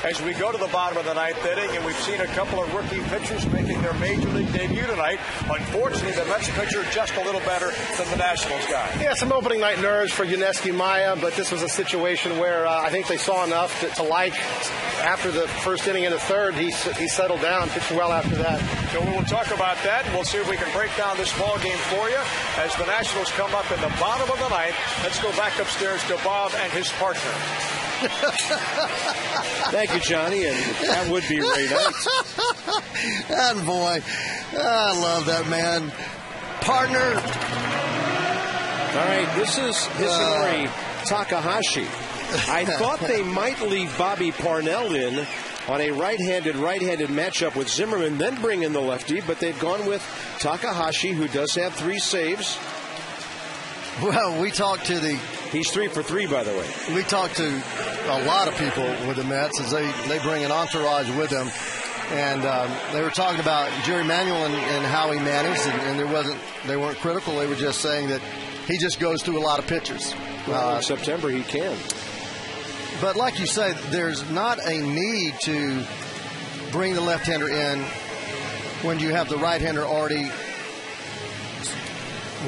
As we go to the bottom of the ninth inning, and we've seen a couple of rookie pitchers making their major league debut tonight. Unfortunately, the Mets pitcher just a little better than the Nationals guy. Yeah, some opening night nerves for Yuneski Maya, but this was a situation where I think they saw enough to like. After the first inning and the third, he settled down, pitched well after that. So we'll talk about that, and we'll see if we can break down this ball game for you as the Nationals come up in the bottom of the ninth. Let's go back upstairs to Bob and his partner. Thank you, Johnny, and that would be Ray Knight. And boy, I love that man. Partner. All right, this is Hisanori Takahashi. I thought they might leave Bobby Parnell in on a right-handed matchup with Zimmerman, then bring in the lefty, but they've gone with Takahashi, who does have 3 saves. Well, we talked to He's 3 for 3, by the way. We talked to a lot of people with the Mets as they bring an entourage with them. And they were talking about Jerry Manuel and how he managed, and they weren't critical. They were just saying that he just goes through a lot of pitchers. Well, in September he can. But like you say, there's not a need to bring the left-hander in when you have the right-hander already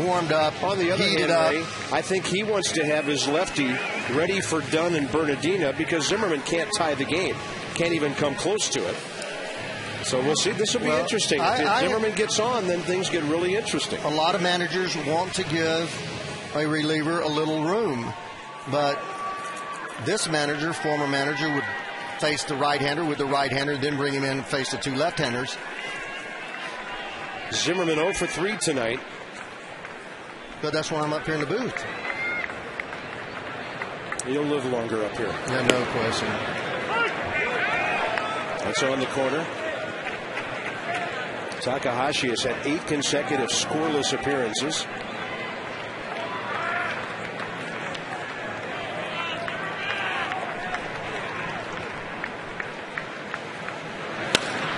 warmed up, on the other heated hand, up. Ray, I think he wants to have his lefty ready for Dunn and Bernardina because Zimmerman can't tie the game, can't even come close to it. So we'll see. This will be interesting. If Zimmerman gets on, then things get really interesting. A lot of managers want to give a reliever a little room, but this former manager, would face the right-hander with the right-hander, then bring him in and face the 2 left-handers. Zimmerman 0 for 3 tonight. But that's why I'm up here in the booth. He'll live longer up here. Yeah, no question. That's on the corner. Takahashi has had 8 consecutive scoreless appearances.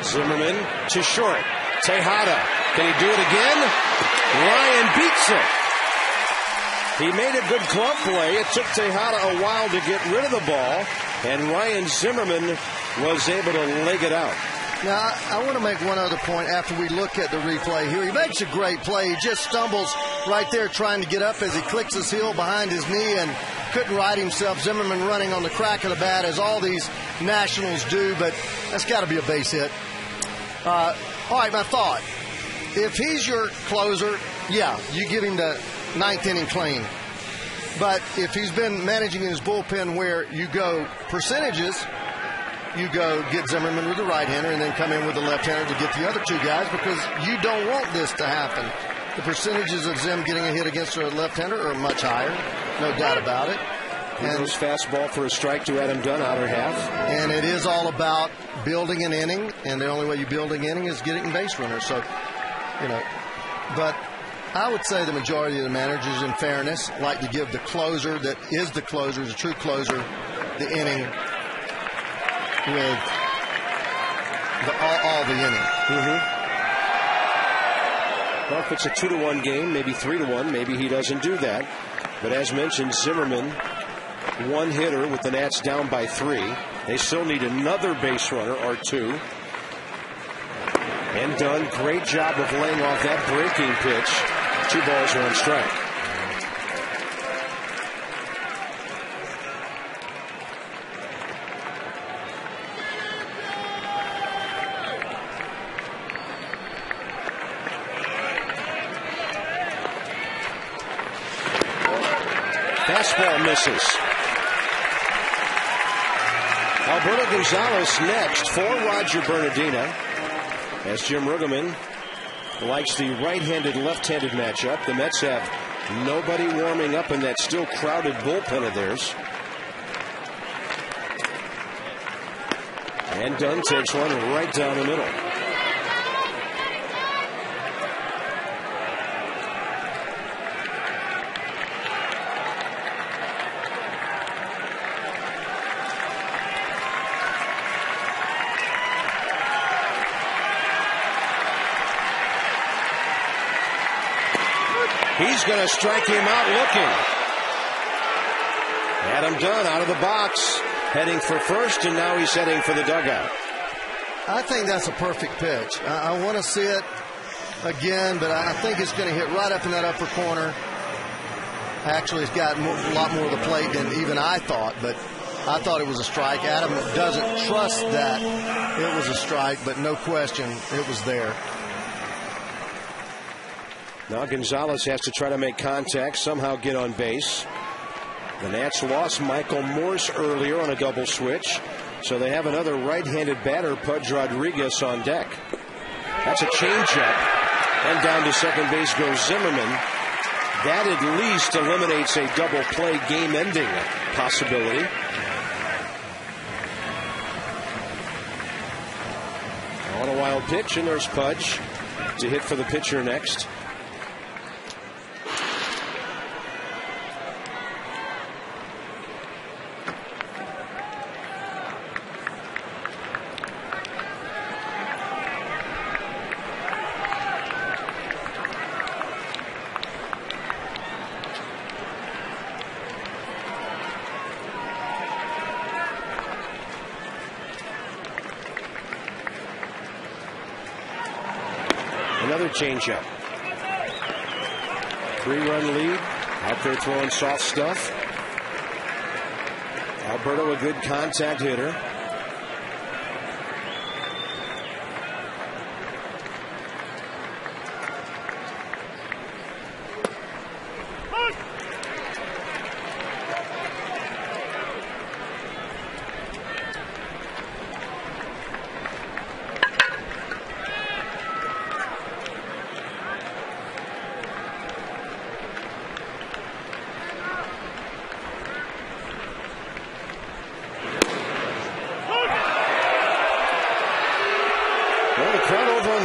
Zimmerman to short. Tejada. Can he do it again? Ryan beats it. He made a good glove play. It took Tejada a while to get rid of the ball, and Ryan Zimmerman was able to leg it out. Now, I want to make one other point after we look at the replay here. He makes a great play. He just stumbles right there trying to get up as he clicks his heel behind his knee and couldn't right himself. Zimmerman running on the crack of the bat, as all these Nationals do, but that's got to be a base hit. All right, my thought. If he's your closer, yeah, you give him the 9th inning clean. But if he's been managing his bullpen where you go percentages, you go get Zimmerman with the right-hander and then come in with the left-hander to get the other 2 guys, because you don't want this to happen. The percentages of Zim getting a hit against a left-hander are much higher, no doubt about it. And goes fastball for a strike to Adam Dunn, outer half. And it is all about building an inning, and the only way you build an inning is getting base runners. So, but I would say the majority of the managers, in fairness, like to give the closer that is the closer, the true closer, the inning with all the inning. Well, if it's a 2-1 game, maybe 3-1, maybe he doesn't do that. But as mentioned, Zimmerman, one hitter with the Nats down by 3. They still need another base runner or 2. And Dunn, great job of laying off that breaking pitch. 2 balls, 1 strike. Fastball misses. Alberto Gonzalez next for Roger Bernardina, as Jim Rugerman likes the right-handed, left-handed matchup. The Mets have nobody warming up in that still crowded bullpen of theirs. And Dunn takes one right down the middle. He's going to strike him out looking. Adam Dunn out of the box, heading for first, and now he's heading for the dugout. I think that's a perfect pitch. I want to see it again, but I think it's going to hit right up in that upper corner. Actually, it's got a lot more of the plate than even I thought, but I thought it was a strike. Adam doesn't trust that it was a strike, but no question, it was there. Now Gonzalez has to try to make contact, somehow get on base. The Nats lost Michael Morse earlier on a double switch, so they have another right-handed batter, Pudge Rodriguez, on deck. That's a changeup, and down to second base goes Zimmerman. That at least eliminates a double play game-ending possibility. On a wild pitch, and there's Pudge to hit for the pitcher next. Another changeup. 3-run lead. Out there throwing soft stuff. Alberto, a good contact hitter.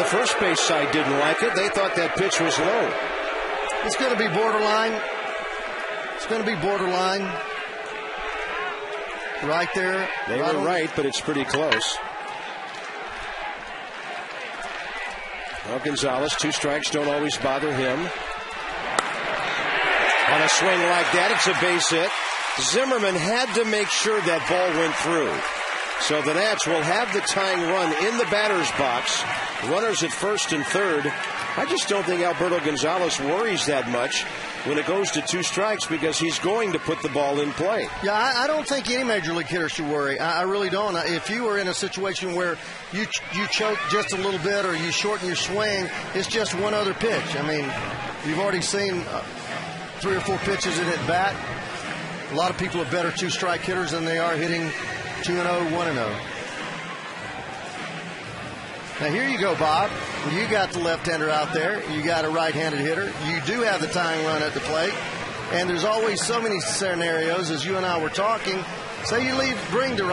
First base side didn't like it. They thought that pitch was low. It's going to be borderline. It's going to be borderline. Right there. They were right, but it's pretty close. Well, Gonzalez, 2 strikes don't always bother him. On a swing like that, it's a base hit. Zimmerman had to make sure that ball went through. So the Nats will have the tying run in the batter's box. Runners at first and third. I just don't think Alberto Gonzalez worries that much when it goes to 2 strikes because he's going to put the ball in play. Yeah, I don't think any major league hitter should worry. I really don't. If you were in a situation where you choke just a little bit or you shorten your swing, it's just one other pitch. I mean, you've already seen 3 or 4 pitches in at bat. A lot of people are better 2-strike hitters than they are hitting 2-0, 1-0. Now here you go, Bob. You got the left-hander out there. You got a right-handed hitter. You do have the tying run at the plate. And there's always so many scenarios, as you and I were talking. Say you leave the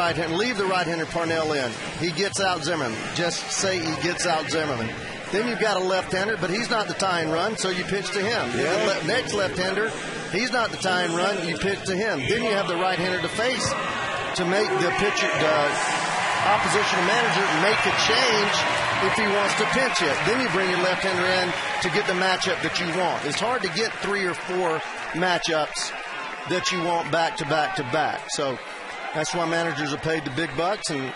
right-hander Parnell in. He gets out Zimmerman. Just say he gets out Zimmerman. Then you've got a left-hander, but he's not the tie and run, so you pitch to him. Yeah. The next left-hander, he's not the tie and run, you pitch to him. Then you have the right-hander to face to make the pitcher, the oppositional manager make a change if he wants to pinch it. Then you bring your left-hander in to get the matchup that you want. It's hard to get 3 or 4 matchups that you want back to back to back. So that's why managers are paid the big bucks, and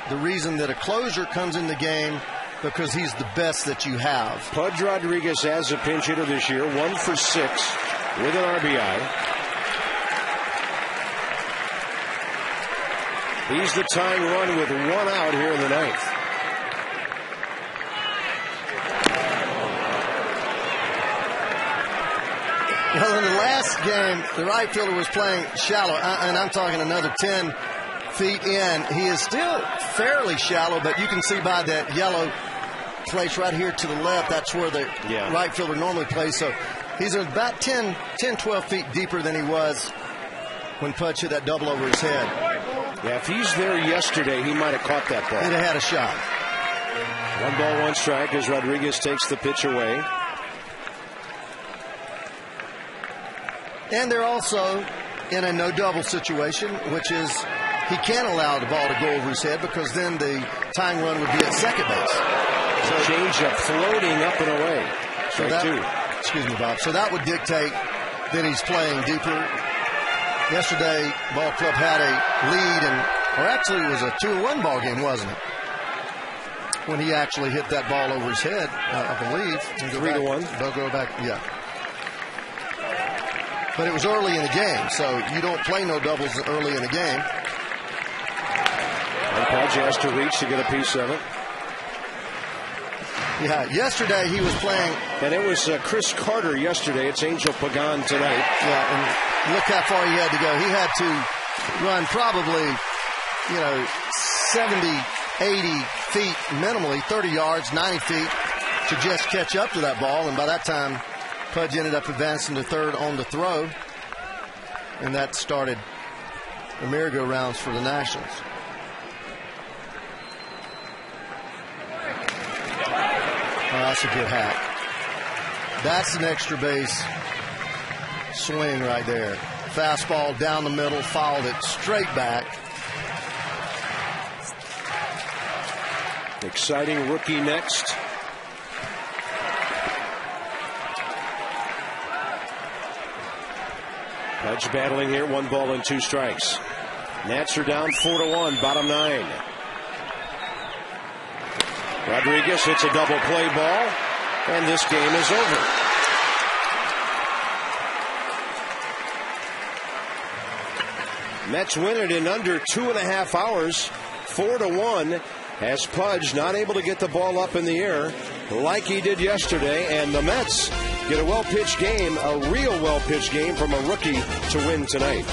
the reason that a closer comes in the game because he's the best that you have. Pudge Rodriguez as a pinch hitter this year, 1 for 6 with an RBI. He's the tying run with 1 out here in the 9th. Well, in the last game, the right fielder was playing shallow, and I'm talking another 10 feet in. He is still fairly shallow, but you can see by that yellow place right here to the left, that's where the right fielder normally plays. So he's about 10, 12 feet deeper than he was when Pudge hit that double over his head. Yeah, if he's there yesterday, he might have caught that ball. He'd have had a shot. 1 ball, 1 strike as Rodriguez takes the pitch away. And they're also in a no-double situation, which is he can't allow the ball to go over his head because then the tying run would be at second base. So change-up floating up and away. Strike 2. Excuse me, Bob. So that would dictate that he's playing deeper. Yesterday, ball club had a lead, or actually it was a 2-1 ball game, wasn't it? When he actually hit that ball over his head, I believe. 3-1. They'll go back, yeah. But it was early in the game, so you don't play no doubles early in the game. And Pudge has to reach to get a piece of it. Yeah, yesterday he was playing. And it was Chris Carter yesterday. It's Angel Pagan tonight. Yeah, and look how far he had to go. He had to run probably, 70, 80 feet minimally, 30 yards, 90 feet to just catch up to that ball. And by that time, Pudge ended up advancing to third on the throw. And that started the merry-go-rounds for the Nationals. Oh, that's a good hack. That's an extra base swing right there. Fastball down the middle, fouled it straight back. Exciting rookie next. Pudge battling here, 1 ball and 2 strikes. Nats are down 4-1, bottom 9. Rodriguez hits a double play ball, and this game is over. Mets win it in under 2.5 hours, 4-1, as Pudge not able to get the ball up in the air like he did yesterday, and the Mets get a well-pitched game, a real well-pitched game from a rookie to win tonight.